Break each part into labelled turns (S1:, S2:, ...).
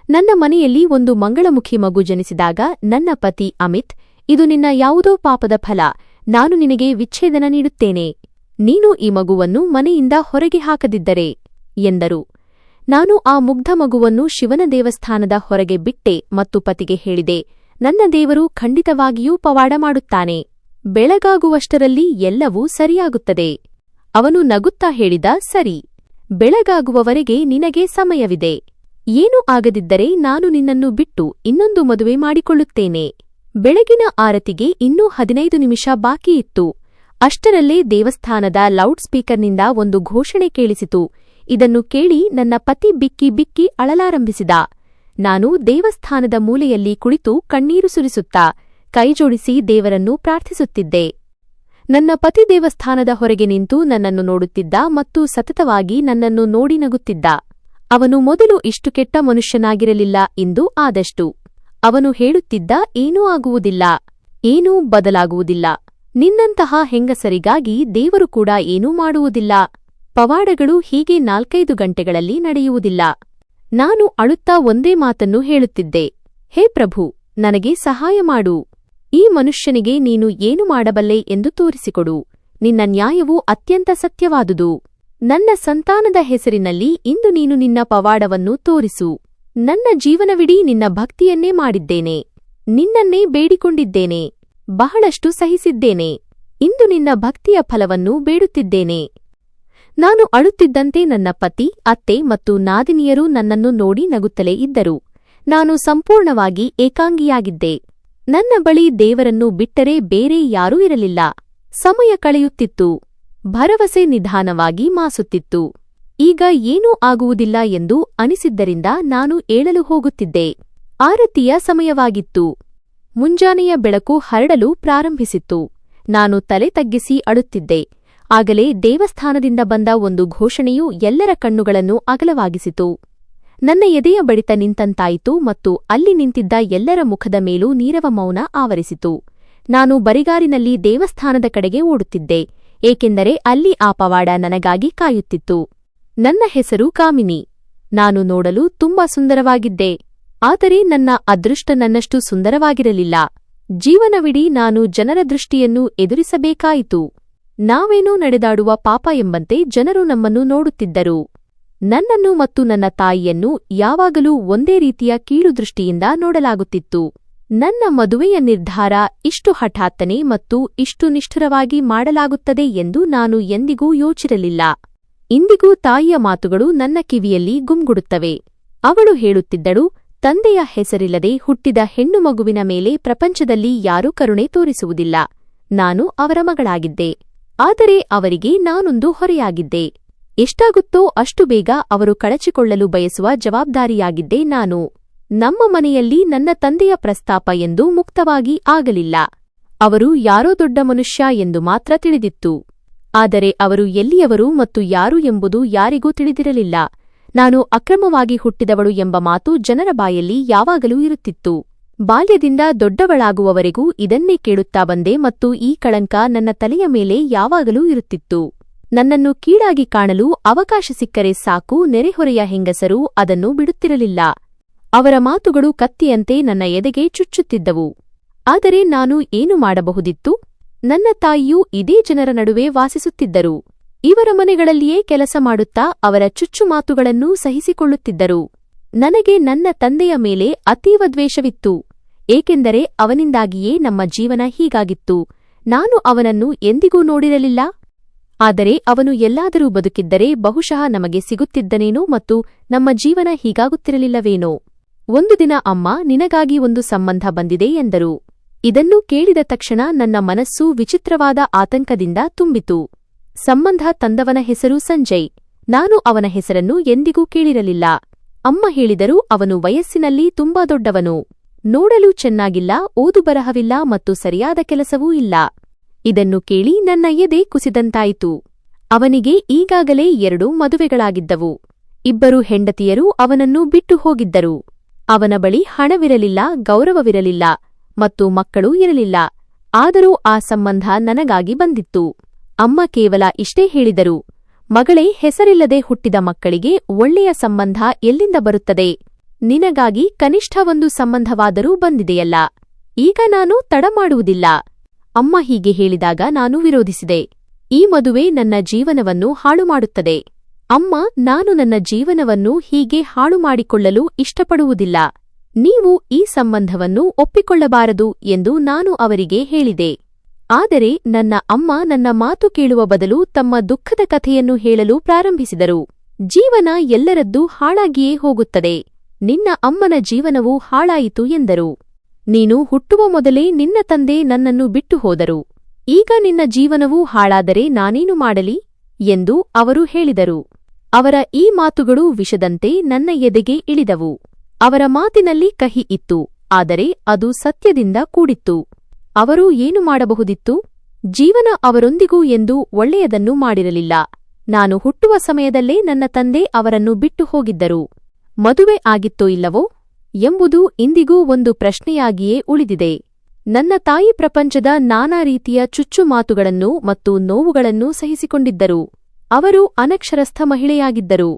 S1: ನನ್ನ ಮನೆಯಲ್ಲಿ ಒಂದು ಮಂಗಳಮುಖಿ ಮಗು ಜನಿಸಿದಾಗ ನನ್ನ ಪತಿ ಅಮಿತ್, ಇದು ನಿನ್ನ ಯಾವುದೋ ಪಾಪದ ಫಲ, ನಾನು ನಿನಗೆ ವಿಚ್ಛೇದನ ನೀಡುತ್ತೇನೆ. ನೀನು ಈ ಮಗುವನ್ನು ಮನೆಯಿಂದ ಹೊರಗೆ ಹಾಕದಿದ್ದರೆ ಎಂದರು. ನಾನು ಆ ಮುಗ್ಧ ಮಗುವನ್ನು ಶಿವನ ದೇವಸ್ಥಾನದ ಹೊರಗೆ ಬಿಟ್ಟೆ ಮತ್ತು ಪತಿಗೆ ಹೇಳಿದೆ, ನನ್ನ ದೇವರು ಖಂಡಿತವಾಗಿಯೂ ಪವಾಡ ಮಾಡುತ್ತಾನೆ. ಬೆಳಗಾಗುವಷ್ಟರಲ್ಲಿ ಎಲ್ಲವೂ ಸರಿಯಾಗುತ್ತದೆ. ಅವನು ನಗುತ್ತಾ ಹೇಳಿದ, ಸರಿ, ಬೆಳಗಾಗುವವರೆಗೆ ನಿನಗೆ ಸಮಯವಿದೆ. ಏನೂ ಆಗದಿದ್ದರೆ ನಾನು ನಿನ್ನನ್ನು ಬಿಟ್ಟು ಇನ್ನೊಂದು ಮದುವೆ ಮಾಡಿಕೊಳ್ಳುತ್ತೇನೆ. ಬೆಳಗಿನ ಆರತಿಗೆ ಇನ್ನೂ 15 ನಿಮಿಷ ಬಾಕಿಯಿತ್ತು. ಅಷ್ಟರಲ್ಲೇ ದೇವಸ್ಥಾನದ ಲೌಡ್ ಸ್ಪೀಕರ್ನಿಂದ ಒಂದು ಘೋಷಣೆ ಕೇಳಿಸಿತು. ಇದನ್ನು ಕೇಳಿ ನನ್ನ ಪತಿ ಬಿಕ್ಕಿ ಬಿಕ್ಕಿ ಅಳಲಾರಂಭಿಸಿದ. ನಾನು ದೇವಸ್ಥಾನದ ಮೂಲೆಯಲ್ಲಿ ಕುಳಿತು ಕಣ್ಣೀರು ಸುರಿಸುತ್ತಾ ಕೈಜೋಡಿಸಿ ದೇವರನ್ನು ಪ್ರಾರ್ಥಿಸುತ್ತಿದ್ದೆ. ನನ್ನ ಪತಿ ದೇವಸ್ಥಾನದ ಹೊರಗೆ ನಿಂತು ನನ್ನನ್ನು ನೋಡುತ್ತಿದ್ದ ಮತ್ತು ಸತತವಾಗಿ ನನ್ನನ್ನು ನೋಡಿ ನಗುತ್ತಿದ್ದ. ಅವನು ಮೊದಲು ಇಷ್ಟು ಕೆಟ್ಟ ಮನುಷ್ಯನಾಗಿರಲಿಲ್ಲ, ಇಂದು ಆದಷ್ಟು. ಅವನು ಹೇಳುತ್ತಿದ್ದ, ಏನೂ ಆಗುವುದಿಲ್ಲ, ಏನೂ ಬದಲಾಗುವುದಿಲ್ಲ. ನಿನ್ನಂತಹ ಹೆಂಗಸರಿಗಾಗಿ ದೇವರು ಕೂಡ ಏನೂ ಮಾಡುವುದಿಲ್ಲ. ಪವಾಡಗಳು ಹೀಗೆ 4-5 ಗಂಟೆಗಳಲ್ಲಿ ನಡೆಯುವುದಿಲ್ಲ. ನಾನು ಅಳುತ್ತಾ ಒಂದೇ ಮಾತನ್ನು ಹೇಳುತ್ತಿದ್ದೆ, ಹೇ ಪ್ರಭು, ನನಗೆ ಸಹಾಯ ಮಾಡು. ಈ ಮನುಷ್ಯನಿಗೆ ನೀನು ಏನು ಮಾಡಬಲ್ಲೆ ಎಂದು ತೋರಿಸಿಕೊಡು. ನಿನ್ನ ನ್ಯಾಯವು ಅತ್ಯಂತ ಸತ್ಯವಾದುದು. ನನ್ನ ಸಂತಾನದ ಹೆಸರಿನಲ್ಲಿ ಇಂದು ನೀನು ನಿನ್ನ ಪವಾಡವನ್ನು ತೋರಿಸು. ನನ್ನ ಜೀವನವಿಡೀ ನಿನ್ನ ಭಕ್ತಿಯನ್ನೇ ಮಾಡಿದ್ದೇನೆ. ನಿನ್ನನ್ನೇ ಬೇಡಿಕೊಂಡಿದ್ದೇನೆ. ಬಹಳಷ್ಟು ಸಹಿಸಿದ್ದೇನೆ. ಇಂದು ನಿನ್ನ ಭಕ್ತಿಯ ಫಲವನ್ನು ಬೇಡುತ್ತಿದ್ದೇನೆ. ನಾನು ಅಳುತ್ತಿದ್ದಂತೆ ನನ್ನ ಪತಿ, ಅತ್ತೆ ಮತ್ತು ನಾದಿನಿಯರು ನನ್ನನ್ನು ನೋಡಿ ನಗುತ್ತಲೇ ಇದ್ದರು. ನಾನು ಸಂಪೂರ್ಣವಾಗಿ ಏಕಾಂಗಿಯಾಗಿದ್ದೆ. ನನ್ನ ಬಳಿ ದೇವರನ್ನು ಬಿಟ್ಟರೆ ಬೇರೆ ಯಾರೂ ಇರಲಿಲ್ಲ. ಸಮಯ ಕಳೆಯುತ್ತಿತ್ತು. ಭರವಸೆ ನಿಧಾನವಾಗಿ ಮಾಸುತ್ತಿತ್ತು. ಈಗ ಏನೂ ಆಗುವುದಿಲ್ಲ ಎಂದು ಅನಿಸಿದ್ದರಿಂದ ನಾನು ಏಳಲು ಹೋಗುತ್ತಿದ್ದೆ. ಆರತಿಯ ಸಮಯವಾಗಿತ್ತು. ಮುಂಜಾನೆಯ ಬೆಳಕು ಹರಡಲು ಪ್ರಾರಂಭಿಸಿತ್ತು. ನಾನು ತಲೆ ತಗ್ಗಿಸಿ ಅಳುತ್ತಿದ್ದೆ. ಆಗಲೇ ದೇವಸ್ಥಾನದಿಂದ ಬಂದ ಒಂದು ಘೋಷಣೆಯು ಎಲ್ಲರ ಕಣ್ಣುಗಳನ್ನು ಅಗಲವಾಗಿಸಿತು. ನನ್ನ ಎದೆಯ ಬಡಿತ ನಿಂತಂತಾಯಿತು ಮತ್ತು ಅಲ್ಲಿ ನಿಂತಿದ್ದ ಎಲ್ಲರ ಮುಖದ ಮೇಲೂ ನೀರವ ಮೌನ ಆವರಿಸಿತು. ನಾನು ಬರಿಗಾರಿನಲ್ಲಿ ದೇವಸ್ಥಾನದ ಕಡೆಗೆ ಓಡುತ್ತಿದ್ದೆ, ಏಕೆಂದರೆ ಅಲ್ಲಿ ಆ ಪವಾಡ ನನಗಾಗಿ ಕಾಯುತ್ತಿತ್ತು. ನನ್ನ ಹೆಸರು ಕಾಮಿನಿ. ನಾನು ನೋಡಲು ತುಂಬಾ ಸುಂದರವಾಗಿದ್ದೆ. ಆದರೆ ನನ್ನ ಅದೃಷ್ಟ ನನ್ನಷ್ಟು ಸುಂದರವಾಗಿರಲಿಲ್ಲ. ಜೀವನವಿಡೀ ನಾನು ಜನರ ದೃಷ್ಟಿಯನ್ನು ಎದುರಿಸಬೇಕಾಯಿತು. ನಾವೇನೋ ನಡೆದಾಡುವ ಪಾಪ ಎಂಬಂತೆ ಜನರು ನಮ್ಮನ್ನು ನೋಡುತ್ತಿದ್ದರು. ನನ್ನನ್ನು ಮತ್ತು ನನ್ನ ತಾಯಿಯನ್ನು ಯಾವಾಗಲೂ ಒಂದೇ ರೀತಿಯ ಕೀಳು ದೃಷ್ಟಿಯಿಂದ ನೋಡಲಾಗುತ್ತಿತ್ತು. ನನ್ನ ಮದುವೆಯ ನಿರ್ಧಾರ ಇಷ್ಟು ಹಠಾತ್ತನೆ ಮತ್ತು ಇಷ್ಟು ನಿಷ್ಠುರವಾಗಿ ಮಾಡಲಾಗುತ್ತದೆ ಎಂದು ನಾನು ಎಂದಿಗೂ ಯೋಚಿರಲಿಲ್ಲ. ಇಂದಿಗೂ ತಾಯಿಯ ಮಾತುಗಳು ನನ್ನ ಕಿವಿಯಲ್ಲಿ ಗುಮ್ಗುಡುತ್ತವೆ. ಅವಳು ಹೇಳುತ್ತಿದ್ದಳು, ತಂದೆಯ ಹೆಸರಿಲ್ಲದೆ ಹುಟ್ಟಿದ ಹೆಣ್ಣು ಮಗುವಿನ ಮೇಲೆ ಪ್ರಪಂಚದಲ್ಲಿ ಯಾರೂ ಕರುಣೆ ತೋರಿಸುವುದಿಲ್ಲ. ನಾನು ಅವರ ಮಗಳಾಗಿದ್ದೆ. ಆದರೆ ಅವರಿಗೆ ನಾನೊಂದು ಹೊರೆಯಾಗಿದ್ದೆ. ಎಷ್ಟಾಗುತ್ತೋ ಅಷ್ಟು ಬೇಗ ಅವರು ಕಳಚಿಕೊಳ್ಳಲು ಬಯಸುವ ಜವಾಬ್ದಾರಿಯಾಗಿದ್ದೆ ನಾನು. ನಮ್ಮ ಮನೆಯಲ್ಲಿ ನನ್ನ ತಂದೆಯ ಪ್ರಸ್ತಾಪ ಎಂದು ಮುಕ್ತವಾಗಿ ಆಗಲಿಲ್ಲ. ಅವರು ಯಾರೋ ದೊಡ್ಡ ಮನುಷ್ಯ ಎಂದು ಮಾತ್ರ ತಿಳಿದಿತ್ತು. ಆದರೆ ಅವರು ಎಲ್ಲಿಯವರು ಮತ್ತು ಯಾರು ಎಂಬುದು ಯಾರಿಗೂ ತಿಳಿದಿರಲಿಲ್ಲ. ನಾನು ಅಕ್ರಮವಾಗಿ ಹುಟ್ಟಿದವಳು ಎಂಬ ಮಾತು ಜನರ ಬಾಯಲ್ಲಿ ಯಾವಾಗಲೂ ಇರುತ್ತಿತ್ತು. ಬಾಲ್ಯದಿಂದ ದೊಡ್ಡವಳಾಗುವವರೆಗೂ ಇದನ್ನೇ ಕೇಳುತ್ತಾ ಬಂದೆ ಮತ್ತು ಈ ಕಳಂಕ ನನ್ನ ತಲೆಯ ಮೇಲೆ ಯಾವಾಗಲೂ ಇರುತ್ತಿತ್ತು. ನನ್ನನ್ನು ಕೀಳಾಗಿ ಕಾಣಲು ಅವಕಾಶ ಸಿಕ್ಕರೆ ಸಾಕು, ನೆರೆಹೊರೆಯ ಹೆಂಗಸರು ಅದನ್ನು ಬಿಡುತ್ತಿರಲಿಲ್ಲ. ಅವರ ಮಾತುಗಳು ಕತ್ತಿಯಂತೆ ನನ್ನ ಎದೆಗೆ ಚುಚ್ಚುತ್ತಿದ್ದವು. ಆದರೆ ನಾನು ಏನು ಮಾಡಬಹುದಿತ್ತು? ನನ್ನ ತಾಯಿಯೂ ಇದೇ ಜನರ ನಡುವೆ ವಾಸಿಸುತ್ತಿದ್ದರು. ಇವರ ಮನೆಗಳಲ್ಲಿಯೇ ಕೆಲಸ ಮಾಡುತ್ತಾ ಅವರ ಚುಚ್ಚು ಮಾತುಗಳನ್ನೂ ಸಹಿಸಿಕೊಳ್ಳುತ್ತಿದ್ದರು. ನನಗೆ ನನ್ನ ತಂದೆಯ ಮೇಲೆ ಅತೀವ ದ್ವೇಷವಿತ್ತು, ಏಕೆಂದರೆ ಅವನಿಂದಾಗಿಯೇ ನಮ್ಮ ಜೀವನ ಹೀಗಾಗಿತ್ತು. ನಾನು ಅವನನ್ನು ಎಂದಿಗೂ ನೋಡಿರಲಿಲ್ಲ. ಆದರೆ ಅವನು ಎಲ್ಲಾದರೂ ಬದುಕಿದ್ದರೆ ಬಹುಶಃ ನಮಗೆ ಸಿಗುತ್ತಿದ್ದನೇನೋ ಮತ್ತು ನಮ್ಮ ಜೀವನ ಹೀಗಾಗುತ್ತಿರಲಿಲ್ಲವೇನೋ. ಒಂದು ದಿನ ಅಮ್ಮ, ನಿನಗಾಗಿ ಒಂದು ಸಂಬಂಧ ಬಂದಿದೆ ಎಂದರು. ಇದನ್ನು ಕೇಳಿದ ತಕ್ಷಣ ನನ್ನ ಮನಸ್ಸು ವಿಚಿತ್ರವಾದ ಆತಂಕದಿಂದ ತುಂಬಿತು. ಸಂಬಂಧ ತಂದವನ ಹೆಸರು ಸಂಜಯ್. ನಾನು ಅವನ ಹೆಸರನ್ನು ಎಂದಿಗೂ ಕೇಳಿರಲಿಲ್ಲ. ಅಮ್ಮ ಹೇಳಿದರು, ಅವನು ವಯಸ್ಸಿನಲ್ಲಿ ತುಂಬಾ ದೊಡ್ಡವನು, ನೋಡಲು ಚೆನ್ನಾಗಿಲ್ಲ, ಓದು ಬರಹವಿಲ್ಲ ಮತ್ತು ಸರಿಯಾದ ಕೆಲಸವೂ ಇಲ್ಲ. ಇದನ್ನು ಕೇಳಿ ನನ್ನ ಎದೆ ಕುಸಿದಂತಾಯಿತು. ಅವನಿಗೆ ಈಗಾಗಲೇ 2 ಮದುವೆಗಳಾಗಿದ್ದವು. 2 ಹೆಂಡತಿಯರು ಅವನನ್ನು ಬಿಟ್ಟು ಹೋಗಿದ್ದರು. ಅವನ ಬಳಿ ಹಣವಿರಲಿಲ್ಲ, ಗೌರವವಿರಲಿಲ್ಲ ಮತ್ತು ಮಕ್ಕಳೂ ಇರಲಿಲ್ಲ. ಆದರೂ ಆ ಸಂಬಂಧ ನನಗಾಗಿ ಬಂದಿತ್ತು. ಅಮ್ಮ ಕೇವಲ ಇಷ್ಟೇ ಹೇಳಿದರು, ಮಗಳೇ, ಹೆಸರಿಲ್ಲದೆ ಹುಟ್ಟಿದ ಮಕ್ಕಳಿಗೆ ಒಳ್ಳೆಯ ಸಂಬಂಧ ಎಲ್ಲಿಂದ ಬರುತ್ತದೆ? ನಿನಗಾಗಿ ಕನಿಷ್ಠ ಒಂದು ಸಂಬಂಧವಾದರೂ ಬಂದಿದೆಯಲ್ಲ. ಈಗ ನಾನು ತಡ ಮಾಡುವುದಿಲ್ಲ. ಅಮ್ಮ ಹೀಗೆ ಹೇಳಿದಾಗ ನಾನು ವಿರೋಧಿಸಿದೆ. ಈ ಮದುವೆ ನನ್ನ ಜೀವನವನ್ನು ಹಾಳು ಮಾಡುತ್ತದೆ. ಅಮ್ಮ, ನಾನು ನನ್ನ ಜೀವನವನ್ನು ಹೀಗೆ ಹಾಳು ಮಾಡಿಕೊಳ್ಳಲು ಇಷ್ಟಪಡುವುದಿಲ್ಲ. ನೀವು ಈ ಸಂಬಂಧವನ್ನು ಒಪ್ಪಿಕೊಳ್ಳಬಾರದು ಎಂದು ನಾನು ಅವರಿಗೆ ಹೇಳಿದೆ. ಆದರೆ ನನ್ನ ಅಮ್ಮ ನನ್ನ ಮಾತು ಕೇಳುವ ಬದಲು ತಮ್ಮ ದುಃಖದ ಕಥೆಯನ್ನು ಹೇಳಲು ಪ್ರಾರಂಭಿಸಿದರು. ಜೀವನ ಎಲ್ಲರದ್ದೂ ಹಾಳಾಗಿಯೇ ಹೋಗುತ್ತದೆ. ನಿನ್ನ ಅಮ್ಮನ ಜೀವನವೂ ಹಾಳಾಯಿತು ಎಂದರು. ನೀನು ಹುಟ್ಟುವ ಮೊದಲೇ ನಿನ್ನ ತಂದೆ ನನ್ನನ್ನು ಬಿಟ್ಟು ಹೋದರು. ಈಗ ನಿನ್ನ ಜೀವನವೂ ಹಾಳಾದರೆ ನಾನೇನು ಮಾಡಲಿ ಎಂದು ಅವರು ಹೇಳಿದರು. ಅವರ ಈ ಮಾತುಗಳು ವಿಷದಂತೆ ನನ್ನ ಎದೆಗೆ ಇಳಿದವು. ಅವರ ಮಾತಿನಲ್ಲಿ ಕಹಿ ಇತ್ತು, ಆದರೆ ಅದು ಸತ್ಯದಿಂದ ಕೂಡಿತ್ತು. ಅವರು ಏನು ಮಾಡಬಹುದಿತ್ತು? ಜೀವನ ಅವರೊಂದಿಗೂ ಎಂದು ಒಳ್ಳೆಯದನ್ನು ಮಾಡಿರಲಿಲ್ಲ. ನಾನು ಹುಟ್ಟುವ ಸಮಯದಲ್ಲೇ ನನ್ನ ತಂದೆ ಅವರನ್ನು ಬಿಟ್ಟು ಹೋಗಿದ್ದರು. ಮದುವೆ ಆಗಿತ್ತೋ ಇಲ್ಲವೋ ಎಂಬುದು ಇಂದಿಗೂ ಒಂದು ಪ್ರಶ್ನೆಯಾಗಿಯೇ ಉಳಿದಿದೆ. ನನ್ನ ತಾಯಿ ಪ್ರಪಂಚದ ನಾನಾ ರೀತಿಯ ಚುಚ್ಚು ಮಾತುಗಳನ್ನು ಮತ್ತು ನೋವುಗಳನ್ನು ಸಹಿಸಿಕೊಂಡಿದ್ದರು. ಅವರು ಅನಕ್ಷರಸ್ಥ ಮಹಿಳೆಯಾಗಿದ್ದರು.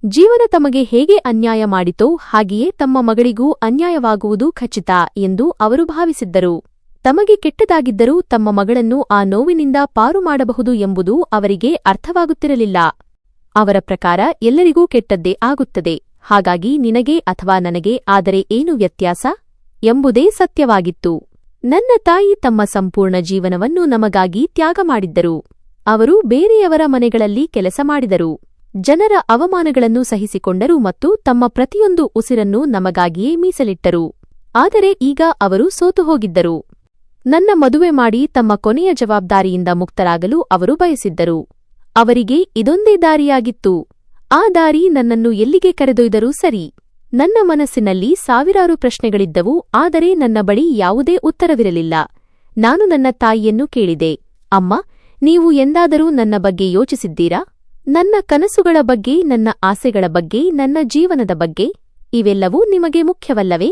S1: ಜೀವನ ತಮಗೆ ಹೇಗೆ ಅನ್ಯಾಯ ಮಾಡಿತೋ ಹಾಗೆಯೇ ತಮ್ಮ ಮಗಳಿಗೂ ಅನ್ಯಾಯವಾಗುವುದು ಖಚಿತ ಎಂದು ಅವರು ಭಾವಿಸಿದ್ದರು. ತಮಗೆ ಕೆಟ್ಟದಾಗಿದ್ದರೂ ತಮ್ಮ ಮಗಳನ್ನು ಆ ನೋವಿನಿಂದ ಪಾರು ಮಾಡಬಹುದು ಎಂಬುದು ಅವರಿಗೆ ಅರ್ಥವಾಗುತ್ತಿರಲಿಲ್ಲ. ಅವರ ಪ್ರಕಾರ ಎಲ್ಲರಿಗೂ ಕೆಟ್ಟದ್ದೇ ಆಗುತ್ತದೆ, ಹಾಗಾಗಿ ನಿನಗೆ ಅಥವಾ ನನಗೆ ಆದರೆ ಏನು ವ್ಯತ್ಯಾಸ ಎಂಬುದೇ ಸತ್ಯವಾಗಿತ್ತು. ನನ್ನ ತಾಯಿ ತಮ್ಮ ಸಂಪೂರ್ಣ ಜೀವನವನ್ನು ನಮಗಾಗಿ ತ್ಯಾಗ ಮಾಡಿದ್ದರು. ಅವರು ಬೇರೆಯವರ ಮನೆಗಳಲ್ಲಿ ಕೆಲಸ ಮಾಡಿದರು, ಜನರ ಅವಮಾನಗಳನ್ನು ಸಹಿಸಿಕೊಂಡರು ಮತ್ತು ತಮ್ಮ ಪ್ರತಿಯೊಂದು ಉಸಿರನ್ನು ನಮಗಾಗಿಯೇ ಮೀಸಲಿಟ್ಟರು. ಆದರೆ ಈಗ ಅವರು ಸೋತು ಹೋಗಿದ್ದರು. ನನ್ನ ಮದುವೆ ಮಾಡಿ ತಮ್ಮ ಕೊನೆಯ ಜವಾಬ್ದಾರಿಯಿಂದ ಮುಕ್ತರಾಗಲು ಅವರು ಬಯಸಿದ್ದರು. ಅವರಿಗೆ ಇದೊಂದೇ ದಾರಿಯಾಗಿತ್ತು. ಆ ದಾರಿ ನನ್ನನ್ನು ಎಲ್ಲಿಗೆ ಕರೆದೊಯ್ದರೂ ಸರಿ. ನನ್ನ ಮನಸ್ಸಿನಲ್ಲಿ ಸಾವಿರಾರು ಪ್ರಶ್ನೆಗಳಿದ್ದವು, ಆದರೆ ನನ್ನ ಬಳಿ ಯಾವುದೇ ಉತ್ತರವಿರಲಿಲ್ಲ. ನಾನು ನನ್ನ ತಾಯಿಯನ್ನು ಕೇಳಿದೆ, ಅಮ್ಮ, ನೀವು ಎಂದಾದರೂ ನನ್ನ ಬಗ್ಗೆ ಯೋಚಿಸಿದ್ದೀರಾ? ನನ್ನ ಕನಸುಗಳ ಬಗ್ಗೆ, ನನ್ನ ಆಸೆಗಳ ಬಗ್ಗೆ, ನನ್ನ ಜೀವನದ ಬಗ್ಗೆ ಇವೆಲ್ಲವೂ ನಿಮಗೆ ಮುಖ್ಯವಲ್ಲವೇ?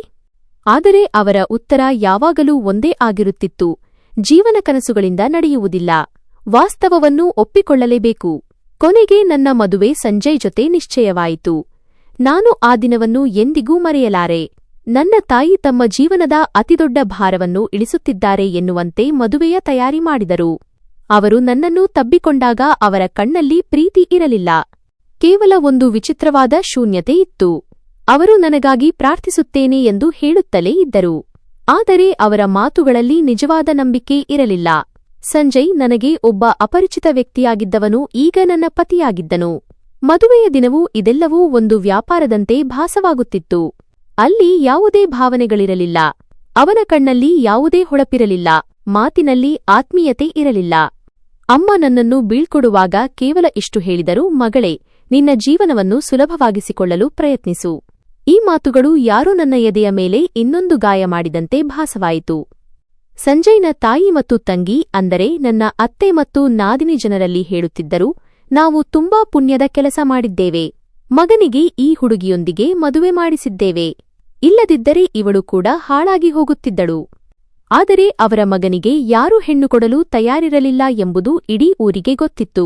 S1: ಆದರೆ ಅವರ ಉತ್ತರ ಯಾವಾಗಲೂ ಒಂದೇ ಆಗಿರುತ್ತಿತ್ತು, ಜೀವನ ಕನಸುಗಳಿಂದ ನಡೆಯುವುದಿಲ್ಲ, ವಾಸ್ತವವನ್ನು ಒಪ್ಪಿಕೊಳ್ಳಲೇಬೇಕು. ಕೊನೆಗೆ ನನ್ನ ಮದುವೆ ಸಂಜಯ್ ಜೊತೆ ನಿಶ್ಚಯವಾಯಿತು. ನಾನು ಆ ದಿನವನ್ನು ಎಂದಿಗೂ ಮರೆಯಲಾರೆ. ನನ್ನ ತಾಯಿ ತಮ್ಮ ಜೀವನದ ಅತಿದೊಡ್ಡ ಭಾರವನ್ನು ಇಳಿಸುತ್ತಿದ್ದಾರೆ ಎನ್ನುವಂತೆ ಮದುವೆಯ ತಯಾರಿ ಮಾಡಿದರು. ಅವರು ನನ್ನನ್ನು ತಬ್ಬಿಕೊಂಡಾಗ ಅವರ ಕಣ್ಣಲ್ಲಿ ಪ್ರೀತಿ ಇರಲಿಲ್ಲ, ಕೇವಲ ಒಂದು ವಿಚಿತ್ರವಾದ ಶೂನ್ಯತೆ ಇತ್ತು. ಅವರು ನನಗಾಗಿ ಪ್ರಾರ್ಥಿಸುತ್ತೇನೆ ಎಂದು ಹೇಳುತ್ತಲೇ ಇದ್ದರು, ಆದರೆ ಅವರ ಮಾತುಗಳಲ್ಲಿ ನಿಜವಾದ ನಂಬಿಕೆ ಇರಲಿಲ್ಲ. ಸಂಜಯ್ ನನಗೆ ಒಬ್ಬ ಅಪರಿಚಿತ ವ್ಯಕ್ತಿಯಾಗಿದ್ದವನು ಈಗ ನನ್ನ ಪತಿಯಾಗಿದ್ದನು. ಮದುವೆಯ ದಿನವೂ ಇದೆಲ್ಲವೂ ಒಂದು ವ್ಯಾಪಾರದಂತೆ ಭಾಸವಾಗುತ್ತಿತ್ತು. ಅಲ್ಲಿ ಯಾವುದೇ ಭಾವನೆಗಳಿರಲಿಲ್ಲ. ಅವನ ಕಣ್ಣಲ್ಲಿ ಯಾವುದೇ ಹೊಳಪಿರಲಿಲ್ಲ, ಮಾತಿನಲ್ಲಿ ಆತ್ಮೀಯತೆ ಇರಲಿಲ್ಲ. ಅಮ್ಮ ನನ್ನನ್ನು ಬೀಳ್ಕೊಡುವಾಗ ಕೇವಲ ಇಷ್ಟು ಹೇಳಿದರು, ಮಗಳೇ, ನಿನ್ನ ಜೀವನವನ್ನು ಸುಲಭವಾಗಿಸಿಕೊಳ್ಳಲು ಪ್ರಯತ್ನಿಸು. ಈ ಮಾತುಗಳು ಯಾರೋ ನನ್ನ ಎದೆಯ ಮೇಲೆ ಇನ್ನೊಂದು ಗಾಯ ಮಾಡಿದಂತೆ ಭಾಸವಾಯಿತು. ಸಂಜಯ್ನ ತಾಯಿ ಮತ್ತು ತಂಗಿ, ಅಂದರೆ ನನ್ನ ಅತ್ತೆ ಮತ್ತು ನಾದಿನಿ ಜನರಲ್ಲಿ ಹೇಳುತ್ತಿದ್ದರು, ನಾವು ತುಂಬಾ ಪುಣ್ಯದ ಕೆಲಸ ಮಾಡಿದ್ದೇವೆ. ಮಗನಿಗೆ ಈ ಹುಡುಗಿಯೊಂದಿಗೆ ಮದುವೆ ಮಾಡಿಸಿದ್ದೇವೆ. ಇಲ್ಲದಿದ್ದರೆ ಇವಳು ಕೂಡ ಹಾಳಾಗಿ ಹೋಗುತ್ತಿದ್ದಳು. ಆದರೆ ಅವರ ಮಗನಿಗೆ ಯಾರೂ ಹೆಣ್ಣು ಕೊಡಲು ತಯಾರಿರಲಿಲ್ಲ ಎಂಬುದು ಇಡೀ ಊರಿಗೆ ಗೊತ್ತಿತ್ತು.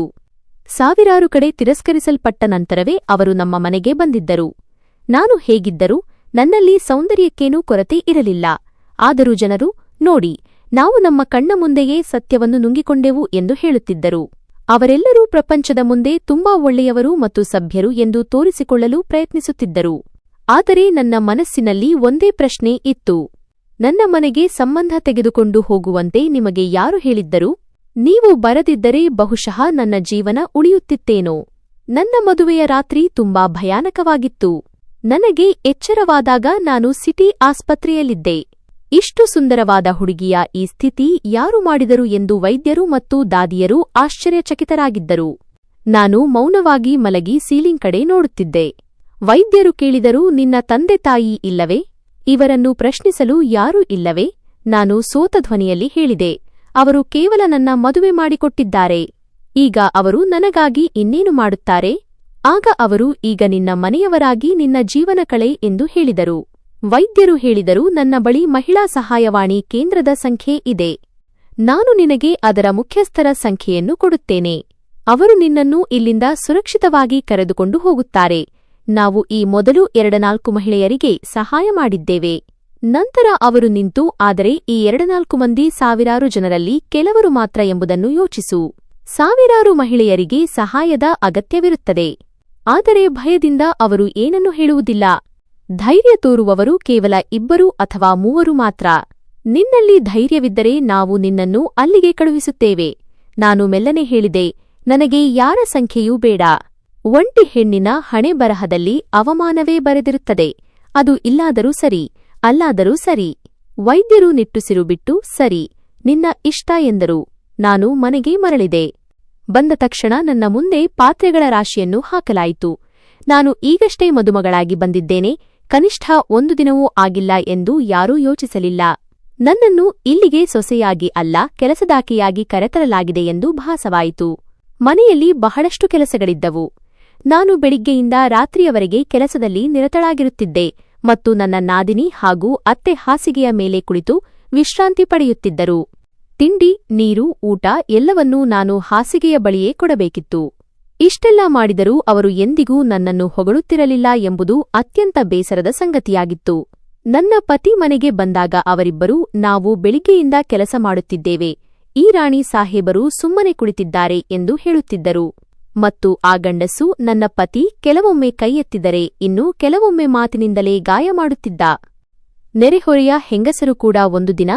S1: ಸಾವಿರಾರು ಕಡೆ ತಿರಸ್ಕರಿಸಲ್ಪಟ್ಟ ನಂತರವೇ ಅವರು ನಮ್ಮ ಮನೆಗೆ ಬಂದಿದ್ದರು. ನಾನು ಹೇಗಿದ್ದರೂ ನನ್ನಲ್ಲಿ ಸೌಂದರ್ಯಕ್ಕೇನೂ ಕೊರತೆ ಇರಲಿಲ್ಲ. ಆದರೂ ಜನರು, ನೋಡಿ, ನಾವು ನಮ್ಮ ಕಣ್ಣ ಮುಂದೆಯೇ ಸತ್ಯವನ್ನು ನುಂಗಿಕೊಂಡೆವು ಎಂದು ಹೇಳುತ್ತಿದ್ದರು. ಅವರೆಲ್ಲರೂ ಪ್ರಪಂಚದ ಮುಂದೆ ತುಂಬಾ ಒಳ್ಳೆಯವರು ಮತ್ತು ಸಭ್ಯರು ಎಂದು ತೋರಿಸಿಕೊಳ್ಳಲು ಪ್ರಯತ್ನಿಸುತ್ತಿದ್ದರು. ಆದರೆ ನನ್ನ ಮನಸ್ಸಿನಲ್ಲಿ ಒಂದೇ ಪ್ರಶ್ನೆ ಇತ್ತು, ನನ್ನ ಮನೆಗೆ ಸಂಬಂಧ ತೆಗೆದುಕೊಂಡು ಹೋಗುವಂತೆ ನಿಮಗೆ ಯಾರು ಹೇಳಿದ್ದರು? ನೀವು ಬರದಿದ್ದರೆ ಬಹುಶಃ ನನ್ನ ಜೀವನ ಉಳಿಯುತ್ತಿತ್ತೇನೋ. ನನ್ನ ಮದುವೆಯ ರಾತ್ರಿ ತುಂಬಾ ಭಯಾನಕವಾಗಿತ್ತು. ನನಗೆ ಎಚ್ಚರವಾದಾಗ ನಾನು ಸಿಟಿ ಆಸ್ಪತ್ರೆಯಲ್ಲಿದ್ದೆ. ಇಷ್ಟು ಸುಂದರವಾದ ಹುಡುಗಿಯ ಈ ಸ್ಥಿತಿ ಯಾರು ಮಾಡಿದರು ಎಂದು ವೈದ್ಯರು ಮತ್ತು ದಾದಿಯರು ಆಶ್ಚರ್ಯಚಕಿತರಾಗಿದ್ದರು. ನಾನು ಮೌನವಾಗಿ ಮಲಗಿ ಸೀಲಿಂಗ್ ಕಡೆ ನೋಡುತ್ತಿದ್ದೆ. ವೈದ್ಯರು ಕೇಳಿದರು, ನಿನ್ನ ತಂದೆ ತಾಯಿ ಇಲ್ಲವೇ? ಇವರನ್ನು ಪ್ರಶ್ನಿಸಲು ಯಾರೂ ಇಲ್ಲವೇ? ನಾನು ಸೋತ ಧ್ವನಿಯಲ್ಲಿ ಹೇಳಿದೆ, ಅವರು ಕೇವಲ ನನ್ನ ಮದುವೆ ಮಾಡಿಕೊಟ್ಟಿದ್ದಾರೆ. ಈಗ ಅವರು ನನಗಾಗಿ ಇನ್ನೇನು ಮಾಡುತ್ತಾರೆ? ಆಗ ಅವರು, ಈಗ ನಿನ್ನ ಮನೆಯವರಾಗಿ ನಿನ್ನ ಜೀವನ ಕಳೆ ಎಂದು ಹೇಳಿದರು. ವೈದ್ಯರು ಹೇಳಿದರು, ನನ್ನ ಬಳಿ ಮಹಿಳಾ ಸಹಾಯವಾಣಿ ಕೇಂದ್ರದ ಸಂಖ್ಯೆ ಇದೆ. ನಾನು ನಿನಗೆ ಅದರ ಮುಖ್ಯಸ್ಥರ ಸಂಖ್ಯೆಯನ್ನು ಕೊಡುತ್ತೇನೆ. ಅವರು ನಿನ್ನನ್ನು ಇಲ್ಲಿಂದ ಸುರಕ್ಷಿತವಾಗಿ ಕರೆದುಕೊಂಡು ಹೋಗುತ್ತಾರೆ. ನಾವು ಈ ಮೊದಲು 2-4 ಮಹಿಳೆಯರಿಗೆ ಸಹಾಯ ಮಾಡಿದ್ದೇವೆ. ನಂತರ ಅವರು ನಿಂತು, ಆದರೆ ಈ 2-4 ಮಂದಿ ಸಾವಿರಾರು ಜನರಲ್ಲಿ ಕೆಲವರು ಮಾತ್ರ ಎಂಬುದನ್ನು ಯೋಚಿಸು. ಸಾವಿರಾರು ಮಹಿಳೆಯರಿಗೆ ಸಹಾಯದ ಅಗತ್ಯವಿರುತ್ತದೆ. ಆದರೆ ಭಯದಿಂದ ಅವರು ಏನನ್ನೂ ಹೇಳುವುದಿಲ್ಲ. ಧೈರ್ಯ ತೋರುವವರು ಕೇವಲ 2 ಅಥವಾ 3 ಮಾತ್ರ. ನಿನ್ನಲ್ಲಿ ಧೈರ್ಯವಿದ್ದರೆ ನಾವು ನಿನ್ನನ್ನು ಅಲ್ಲಿಗೆ ಕಳುಹಿಸುತ್ತೇವೆ. ನಾನು ಮೆಲ್ಲನೆ ಹೇಳಿದೆ, ನನಗೆ ಯಾರ ಸಂಖ್ಯೆಯೂ ಬೇಡ. ಒಂಟಿ ಹೆಣ್ಣಿನ ಹಣೆಬರಹದಲ್ಲಿ ಅವಮಾನವೇ ಬರೆದಿರುತ್ತದೆ. ಅದು ಇಲ್ಲಾದರೂ ಸರಿ, ಅಲ್ಲಾದರೂ ಸರಿ. ವೈದ್ಯರು ನಿಟ್ಟುಸಿರು ಬಿಟ್ಟು, ಸರಿ, ನಿನ್ನ ಇಷ್ಟ ಎಂದರು. ನಾನು ಮನೆಗೆ ಮರಳಿದೆ. ಬಂದ ತಕ್ಷಣ ನನ್ನ ಮುಂದೆ ಪಾತ್ರೆಗಳ ರಾಶಿಯನ್ನು ಹಾಕಲಾಯಿತು. ನಾನು ಈಗಷ್ಟೇ ಮದುಮಗಳಾಗಿ ಬಂದಿದ್ದೇನೆ, ಕನಿಷ್ಠ 1 ದಿನವೂ ಆಗಿಲ್ಲ ಎಂದು ಯಾರೂ ಯೋಚಿಸಲಿಲ್ಲ. ನನ್ನನ್ನು ಇಲ್ಲಿಗೆ ಸೊಸೆಯಾಗಿ ಅಲ್ಲ, ಕೆಲಸದಾಕೆಯಾಗಿ ಕರೆತರಲಾಗಿದೆ ಎಂದು ಭಾಸವಾಯಿತು. ಮನೆಯಲ್ಲಿ ಬಹಳಷ್ಟು ಕೆಲಸಗಳಿದ್ದವು. ನಾನು ಬೆಳಿಗ್ಗೆಯಿಂದ ರಾತ್ರಿಯವರೆಗೆ ಕೆಲಸದಲ್ಲಿ ನಿರತಳಾಗಿರುತ್ತಿದ್ದೆ ಮತ್ತು ನನ್ನ ನಾದಿನಿ ಹಾಗೂ ಅತ್ತೆ ಹಾಸಿಗೆಯ ಮೇಲೆ ಕುಳಿತು ವಿಶ್ರಾಂತಿ ಪಡೆಯುತ್ತಿದ್ದರು. ತಿಂಡಿ, ನೀರು, ಊಟ ಎಲ್ಲವನ್ನೂ ನಾನು ಹಾಸಿಗೆಯ ಬಳಿಯೇ ಕೊಡಬೇಕಿತ್ತು. ಇಷ್ಟೆಲ್ಲ ಮಾಡಿದರೂ ಅವರು ಎಂದಿಗೂ ನನ್ನನ್ನು ಹೊಗಳುತ್ತಿರಲಿಲ್ಲ ಎಂಬುದು ಅತ್ಯಂತ ಬೇಸರದ ಸಂಗತಿಯಾಗಿತ್ತು. ನನ್ನ ಪತಿ ಮನೆಗೆ ಬಂದಾಗ ಅವರಿಬ್ಬರೂ, ನಾವು ಬೆಳಿಗ್ಗೆಯಿಂದ ಕೆಲಸ ಮಾಡುತ್ತಿದ್ದೇವೆ, ಈ ರಾಣಿ ಸಾಹೇಬರು ಸುಮ್ಮನೆ ಕುಳಿತಿದ್ದಾರೆ ಎಂದು ಹೇಳುತ್ತಿದ್ದರು. ಮತ್ತು ಆ ಗಂಡಸು, ನನ್ನ ಪತಿ, ಕೆಲವೊಮ್ಮೆ ಕೈ ಎತ್ತಿದರೆ ಇನ್ನು ಕೆಲವೊಮ್ಮೆ ಮಾತಿನಿಂದಲೇ ಗಾಯ ಮಾಡುತ್ತಿದ್ದ. ನೆರೆಹೊರೆಯ ಹೆಂಗಸರು ಕೂಡ ಒಂದು ದಿನ,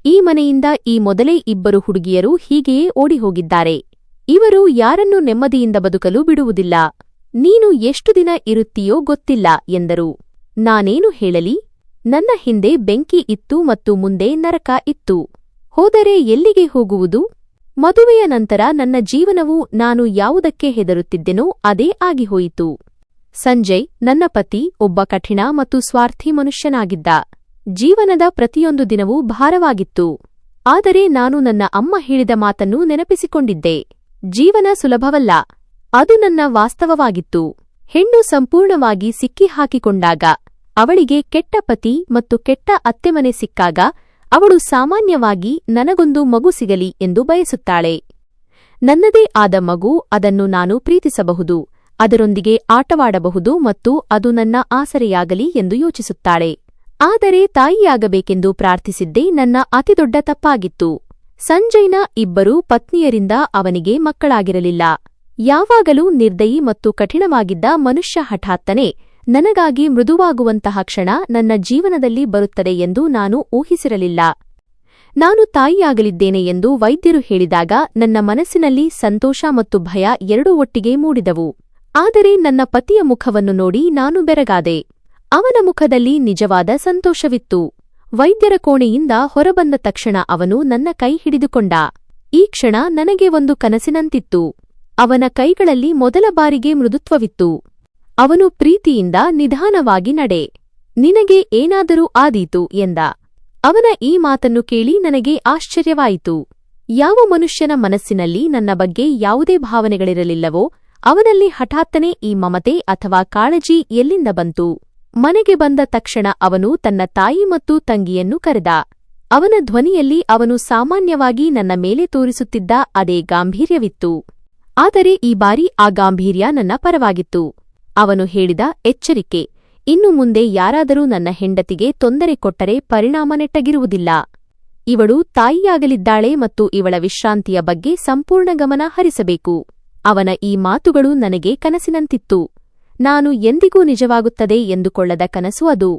S1: ಈ ಮನೆಯಿಂದ ಈ ಮೊದಲೇ 2 ಹುಡುಗಿಯರು ಹೀಗೆಯೇ ಓಡಿಹೋಗಿದ್ದಾರೆ. ಇವರು ಯಾರನ್ನೂ ನೆಮ್ಮದಿಯಿಂದ ಬದುಕಲು ಬಿಡುವುದಿಲ್ಲ. ನೀನು ಎಷ್ಟು ದಿನ ಇರುತ್ತೀಯೋ ಗೊತ್ತಿಲ್ಲ ಎಂದರು. ನಾನೇನು ಹೇಳಲಿ? ನನ್ನ ಹಿಂದೆ ಬೆಂಕಿ ಇತ್ತು ಮತ್ತು ಮುಂದೆ ನರಕ ಇತ್ತು. ಹೋದರೆ ಎಲ್ಲಿಗೆ ಹೋಗುವುದು? ಮದುವೆಯ ನಂತರ ನನ್ನ ಜೀವನವು ನಾನು ಯಾವುದಕ್ಕೆ ಹೆದರುತ್ತಿದ್ದೆನೋ ಅದೇ ಆಗಿಹೋಯಿತು. ಸಂಜಯ್, ನನ್ನ ಪತಿ, ಒಬ್ಬ ಕಠಿಣ ಮತ್ತು ಸ್ವಾರ್ಥಿ ಮನುಷ್ಯನಾಗಿದ್ದ. ಜೀವನದ ಪ್ರತಿಯೊಂದು ದಿನವೂ ಭಾರವಾಗಿತ್ತು. ಆದರೆ ನಾನು ನನ್ನ ಅಮ್ಮ ಹೇಳಿದ ಮಾತನ್ನು ನೆನಪಿಸಿಕೊಂಡಿದ್ದೆ. ಜೀವನ ಸುಲಭವಲ್ಲ. ಅದು ನನ್ನ ವಾಸ್ತವವಾಗಿತ್ತು. ಹೆಣ್ಣು ಸಂಪೂರ್ಣವಾಗಿ ಸಿಕ್ಕಿಹಾಕಿಕೊಂಡಾಗ, ಅವಳಿಗೆ ಕೆಟ್ಟ ಪತಿ ಮತ್ತು ಕೆಟ್ಟ ಅತ್ತೆಮನೆ ಸಿಕ್ಕಾಗ, ಅವಳು ಸಾಮಾನ್ಯವಾಗಿ ನನಗೊಂದು ಮಗು ಸಿಗಲಿ ಎಂದು ಬಯಸುತ್ತಾಳೆ. ನನ್ನದೇ ಆದ ಮಗು, ಅದನ್ನು ನಾನು ಪ್ರೀತಿಸಬಹುದು, ಅದರೊಂದಿಗೆ ಆಟವಾಡಬಹುದು ಮತ್ತು ಅದು ನನ್ನ ಆಸರೆಯಾಗಲಿ ಎಂದು ಯೋಚಿಸುತ್ತಾಳೆ. ಆದರೆ ತಾಯಿಯಾಗಬೇಕೆಂದು ಪ್ರಾರ್ಥಿಸಿದ್ದೇ ನನ್ನ ಅತಿದೊಡ್ಡ ತಪ್ಪಾಗಿತ್ತು. ಸಂಜಯ್ನ 2 ಪತ್ನಿಯರಿಂದ ಅವನಿಗೆ ಮಕ್ಕಳಾಗಿರಲಿಲ್ಲ. ಯಾವಾಗಲೂ ನಿರ್ದಯಿ ಮತ್ತು ಕಠಿಣವಾಗಿದ್ದ ಮನುಷ್ಯ ಹಠಾತ್ತನೆ ನನಗಾಗಿ ಮೃದುವಾಗುವಂತಹ ಕ್ಷಣ ನನ್ನ ಜೀವನದಲ್ಲಿ ಬರುತ್ತದೆ ಎಂದು ನಾನು ಊಹಿಸಿರಲಿಲ್ಲ. ನಾನು ತಾಯಿಯಾಗಲಿದ್ದೇನೆ ಎಂದು ವೈದ್ಯರು ಹೇಳಿದಾಗ ನನ್ನ ಮನಸ್ಸಿನಲ್ಲಿ ಸಂತೋಷ ಮತ್ತು ಭಯ ಎರಡೂ ಒಟ್ಟಿಗೆ ಮೂಡಿದವು. ಆದರೆ ನನ್ನ ಪತಿಯ ಮುಖವನ್ನು ನೋಡಿ ನಾನು ಬೆರಗಾದೆ. ಅವನ ಮುಖದಲ್ಲಿ ನಿಜವಾದ ಸಂತೋಷವಿತ್ತು. ವೈದ್ಯರ ಕೋಣೆಯಿಂದ ಹೊರಬಂದ ತಕ್ಷಣ ಅವನು ನನ್ನ ಕೈ ಹಿಡಿದುಕೊಂಡ. ಈ ಕ್ಷಣ ನನಗೆ ಒಂದು ಕನಸಿನಂತಿತ್ತು. ಅವನ ಕೈಗಳಲ್ಲಿ ಮೊದಲ ಬಾರಿಗೆ ಮೃದುತ್ವವಿತ್ತು. ಅವನು ಪ್ರೀತಿಯಿಂದ ನಿಧಾನವಾಗಿ ನಡೆ. ನಿನಗೆ ಏನಾದರೂ ಆದೀತು ಎಂದ. ಅವನ ಈ ಮಾತನ್ನು ಕೇಳಿ ನನಗೆ ಆಶ್ಚರ್ಯವಾಯಿತು. ಯಾವ ಮನುಷ್ಯನ ಮನಸ್ಸಿನಲ್ಲಿ ನನ್ನ ಬಗ್ಗೆ ಯಾವುದೇ ಭಾವನೆಗಳಿರಲಿಲ್ಲವೋ ಅವನಲ್ಲಿ ಹಠಾತ್ತನೆ ಈ ಮಮತೆ ಅಥವಾ ಕಾಳಜಿ ಎಲ್ಲಿಂದ ಬಂತು? ಮನೆಗೆ ಬಂದ ತಕ್ಷಣ ಅವನು ತನ್ನ ತಾಯಿ ಮತ್ತು ತಂಗಿಯನ್ನು ಕರೆದ. ಅವನ ಧ್ವನಿಯಲ್ಲಿ ಅವನು ಸಾಮಾನ್ಯವಾಗಿ ನನ್ನ ಮೇಲೆ ತೋರಿಸುತ್ತಿದ್ದ ಅದೇ ಗಾಂಭೀರ್ಯವಿತ್ತು. ಆದರೆ ಈ ಬಾರಿ ಆ ಗಾಂಭೀರ್ಯ ನನ್ನ ಪರವಾಗಿತ್ತು. ಅವನು ಹೇಳಿದ, ಎಚ್ಚರಿಕೆ, ಇನ್ನು ಮುಂದೆ ಯಾರಾದರೂ ನನ್ನ ಹೆಂಡತಿಗೆ ತೊಂದರೆ ಕೊಟ್ಟರೆ ಪರಿಣಾಮ ನೆಟ್ಟಗಿರುವುದಿಲ್ಲ. ಇವಳು ತಾಯಿಯಾಗಲಿದ್ದಾಳೆ ಮತ್ತು ಇವಳ ವಿಶ್ರಾಂತಿಯ ಬಗ್ಗೆ ಸಂಪೂರ್ಣ ಗಮನ ಹರಿಸಬೇಕು. ಅವನ ಈ ಮಾತುಗಳು ನನಗೆ ಕನಸಿನಂತಿತ್ತು. ನಾನು ಎಂದಿಗೂ ನಿಜವಾಗುತ್ತದೆ ಎಂದುಕೊಳ್ಳದ ಕನಸು ಅದು.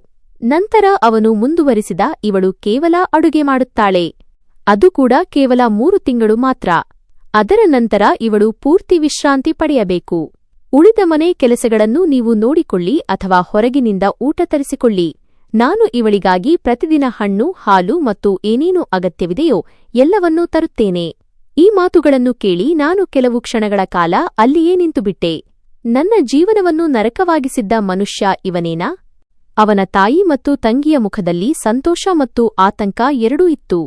S1: ನಂತರ ಅವನು ಮುಂದುವರಿಸಿದ, ಇವಳು ಕೇವಲ ಅಡುಗೆ ಮಾಡುತ್ತಾಳೆ, ಅದು ಕೂಡ ಕೇವಲ 3 ತಿಂಗಳು ಮಾತ್ರ. ಅದರ ನಂತರ ಇವಳು ಪೂರ್ತಿ ವಿಶ್ರಾಂತಿ ಪಡೆಯಬೇಕು. ಉಳಿದ ಮನೆ ಕೆಲಸಗಳನ್ನು ನೀವು ನೋಡಿಕೊಳ್ಳಿ ಅಥವಾ ಹೊರಗಿನಿಂದ ಊಟ ತರಿಸಿಕೊಳ್ಳಿ. ನಾನು ಇವಳಿಗಾಗಿ ಪ್ರತಿದಿನ ಹಣ್ಣು, ಹಾಲು ಮತ್ತು ಏನೇನು ಅಗತ್ಯವಿದೆಯೋ ಎಲ್ಲವನ್ನೂ ತರುತ್ತೇನೆ. ಈ ಮಾತುಗಳನ್ನು ಕೇಳಿ ನಾನು ಕೆಲವು ಕ್ಷಣಗಳ ಕಾಲ ಅಲ್ಲಿಯೇ ನಿಂತುಬಿಟ್ಟೆ. ನನ್ನ ಜೀವನವನ್ನು ನರಕವಾಗಿಸಿದ್ದ ಮನುಷ್ಯ ಇವನೇನಾ? ಅವನ ತಾಯಿ ಮತ್ತು ತಂಗಿಯ ಮುಖದಲ್ಲಿ ಸಂತೋಷ ಮತ್ತು ಆತಂಕ ಎರಡೂ ಇತ್ತು.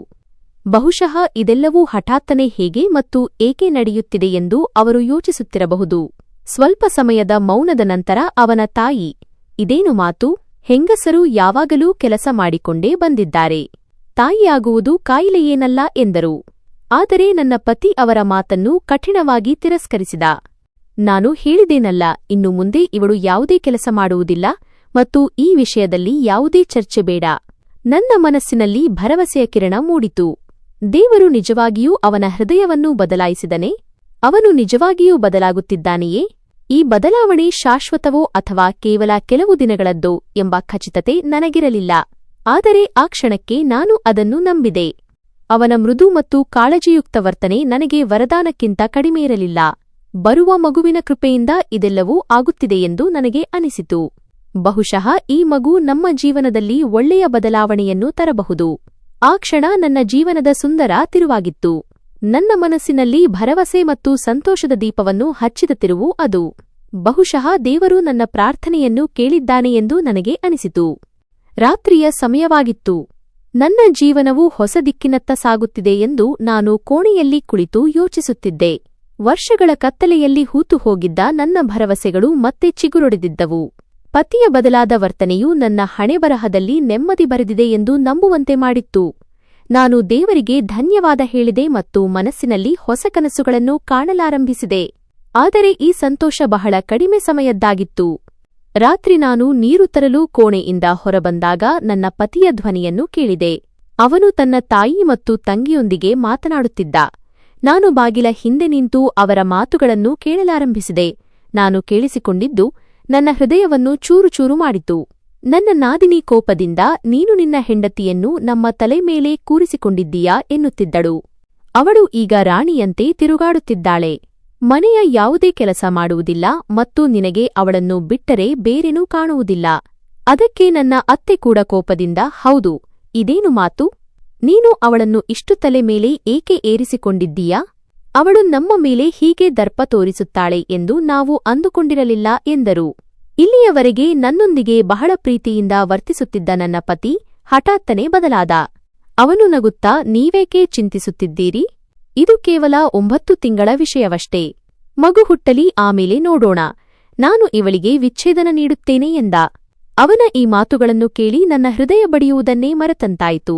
S1: ಬಹುಶಃ ಇದೆಲ್ಲವೂ ಹಠಾತ್ತನೆ ಹೇಗೆ ಮತ್ತು ಏಕೆ ನಡೆಯುತ್ತಿದೆ ಎಂದು ಅವರು ಯೋಚಿಸುತ್ತಿರಬಹುದು. ಸ್ವಲ್ಪ ಸಮಯದ ಮೌನದ ನಂತರ ಅವನ ತಾಯಿ, ಇದೇನು ಮಾತು? ಹೆಂಗಸರು ಯಾವಾಗಲೂ ಕೆಲಸ ಮಾಡಿಕೊಂಡೇ ಬಂದಿದ್ದಾರೆ. ತಾಯಿಯಾಗುವುದು ಕಾಯಿಲೆಯೇನಲ್ಲ ಎಂದರು. ಆದರೆ ನನ್ನ ಪತಿ ಅವರ ಮಾತನ್ನು ಕಠಿಣವಾಗಿ ತಿರಸ್ಕರಿಸಿದ. ನಾನು ಹೇಳಿದೇನಲ್ಲ, ಇನ್ನು ಮುಂದೆ ಇವಳು ಯಾವುದೇ ಕೆಲಸ ಮಾಡುವುದಿಲ್ಲ ಮತ್ತು ಈ ವಿಷಯದಲ್ಲಿ ಯಾವುದೇ ಚರ್ಚೆ ಬೇಡ. ನನ್ನ ಮನಸ್ಸಿನಲ್ಲಿ ಭರವಸೆಯ ಕಿರಣ ಮೂಡಿತು. ದೇವರು ನಿಜವಾಗಿಯೂ ಅವನ ಹೃದಯವನ್ನು ಬದಲಾಯಿಸಿದನೆ? ಅವನು ನಿಜವಾಗಿಯೂ ಬದಲಾಗುತ್ತಿದ್ದಾನೆಯೇ? ಈ ಬದಲಾವಣೆ ಶಾಶ್ವತವೋ ಅಥವಾ ಕೇವಲ ಕೆಲವು ದಿನಗಳದ್ದೋ ಎಂಬ ಖಚಿತತೆ ನನಗಿರಲಿಲ್ಲ. ಆದರೆ ಆ ಕ್ಷಣಕ್ಕೆ ನಾನು ಅದನ್ನು ನಂಬಿದೆ. ಅವನ ಮೃದು ಮತ್ತು ಕಾಳಜಿಯುಕ್ತ ವರ್ತನೆ ನನಗೆ ವರದಾನಕ್ಕಿಂತ ಕಡಿಮೆಯಿರಲಿಲ್ಲ. ಬರುವ ಮಗುವಿನ ಕೃಪೆಯಿಂದ ಇದೆಲ್ಲವೂ ಆಗುತ್ತಿದೆಯೆಂದು ನನಗೆ ಅನಿಸಿತು. ಬಹುಶಃ ಈ ಮಗು ನಮ್ಮ ಜೀವನದಲ್ಲಿ ಒಳ್ಳೆಯ ಬದಲಾವಣೆಯನ್ನು ತರಬಹುದು. ಆ ಕ್ಷಣ ನನ್ನ ಜೀವನದ ಸುಂದರ ತಿರುವಾಗಿತ್ತು. ನನ್ನ ಮನಸ್ಸಿನಲ್ಲಿ ಭರವಸೆ ಮತ್ತು ಸಂತೋಷದ ದೀಪವನ್ನು ಹಚ್ಚಿದ ತಿರುವು ಅದು. ಬಹುಶಃ ದೇವರು ನನ್ನ ಪ್ರಾರ್ಥನೆಯನ್ನು ಕೇಳಿದ್ದಾನೆ ಎಂದು ನನಗೆ ಅನಿಸಿತು. ರಾತ್ರಿಯ ಸಮಯವಾಗಿತ್ತು. ನನ್ನ ಜೀವನವು ಹೊಸ ದಿಕ್ಕಿನತ್ತ ಸಾಗುತ್ತಿದೆ ಎಂದು ನಾನು ಕೋಣೆಯಲ್ಲಿ ಕುಳಿತು ಯೋಚಿಸುತ್ತಿದ್ದೆ. ವರ್ಷಗಳ ಕತ್ತಲೆಯಲ್ಲಿ ಹೂತು ಹೋಗಿದ್ದ ನನ್ನ ಭರವಸೆಗಳು ಮತ್ತೆ ಚಿಗುರೊಡೆದಿದ್ದವು. ಪತಿಯ ಬದಲಾದ ವರ್ತನೆಯು ನನ್ನ ಹಣೆಬರಹದಲ್ಲಿ ನೆಮ್ಮದಿ ಬರೆದಿದೆ ಎಂದು ನಂಬುವಂತೆ ಮಾಡಿತ್ತು. ನಾನು ದೇವರಿಗೆ ಧನ್ಯವಾದ ಹೇಳಿದೆ ಮತ್ತು ಮನಸ್ಸಿನಲ್ಲಿ ಹೊಸ ಕನಸುಗಳನ್ನು ಕಾಣಲಾರಂಭಿಸಿದೆ. ಆದರೆ ಈ ಸಂತೋಷ ಬಹಳ ಕಡಿಮೆ ಸಮಯದ್ದಾಗಿತ್ತು. ರಾತ್ರಿ ನಾನು ನೀರು ತರಲು ಕೋಣೆಯಿಂದ ಹೊರಬಂದಾಗ ನನ್ನ ಪತಿಯ ಧ್ವನಿಯನ್ನು ಕೇಳಿದೆ. ಅವನು ತನ್ನ ತಾಯಿ ಮತ್ತು ತಂಗಿಯೊಂದಿಗೆ ಮಾತನಾಡುತ್ತಿದ್ದ. ನಾನು ಬಾಗಿಲ ಹಿಂದೆ ನಿಂತು ಅವರ ಮಾತುಗಳನ್ನು ಕೇಳಲಾರಂಭಿಸಿದೆ. ನಾನು ಕೇಳಿಸಿಕೊಂಡಿದ್ದು ನನ್ನ ಹೃದಯವನ್ನು ಚೂರುಚೂರು ಮಾಡಿತು. ನನ್ನ ನಾದಿನಿ ಕೋಪದಿಂದ, ನೀನು ನಿನ್ನ ಹೆಂಡತಿಯನ್ನು ನಮ್ಮ ತಲೆ ಮೇಲೆ ಕೂರಿಸಿಕೊಂಡಿದ್ದೀಯಾ ಎನ್ನುತ್ತಿದ್ದಳು. ಅವಳು ಈಗ ರಾಣಿಯಂತೆ ತಿರುಗಾಡುತ್ತಿದ್ದಾಳೆ. ಮನೆಯ ಯಾವುದೇ ಕೆಲಸ ಮಾಡುವುದಿಲ್ಲ ಮತ್ತು ನಿನಗೆ ಅವಳನ್ನು ಬಿಟ್ಟರೆ ಬೇರೇನೂ ಕಾಣುವುದಿಲ್ಲ. ಅದಕ್ಕೆ ನನ್ನ ಅತ್ತೆ ಕೂಡ ಕೋಪದಿಂದ, ಹೌದು, ಇದೇನು ಮಾತು? ನೀನು ಅವಳನ್ನು ಇಷ್ಟು ತಲೆ ಮೇಲೆ ಏಕೆ ಏರಿಸಿಕೊಂಡಿದ್ದೀಯಾ? ಅವಳು ನಮ್ಮ ಮೇಲೆ ಹೀಗೆ ದರ್ಪ ತೋರಿಸುತ್ತಾಳೆ ಎಂದು ನಾವು ಅಂದುಕೊಂಡಿರಲಿಲ್ಲ ಎಂದರು. ಇಲ್ಲಿಯವರೆಗೆ ನನ್ನೊಂದಿಗೆ ಬಹಳ ಪ್ರೀತಿಯಿಂದ ವರ್ತಿಸುತ್ತಿದ್ದ ನನ್ನ ಪತಿ ಹಠಾತ್ತನೆ ಬದಲಾದ. ಅವನು ನಗುತ್ತಾ, ನೀವೇಕೆ ಚಿಂತಿಸುತ್ತಿದ್ದೀರಿ? ಇದು ಕೇವಲ 9 ತಿಂಗಳ ವಿಷಯವಷ್ಟೇ. ಮಗು ಹುಟ್ಟಲಿ, ಆಮೇಲೆ ನೋಡೋಣ. ನಾನು ಇವಳಿಗೆ ವಿಚ್ಛೇದನ ನೀಡುತ್ತೇನೆ ಎಂದ. ಅವನ ಈ ಮಾತುಗಳನ್ನು ಕೇಳಿ ನನ್ನ ಹೃದಯ ಬಡಿಯುವುದನ್ನೇ ಮರೆತಂತಾಯಿತು.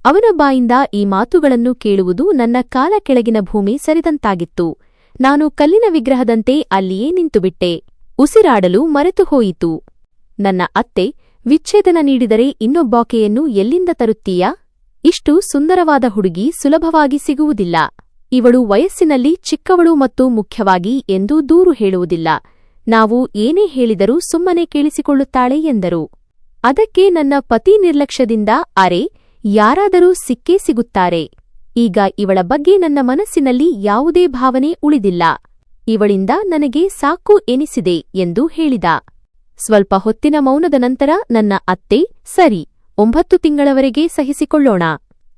S1: ಅವನ ಬಾಯಿಂದ ಈ ಮಾತುಗಳನ್ನು ಕೇಳುವುದು ನನ್ನ ಕಾಲ ಕೆಳಗಿನ ಭೂಮಿ ಸರಿದಂತಾಗಿತ್ತು. ನಾನು ಕಲ್ಲಿನ ವಿಗ್ರಹದಂತೆ ಅಲ್ಲಿಯೇ ನಿಂತುಬಿಟ್ಟೆ. ಉಸಿರಾಡಲು ಮರೆತು ಹೋಯಿತು. ನನ್ನ ಅತ್ತೆ, ವಿಚ್ಛೇದನ ನೀಡಿದರೆ ಇನ್ನೊಬ್ಬಾಕೆಯನ್ನು ಎಲ್ಲಿಂದ ತರುತ್ತೀಯಾ? ಇಷ್ಟು ಸುಂದರವಾದ ಹುಡುಗಿ ಸುಲಭವಾಗಿ ಸಿಗುವುದಿಲ್ಲ. ಇವಳು ವಯಸ್ಸಿನಲ್ಲಿ ಚಿಕ್ಕವಳು ಮತ್ತು ಮುಖ್ಯವಾಗಿ ಎಂದು ದೂರು ಹೇಳುವುದಿಲ್ಲ. ನಾವು ಏನೇ ಹೇಳಿದರೂ ಸುಮ್ಮನೆ ಕೇಳಿಸಿಕೊಳ್ಳುತ್ತಾಳೆ ಎಂದರು. ಅದಕ್ಕೆ ನನ್ನ ಪತಿ ನಿರ್ಲಕ್ಷ್ಯದಿಂದ, ಅರೆ, ಯಾರಾದರೂ ಸಿಕ್ಕೇ ಸಿಗುತ್ತಾರೆ. ಈಗ ಇವಳ ಬಗ್ಗೆ ನನ್ನ ಮನಸ್ಸಿನಲ್ಲಿ ಯಾವುದೇ ಭಾವನೆ ಉಳಿದಿಲ್ಲ. ಇವಳಿಂದ ನನಗೆ ಸಾಕು ಎನಿಸಿದೆ ಎಂದು ಹೇಳಿದ. ಸ್ವಲ್ಪ ಹೊತ್ತಿನ ಮೌನದ ನಂತರ ನನ್ನ ಅತ್ತೆ, ಸರಿ, 9 ತಿಂಗಳವರೆಗೆ ಸಹಿಸಿಕೊಳ್ಳೋಣ.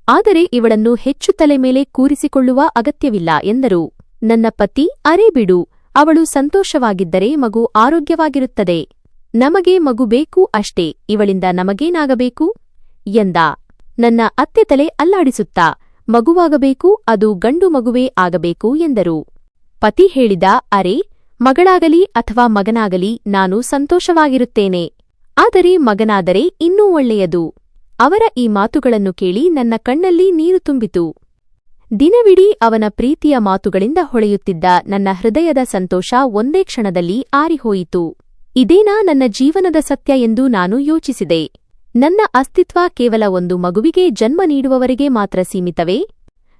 S1: ಆದರೆ ಇವಳನ್ನು ಹೆಚ್ಚು ತಲೆ ಮೇಲೆ ಕೂರಿಸಿಕೊಳ್ಳುವ ಅಗತ್ಯವಿಲ್ಲ ಎಂದರು. ನನ್ನ ಪತಿ, ಅರೆ ಬಿಡು, ಅವಳು ಸಂತೋಷವಾಗಿದ್ದರೆ ಮಗು ಆರೋಗ್ಯವಾಗಿರುತ್ತದೆ. ನಮಗೆ ಮಗು ಬೇಕು ಅಷ್ಟೇ, ಇವಳಿಂದ ನಮಗೇನಾಗಬೇಕು ಎಂದ. ನನ್ನ ಅತ್ತೆ ತಲೆ ಅಲ್ಲಾಡಿಸುತ್ತಾ, ಮಗುವಾಗಬೇಕು, ಅದು ಗಂಡು ಮಗುವೇ ಆಗಬೇಕು ಎಂದರು. ಪತಿ ಹೇಳಿದ, ಅರೆ, ಮಗಳಾಗಲಿ ಅಥವಾ ಮಗನಾಗಲಿ ನಾನು ಸಂತೋಷವಾಗಿರುತ್ತೇನೆ. ಆದರೆ ಮಗನಾದರೆ ಇನ್ನೂ ಒಳ್ಳೆಯದು. ಅವರ ಈ ಮಾತುಗಳನ್ನು ಕೇಳಿ ನನ್ನ ಕಣ್ಣಲ್ಲಿ ನೀರು ತುಂಬಿತು. ದಿನವಿಡೀ ಅವನ ಪ್ರೀತಿಯ ಮಾತುಗಳಿಂದ ಹೊಳೆಯುತ್ತಿದ್ದ ನನ್ನ ಹೃದಯದ ಸಂತೋಷ ಒಂದೇ ಕ್ಷಣದಲ್ಲಿ ಆರಿಹೋಯಿತು. ಇದೇನಾ ನನ್ನ ಜೀವನದ ಸತ್ಯ ಎಂದು ನಾನು ಯೋಚಿಸಿದೆ. ನನ್ನ ಅಸ್ತಿತ್ವ ಕೇವಲ ಒಂದು ಮಗುವಿಗೆ ಜನ್ಮ ನೀಡುವವರೆಗೆ ಮಾತ್ರ ಸೀಮಿತವೇ?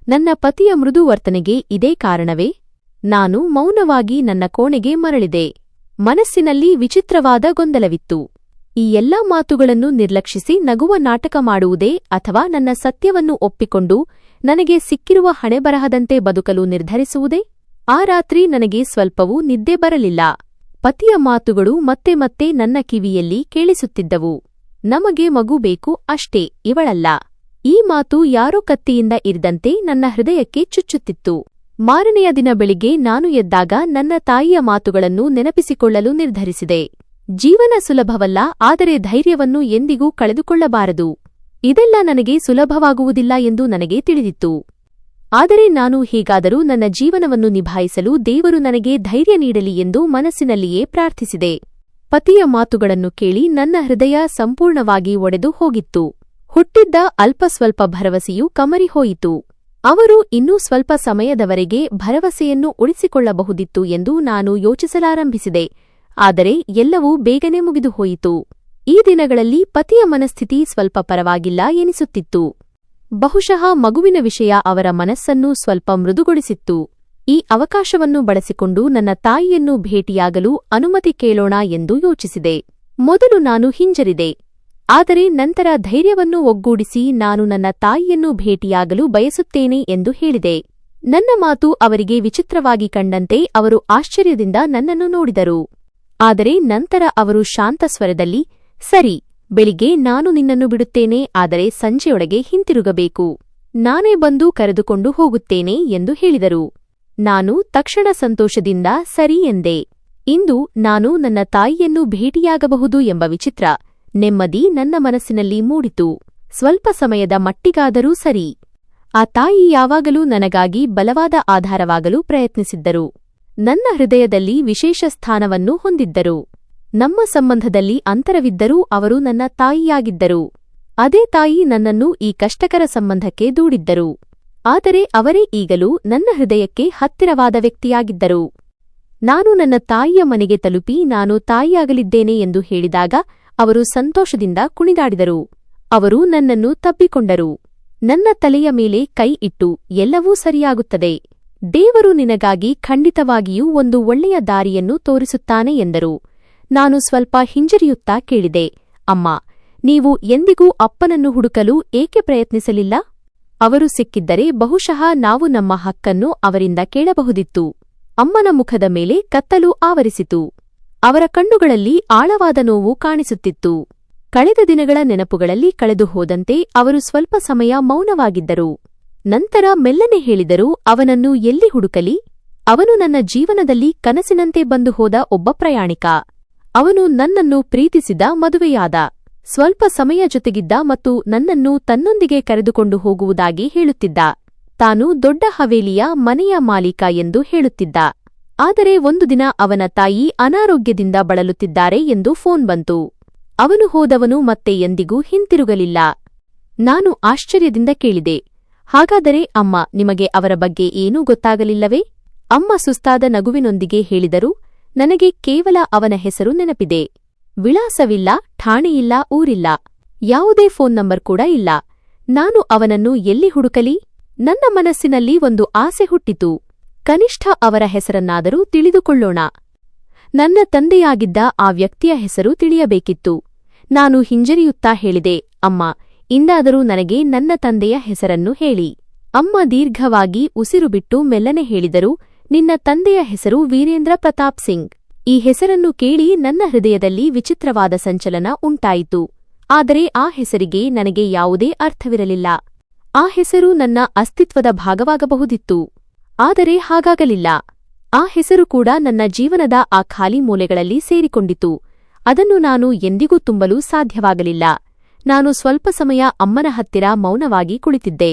S1: ನನ್ನ ಪತಿಯ ಮೃದು ವರ್ತನೆಗೆ ಇದೇ ಕಾರಣವೇ? ನಾನು ಮೌನವಾಗಿ ನನ್ನ ಕೋಣೆಗೆ ಮರಳಿದೆ. ಮನಸ್ಸಿನಲ್ಲಿ ವಿಚಿತ್ರವಾದ ಗೊಂದಲವಿತ್ತು. ಈ ಎಲ್ಲಾ ಮಾತುಗಳನ್ನು ನಿರ್ಲಕ್ಷಿಸಿ ನಗುವ ನಾಟಕ ಮಾಡುವುದೇ ಅಥವಾ ನನ್ನ ಸತ್ಯವನ್ನು ಒಪ್ಪಿಕೊಂಡು ನನಗೆ ಸಿಕ್ಕಿರುವ ಹಣೆಬರಹದಂತೆ ಬದುಕಲು ನಿರ್ಧರಿಸುವುದೇ? ಆ ರಾತ್ರಿ ನನಗೆ ಸ್ವಲ್ಪವೂ ನಿದ್ದೆ ಬರಲಿಲ್ಲ. ಪತಿಯ ಮಾತುಗಳು ಮತ್ತೆ ಮತ್ತೆ ನನ್ನ ಕಿವಿಯಲ್ಲಿ ಕೇಳಿಸುತ್ತಿದ್ದವು. ನಮಗೆ ಮಗು ಬೇಕು ಅಷ್ಟೇ, ಇವಳಲ್ಲ. ಈ ಮಾತು ಯಾರೋ ಕತ್ತಿಯಿಂದ ಇರಿದಂತೆ ನನ್ನ ಹೃದಯಕ್ಕೆ ಚುಚ್ಚುತ್ತಿತ್ತು. ಮಾರನೆಯ ದಿನ ಬೆಳಿಗ್ಗೆ ನಾನು ಎದ್ದಾಗ ನನ್ನ ತಾಯಿಯ ಮಾತುಗಳನ್ನು ನೆನಪಿಸಿಕೊಳ್ಳಲು ನಿರ್ಧರಿಸಿದೆ. ಜೀವನ ಸುಲಭವಲ್ಲ, ಆದರೆ ಧೈರ್ಯವನ್ನು ಎಂದಿಗೂ ಕಳೆದುಕೊಳ್ಳಬಾರದು. ಇದೆಲ್ಲ ನನಗೆ ಸುಲಭವಾಗುವುದಿಲ್ಲ ಎಂದು ನನಗೆ ತಿಳಿದಿತ್ತು. ಆದರೆ ನಾನು ಹೇಗಾದರೂ ನನ್ನ ಜೀವನವನ್ನು ನಿಭಾಯಿಸಲು ದೇವರು ನನಗೆ ಧೈರ್ಯ ನೀಡಲಿ ಎಂದು ಮನಸ್ಸಿನಲ್ಲಿಯೇ ಪ್ರಾರ್ಥಿಸಿದೆ. ಪತಿಯ ಮಾತುಗಳನ್ನು ಕೇಳಿ ನನ್ನ ಹೃದಯ ಸಂಪೂರ್ಣವಾಗಿ ಒಡೆದು ಹೋಗಿತ್ತು. ಹುಟ್ಟಿದ್ದ ಅಲ್ಪ ಸ್ವಲ್ಪ ಭರವಸೆಯೂ ಕಮರಿ ಹೋಯಿತು. ಅವರು ಇನ್ನೂ ಸ್ವಲ್ಪ ಸಮಯದವರೆಗೆ ಭರವಸೆಯನ್ನು ಉಳಿಸಿಕೊಳ್ಳಬಹುದಿತ್ತು ಎಂದು ನಾನು ಯೋಚಿಸಲಾರಂಭಿಸಿದೆ. ಆದರೆ ಎಲ್ಲವೂ ಬೇಗನೆ ಮುಗಿದುಹೋಯಿತು. ಈ ದಿನಗಳಲ್ಲಿ ಪತಿಯ ಮನಸ್ಥಿತಿ ಸ್ವಲ್ಪ ಪರವಾಗಿಲ್ಲ ಎನಿಸುತ್ತಿತ್ತು. ಬಹುಶಃ ಮಗುವಿನ ವಿಷಯ ಅವರ ಮನಸ್ಸನ್ನು ಸ್ವಲ್ಪ ಮೃದುಗೊಳಿಸಿತ್ತು. ಈ ಅವಕಾಶವನ್ನು ಬಳಸಿಕೊಂಡು ನನ್ನ ತಾಯಿಯನ್ನು ಭೇಟಿಯಾಗಲು ಅನುಮತಿ ಕೇಳೋಣ ಎಂದು ಯೋಚಿಸಿದೆ. ಮೊದಲು ನಾನು ಹಿಂಜರಿದೆ. ಆದರೆ ನಂತರ ಧೈರ್ಯವನ್ನು ಒಗ್ಗೂಡಿಸಿ ನಾನು ನನ್ನ ತಾಯಿಯನ್ನು ಭೇಟಿಯಾಗಲು ಬಯಸುತ್ತೇನೆ ಎಂದು ಹೇಳಿದೆ. ನನ್ನ ಮಾತು ಅವರಿಗೆ ವಿಚಿತ್ರವಾಗಿ ಕಂಡಂತೆ ಅವರು ಆಶ್ಚರ್ಯದಿಂದ ನನ್ನನ್ನು ನೋಡಿದರು. ಆದರೆ ನಂತರ ಅವರು ಶಾಂತ ಸ್ವರದಲ್ಲಿ, ಸರಿ, ಬೆಳಿಗ್ಗೆ ನಾನು ನಿನ್ನನ್ನು ಬಿಡುತ್ತೇನೆ, ಆದರೆ ಸಂಜೆಯೊಳಗೆ ಹಿಂತಿರುಗಬೇಕು. ನಾನೇ ಬಂದು ಕರೆದುಕೊಂಡು ಹೋಗುತ್ತೇನೆ ಎಂದು ಹೇಳಿದರು. ನಾನು ತಕ್ಷಣ ಸಂತೋಷದಿಂದ ಸರಿ ಎಂದೆ. ಇಂದು ನಾನು ನನ್ನ ತಾಯಿಯನ್ನು ಭೇಟಿಯಾಗಬಹುದು ಎಂಬ ವಿಚಿತ್ರ ನೆಮ್ಮದಿ ನನ್ನ ಮನಸ್ಸಿನಲ್ಲಿ ಮೂಡಿತು. ಸ್ವಲ್ಪ ಸಮಯದ ಮಟ್ಟಿಗಾದರೂ ಸರಿ. ಆ ತಾಯಿ ಯಾವಾಗಲೂ ನನಗಾಗಿ ಬಲವಾದ ಆಧಾರವಾಗಲು ಪ್ರಯತ್ನಿಸಿದ್ದರು. ನನ್ನ ಹೃದಯದಲ್ಲಿ ವಿಶೇಷ ಸ್ಥಾನವನ್ನು ಹೊಂದಿದ್ದರು. ನಮ್ಮ ಸಂಬಂಧದಲ್ಲಿ ಅಂತರವಿದ್ದರೂ ಅವರು ನನ್ನ ತಾಯಿಯಾಗಿದ್ದರು. ಅದೇ ತಾಯಿ ನನ್ನನ್ನು ಈ ಕಷ್ಟಕರ ಸಂಬಂಧಕ್ಕೆ ದೂಡಿದ್ದರು. ಆದರೆ ಅವರೇ ಈಗಲೂ ನನ್ನ ಹೃದಯಕ್ಕೆ ಹತ್ತಿರವಾದ ವ್ಯಕ್ತಿಯಾಗಿದ್ದರು. ನಾನು ನನ್ನ ತಾಯಿಯ ಮನೆಗೆ ತಲುಪಿ ನಾನು ತಾಯಿಯಾಗಲಿದ್ದೇನೆ ಎಂದು ಹೇಳಿದಾಗ ಅವರು ಸಂತೋಷದಿಂದ ಕುಣಿದಾಡಿದರು. ಅವರು ನನ್ನನ್ನು ತಬ್ಬಿಕೊಂಡರು. ನನ್ನ ತಲೆಯ ಮೇಲೆ ಕೈ ಇಟ್ಟು, ಎಲ್ಲವೂ ಸರಿಯಾಗುತ್ತದೆ. ದೇವರು ನಿನಗಾಗಿ ಖಂಡಿತವಾಗಿಯೂ ಒಂದು ಒಳ್ಳೆಯ ದಾರಿಯನ್ನು ತೋರಿಸುತ್ತಾನೆ ಎಂದರು. ನಾನು ಸ್ವಲ್ಪ ಹಿಂಜರಿಯುತ್ತಾ ಕೇಳಿದೆ, ಅಮ್ಮ, ನೀವು ಎಂದಿಗೂ ಅಪ್ಪನನ್ನು ಹುಡುಕಲು ಏಕೆ ಪ್ರಯತ್ನಿಸಲಿಲ್ಲ? ಅವರು ಸಿಕ್ಕಿದ್ದರೆ ಬಹುಶಃ ನಾವು ನಮ್ಮ ಹಕ್ಕನ್ನು ಅವರಿಂದ ಕೇಳಬಹುದಿತ್ತು. ಅಮ್ಮನ ಮುಖದ ಮೇಲೆ ಕತ್ತಲು ಆವರಿಸಿತು. ಅವರ ಕಣ್ಣುಗಳಲ್ಲಿ ಆಳವಾದ ನೋವು ಕಾಣಿಸುತ್ತಿತ್ತು. ಕಳೆದ ದಿನಗಳ ನೆನಪುಗಳಲ್ಲಿ ಕಳೆದು ಹೋದಂತೆ ಅವರು ಸ್ವಲ್ಪ ಸಮಯ ಮೌನವಾಗಿದ್ದರು. ನಂತರ ಮೆಲ್ಲನೆ ಹೇಳಿದರು, ಅವನನ್ನು ಎಲ್ಲಿ ಹುಡುಕಲಿ? ಅವನು ನನ್ನ ಜೀವನದಲ್ಲಿ ಕನಸಿನಂತೆ ಬಂದು ಹೋದ ಒಬ್ಬ ಪ್ರಯಾಣಿಕ. ಅವನು ನನ್ನನ್ನು ಪ್ರೀತಿಸಿದ, ಮದುವೆಯಾದ, ಸ್ವಲ್ಪ ಸಮಯ ಜೊತೆಗಿದ್ದ ಮತ್ತು ನನ್ನನ್ನು ತನ್ನೊಂದಿಗೆ ಕರೆದುಕೊಂಡು ಹೋಗುವುದಾಗಿ ಹೇಳುತ್ತಿದ್ದ. ತಾನು ದೊಡ್ಡ ಹವೇಲಿಯ ಮನೆಯ ಮಾಲೀಕ ಎಂದು ಹೇಳುತ್ತಿದ್ದ. ಆದರೆ ಒಂದು ದಿನ ಅವನ ತಾಯಿ ಅನಾರೋಗ್ಯದಿಂದ ಬಳಲುತ್ತಿದ್ದಾರೆ ಎಂದು ಫೋನ್ ಬಂತು. ಅವನು ಹೋದವನು ಮತ್ತೆ ಎಂದಿಗೂ ಹಿಂತಿರುಗಲಿಲ್ಲ. ನಾನು ಆಶ್ಚರ್ಯದಿಂದ ಕೇಳಿದೆ, ಹಾಗಾದರೆ ಅಮ್ಮ, ನಿಮಗೆ ಅವರ ಬಗ್ಗೆ ಏನೂ ಗೊತ್ತಾಗಲಿಲ್ಲವೇ? ಅಮ್ಮ ಸುಸ್ತಾದ ನಗುವಿನೊಂದಿಗೆ ಹೇಳಿದರು, ನನಗೆ ಕೇವಲ ಅವನ ಹೆಸರು ನೆನಪಿದೆ. ವಿಳಾಸವಿಲ್ಲ, ಠಾಣೆಯಿಲ್ಲ, ಊರಿಲ್ಲ, ಯಾವುದೇ ಫೋನ್ ನಂಬರ್ ಕೂಡ ಇಲ್ಲ. ನಾನು ಅವನನ್ನು ಎಲ್ಲಿ ಹುಡುಕಲಿ? ನನ್ನ ಮನಸ್ಸಿನಲ್ಲಿ ಒಂದು ಆಸೆ ಹುಟ್ಟಿತು. ಕನಿಷ್ಠ ಅವರ ಹೆಸರನ್ನಾದರೂ ತಿಳಿದುಕೊಳ್ಳೋಣ. ನನ್ನ ತಂದೆಯಾಗಿದ್ದ ಆ ವ್ಯಕ್ತಿಯ ಹೆಸರು ತಿಳಿಯಬೇಕಿತ್ತು. ನಾನು ಹಿಂಜರಿಯುತ್ತಾ ಹೇಳಿದೆ, ಅಮ್ಮ, ಇಂದಾದರೂ ನನಗೆ ನನ್ನ ತಂದೆಯ ಹೆಸರನ್ನು ಹೇಳಿ. ಅಮ್ಮ ದೀರ್ಘವಾಗಿ ಉಸಿರು ಬಿಟ್ಟು ಮೆಲ್ಲನೆ ಹೇಳಿದರು, ನಿನ್ನ ತಂದೆಯ ಹೆಸರು ವೀರೇಂದ್ರ ಪ್ರತಾಪ್ ಸಿಂಗ್. ಈ ಹೆಸರನ್ನು ಕೇಳಿ ನನ್ನ ಹೃದಯದಲ್ಲಿ ವಿಚಿತ್ರವಾದ ಸಂಚಲನ ಉಂಟಾಯಿತು. ಆದರೆ ಆ ಹೆಸರಿಗೆ ನನಗೆ ಯಾವುದೇ ಅರ್ಥವಿರಲಿಲ್ಲ. ಆ ಹೆಸರು ನನ್ನ ಅಸ್ತಿತ್ವದ ಭಾಗವಾಗಬಹುದಿತ್ತು. ಆದರೆ ಹಾಗಾಗಲಿಲ್ಲ. ಆ ಹೆಸರು ಕೂಡ ನನ್ನ ಜೀವನದ ಆ ಖಾಲಿ ಮೂಲೆಗಳಲ್ಲಿ ಸೇರಿಕೊಂಡಿತು. ಅದನ್ನು ನಾನು ಎಂದಿಗೂ ತುಂಬಲು ಸಾಧ್ಯವಾಗಲಿಲ್ಲ. ನಾನು ಸ್ವಲ್ಪ ಸಮಯ ಅಮ್ಮನ ಹತ್ತಿರ ಮೌನವಾಗಿ ಕುಳಿತಿದ್ದೆ.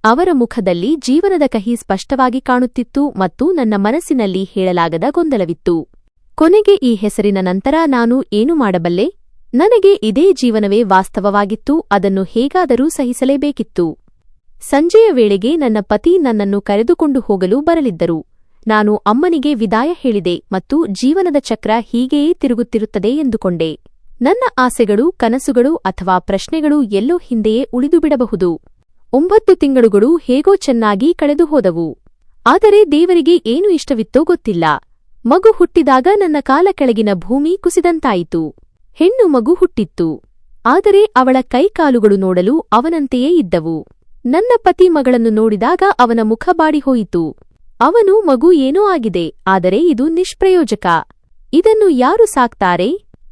S1: ಅವರ ಮುಖದಲ್ಲಿ ಜೀವನದ ಕಹಿ ಸ್ಪಷ್ಟವಾಗಿ ಕಾಣುತ್ತಿತ್ತು ಮತ್ತು ನನ್ನ ಮನಸ್ಸಿನಲ್ಲಿ ಹೇಳಲಾಗದ ಗೊಂದಲವಿತ್ತು. ಕೊನೆಗೆ ಈ ಹೆಸರಿನ ನಂತರ ನಾನು ಏನು ಮಾಡಬಲ್ಲೆ? ನನಗೆ ಇದೇ ಜೀವನವೇ ವಾಸ್ತವವಾಗಿತ್ತು. ಅದನ್ನು ಹೇಗಾದರೂ ಸಹಿಸಲೇಬೇಕಿತ್ತು. ಸಂಜೆಯ ವೇಳೆಗೆ ನನ್ನ ಪತಿ ನನ್ನನ್ನು ಕರೆದುಕೊಂಡು ಹೋಗಲು ಬರಲಿದ್ದರು. ನಾನು ಅಮ್ಮನಿಗೆ ವಿದಾಯ ಹೇಳಿದೆ ಮತ್ತು ಜೀವನದ ಚಕ್ರ ಹೀಗೆಯೇ ತಿರುಗುತ್ತಿರುತ್ತದೆ ಎಂದುಕೊಂಡೆ. ನನ್ನ ಆಸೆಗಳು, ಕನಸುಗಳು ಅಥವಾ ಪ್ರಶ್ನೆಗಳು ಎಲ್ಲೋ ಹಿಂದೆಯೇ ಉಳಿದುಬಿಡಬಹುದು. 9 ತಿಂಗಳುಗಳು ಹೇಗೋ ಚೆನ್ನಾಗಿ ಕಳೆದು ಹೋದವು. ಆದರೆ ದೇವರಿಗೆ ಏನು ಇಷ್ಟವಿತ್ತೋ ಗೊತ್ತಿಲ್ಲ. ಮಗು ಹುಟ್ಟಿದಾಗ ನನ್ನ ಕಾಲ ಕೆಳಗಿನ ಭೂಮಿ ಕುಸಿದಂತಾಯಿತು. ಹೆಣ್ಣು ಮಗು ಹುಟ್ಟಿತ್ತು. ಆದರೆ ಅವಳ ಕೈಕಾಲುಗಳು ನೋಡಲು ಅವನಂತೆಯೇ ಇದ್ದವು. ನನ್ನ ಪತಿ ಮಗಳನ್ನು ನೋಡಿದಾಗ ಅವನ ಮುಖ ಬಾಡಿಹೋಯಿತು. ಅವನು, ಮಗು ಏನೋ ಆಗಿದೆ, ಆದರೆ ಇದು ನಿಷ್ಪ್ರಯೋಜಕ. ಇದನ್ನು ಯಾರು ಸಾಕ್ತಾರೆ?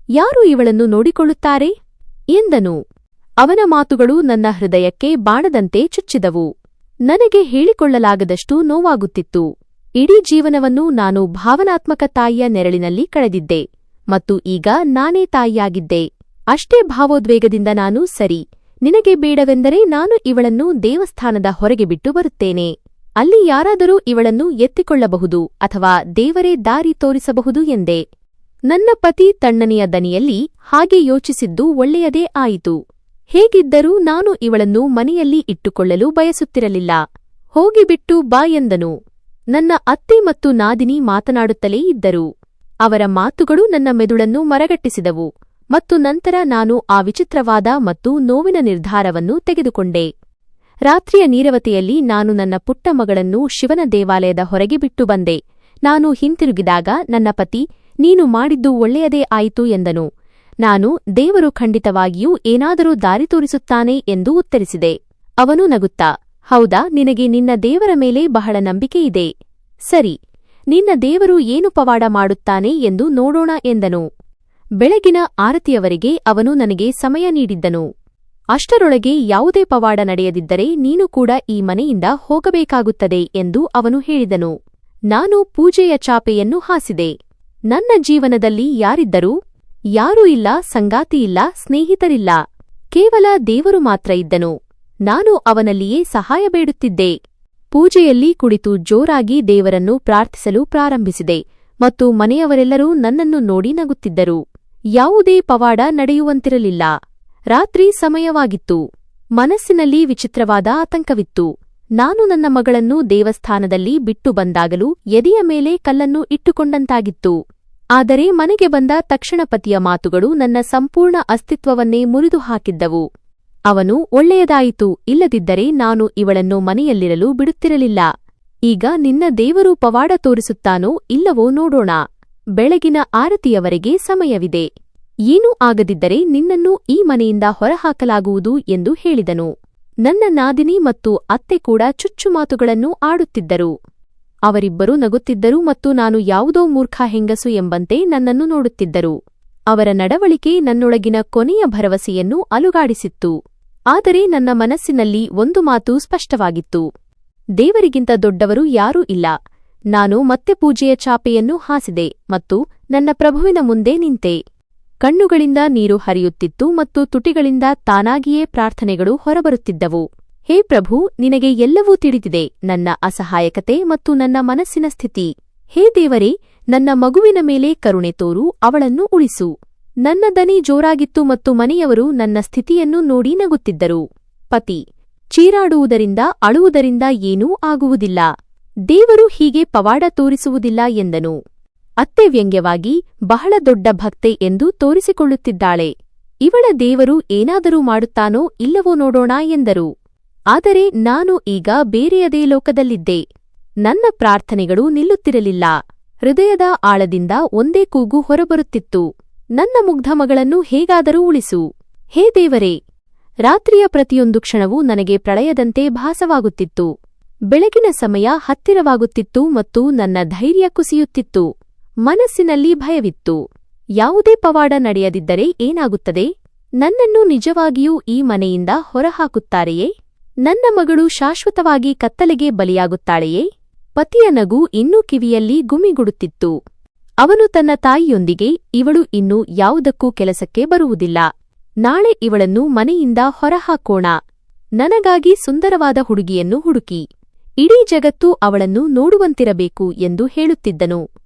S1: ಯಾರು ಇವಳನ್ನು ನೋಡಿಕೊಳ್ಳುತ್ತಾರೆ? ಎಂದನು. ಅವನ ಮಾತುಗಳು ನನ್ನ ಹೃದಯಕ್ಕೆ ಬಾಣದಂತೆ ಚುಚ್ಚಿದವು. ನನಗೆ ಹೇಳಿಕೊಳ್ಳಲಾಗದಷ್ಟು ನೋವಾಗುತ್ತಿತ್ತು. ಇಡೀ ಜೀವನವನ್ನು ನಾನು ಭಾವನಾತ್ಮಕ ತಾಯಿಯ ನೆರಳಿನಲ್ಲಿ ಕಳೆದಿದ್ದೆ ಮತ್ತು ಈಗ ನಾನೇ ತಾಯಿಯಾಗಿದ್ದೆ. ಅಷ್ಟೇ ಭಾವೋದ್ವೇಗದಿಂದ ನಾನು, ಸರಿ, ನಿನಗೆ ಬೇಡವೆಂದರೆ ನಾನು ಇವಳನ್ನು ದೇವಸ್ಥಾನದ ಹೊರಗೆ ಬಿಟ್ಟು ಬರುತ್ತೇನೆ. ಅಲ್ಲಿ ಯಾರಾದರೂ ಇವಳನ್ನು ಎತ್ತಿಕೊಳ್ಳಬಹುದು ಅಥವಾ ದೇವರೇ ದಾರಿ ತೋರಿಸಬಹುದು ಎಂದೆ. ನನ್ನ ಪತಿ ತಣ್ಣನೆಯ ದನಿಯಲ್ಲಿ, ಹಾಗೆ ಯೋಚಿಸಿದ್ದು ಒಳ್ಳೆಯದೇ ಆಯಿತು. ಹೇಗಿದ್ದರೂ ನಾನು ಇವಳನ್ನು ಮನೆಯಲ್ಲಿ ಇಟ್ಟುಕೊಳ್ಳಲು ಬಯಸುತ್ತಿರಲಿಲ್ಲ. ಹೋಗಿಬಿಟ್ಟು ಬಾ ಎಂದನು. ನನ್ನ ಅತ್ತೆ ಮತ್ತು ನಾದಿನಿ ಮಾತನಾಡುತ್ತಲೇ ಇದ್ದರು. ಅವರ ಮಾತುಗಳು ನನ್ನ ಮೆದುಳನ್ನು ಮರಗಟ್ಟಿಸಿದವು ಮತ್ತು ನಂತರ ನಾನು ಆ ವಿಚಿತ್ರವಾದ ಮತ್ತು ನೋವಿನ ನಿರ್ಧಾರವನ್ನು ತೆಗೆದುಕೊಂಡೆ. ರಾತ್ರಿಯ ನೀರವತೆಯಲ್ಲಿ ನಾನು ನನ್ನ ಪುಟ್ಟ ಮಗಳನ್ನು ಶಿವನ ದೇವಾಲಯದ ಹೊರಗೆ ಬಿಟ್ಟು ಬಂದೆ. ನಾನು ಹಿಂತಿರುಗಿದಾಗ ನನ್ನ ಪತಿ, ನೀನು ಮಾಡಿದ್ದು ಒಳ್ಳೆಯದೇ ಆಯಿತು ಎಂದನು. ನಾನು, ದೇವರು ಖಂಡಿತವಾಗಿಯೂ ಏನಾದರೂ ದಾರಿ ತೋರಿಸುತ್ತಾನೆ ಎಂದು ಉತ್ತರಿಸಿದೆ. ಅವನು ನಗುತ್ತಾ, ಹೌದಾ, ನಿನಗೆ ನಿನ್ನ ದೇವರ ಮೇಲೆ ಬಹಳ ನಂಬಿಕೆಯಿದೆ. ಸರಿ, ನಿನ್ನ ದೇವರು ಏನು ಪವಾಡ ಮಾಡುತ್ತಾನೆ ಎಂದು ನೋಡೋಣ ಎಂದನು. ಬೆಳಗಿನ ಆರತಿಯವರೆಗೆ ಅವನು ನನಗೆ ಸಮಯ ನೀಡಿದ್ದನು. ಅಷ್ಟರೊಳಗೆ ಯಾವುದೇ ಪವಾಡ ನಡೆಯದಿದ್ದರೆ ನೀನು ಕೂಡ ಈ ಮನೆಯಿಂದ ಹೋಗಬೇಕಾಗುತ್ತದೆ ಎಂದು ಅವನು ಹೇಳಿದನು. ನಾನು ಪೂಜೆಯ ಚಾಪೆಯನ್ನು ಹಾಸಿದೆ. ನನ್ನ ಜೀವನದಲ್ಲಿ ಯಾರಿದ್ದರೂ? ಯಾರೂ ಇಲ್ಲ, ಸಂಗಾತಿಯಿಲ್ಲ, ಸ್ನೇಹಿತರಿಲ್ಲ. ಕೇವಲ ದೇವರು ಮಾತ್ರ ಇದ್ದನು. ನಾನು ಅವನಲ್ಲಿಯೇ ಸಹಾಯ ಬೇಡುತ್ತಿದ್ದೆ. ಪೂಜೆಯಲ್ಲಿ ಕುಳಿತು ಜೋರಾಗಿ ದೇವರನ್ನು ಪ್ರಾರ್ಥಿಸಲು ಪ್ರಾರಂಭಿಸಿದೆ ಮತ್ತು ಮನೆಯವರೆಲ್ಲರೂ ನನ್ನನ್ನು ನೋಡಿ ನಗುತ್ತಿದ್ದರು. ಯಾವುದೇ ಪವಾಡ ನಡೆಯುವಂತಿರಲಿಲ್ಲ. ರಾತ್ರಿ ಸಮಯವಾಗಿತ್ತು. ಮನಸ್ಸಿನಲ್ಲಿ ವಿಚಿತ್ರವಾದ ಆತಂಕವಿತ್ತು. ನಾನು ನನ್ನ ಮಗಳನ್ನು ದೇವಸ್ಥಾನದಲ್ಲಿ ಬಿಟ್ಟು ಬಂದಾಗಲೂ ಎದೆಯ ಮೇಲೆ ಕಲ್ಲನ್ನು ಇಟ್ಟುಕೊಂಡಂತಾಗಿತ್ತು. ಆದರೆ ಮನೆಗೆ ಬಂದ ತಕ್ಷಣ ಪತಿಯ ಮಾತುಗಳು ನನ್ನ ಸಂಪೂರ್ಣ ಅಸ್ತಿತ್ವವನ್ನೇ ಮುರಿದು ಹಾಕಿದ್ದವು. ಅವನು, ಒಳ್ಳೆಯದಾಯಿತು, ಇಲ್ಲದಿದ್ದರೆ ನಾನು ಇವಳನ್ನು ಮನೆಯಲ್ಲಿರಲು ಬಿಡುತ್ತಿರಲಿಲ್ಲ. ಈಗ ನಿನ್ನ ದೇವರು ಪವಾಡ ತೋರಿಸುತ್ತಾನೋ ಇಲ್ಲವೋ ನೋಡೋಣ. ಬೆಳಗಿನ ಆರತಿಯವರೆಗೆ ಸಮಯವಿದೆ. ಏನೂ ಆಗದಿದ್ದರೆ ನಿನ್ನನ್ನು ಈ ಮನೆಯಿಂದ ಹೊರಹಾಕಲಾಗುವುದು ಎಂದು ಹೇಳಿದನು. ನನ್ನ ನಾದಿನಿ ಮತ್ತು ಅತ್ತೆ ಕೂಡ ಚುಚ್ಚುಮಾತುಗಳನ್ನು ಆಡುತ್ತಿದ್ದರು. ಅವರಿಬ್ಬರೂ ನಗುತ್ತಿದ್ದರು ಮತ್ತು ನಾನು ಯಾವುದೋ ಮೂರ್ಖ ಹೆಂಗಸು ಎಂಬಂತೆ ನನ್ನನ್ನು ನೋಡುತ್ತಿದ್ದರು. ಅವರ ನಡವಳಿಕೆ ನನ್ನೊಳಗಿನ ಕೊನೆಯ ಭರವಸೆಯನ್ನು ಅಲುಗಾಡಿಸಿತ್ತು. ಆದರೆ ನನ್ನ ಮನಸ್ಸಿನಲ್ಲಿ ಒಂದು ಮಾತು ಸ್ಪಷ್ಟವಾಗಿತ್ತು. ದೇವರಿಗಿಂತ ದೊಡ್ಡವರು ಯಾರೂ ಇಲ್ಲ. ನಾನು ಮತ್ತೆ ಪೂಜೆಯ ಚಾಪೆಯನ್ನು ಹಾಸಿದೆ ಮತ್ತು ನನ್ನ ಪ್ರಭುವಿನ ಮುಂದೆ ನಿಂತೆ. ಕಣ್ಣುಗಳಿಂದ ನೀರು ಹರಿಯುತ್ತಿತ್ತು ಮತ್ತು ತುಟಿಗಳಿಂದ ತಾನಾಗಿಯೇ ಪ್ರಾರ್ಥನೆಗಳು ಹೊರಬರುತ್ತಿದ್ದವು. ಹೇ ಪ್ರಭು, ನಿನಗೆ ಎಲ್ಲವೂ ತಿಳಿದಿದೆ, ನನ್ನ ಅಸಹಾಯಕತೆ ಮತ್ತು ನನ್ನ ಮನಸ್ಸಿನ ಸ್ಥಿತಿ. ಹೇ ದೇವರೇ, ನನ್ನ ಮಗುವಿನ ಮೇಲೆ ಕರುಣೆ ತೋರು, ಅವಳನ್ನು ಉಳಿಸು. ನನ್ನ ದನಿ ಜೋರಾಗಿತ್ತು ಮತ್ತು ಮನೆಯವರು ನನ್ನ ಸ್ಥಿತಿಯನ್ನು ನೋಡಿ ನಗುತ್ತಿದ್ದರು. ಪತಿ, ಚೀರಾಡುವುದರಿಂದ ಅಳುವುದರಿಂದ ಏನೂ ಆಗುವುದಿಲ್ಲ. ದೇವರು ಹೀಗೆ ಪವಾಡ ತೋರಿಸುವುದಿಲ್ಲ ಎಂದನು. ಅತ್ತೆ ವ್ಯಂಗ್ಯವಾಗಿ, ಬಹಳ ದೊಡ್ಡ ಭಕ್ತೆ ಎಂದು ತೋರಿಸಿಕೊಳ್ಳುತ್ತಿದ್ದಾಳೆ. ಇವಳ ದೇವರು ಏನಾದರೂ ಮಾಡುತ್ತಾನೋ ಇಲ್ಲವೋ ನೋಡೋಣ ಎಂದರು. ಆದರೆ ನಾನು ಈಗ ಬೇರೆಯದೇ ಲೋಕದಲ್ಲಿದ್ದೆ. ನನ್ನ ಪ್ರಾರ್ಥನೆಗಳು ನಿಲ್ಲುತ್ತಿರಲಿಲ್ಲ. ಹೃದಯದ ಆಳದಿಂದ ಒಂದೇ ಕೂಗು ಹೊರಬರುತ್ತಿತ್ತು. ನನ್ನ ಮುಗ್ಧ ಮಗಳನ್ನು ಹೇಗಾದರೂ ಉಳಿಸು. ಹೇ ದೇವರೇ! ರಾತ್ರಿಯ ಪ್ರತಿಯೊಂದು ಕ್ಷಣವೂ ನನಗೆ ಪ್ರಳಯದಂತೆ ಭಾಸವಾಗುತ್ತಿತ್ತು. ಬೆಳಗಿನ ಸಮಯ ಹತ್ತಿರವಾಗುತ್ತಿತ್ತು ಮತ್ತು ನನ್ನ ಧೈರ್ಯ ಕುಸಿಯುತ್ತಿತ್ತು. ಮನಸ್ಸಿನಲ್ಲಿ ಭಯವಿತ್ತು. ಯಾವುದೇ ಪವಾಡ ನಡೆಯದಿದ್ದರೆ ಏನಾಗುತ್ತದೆ? ನನ್ನನ್ನು ನಿಜವಾಗಿಯೂ ಈ ಮನೆಯಿಂದ ಹೊರಹಾಕುತ್ತಾರೆಯೇ? ನನ್ನ ಮಗಳು ಶಾಶ್ವತವಾಗಿ ಕತ್ತಲೆಗೆ ಬಲಿಯಾಗುತ್ತಾಳೆಯೇ? ಪತಿಯ ನಗು ಇನ್ನೂ ಕಿವಿಯಲ್ಲಿ ಗುಮಿಗುಡುತ್ತಿತ್ತು. ಅವನು ತನ್ನ ತಾಯಿಯೊಂದಿಗೆ, ಇವಳು ಇನ್ನು ಯಾವುದಕ್ಕೂ ಕೆಲಸಕ್ಕೆ ಬರುವುದಿಲ್ಲ. ನಾಳೆ ಇವಳನ್ನು ಮನೆಯಿಂದ ಹೊರಹಾಕೋಣ. ನನಗಾಗಿ ಸುಂದರವಾದ ಹುಡುಗಿಯನ್ನು ಹುಡುಕಿ. ಇಡೀ ಜಗತ್ತು ಅವಳನ್ನು ನೋಡುವಂತಿರಬೇಕು ಎಂದು ಹೇಳುತ್ತಿದ್ದನು.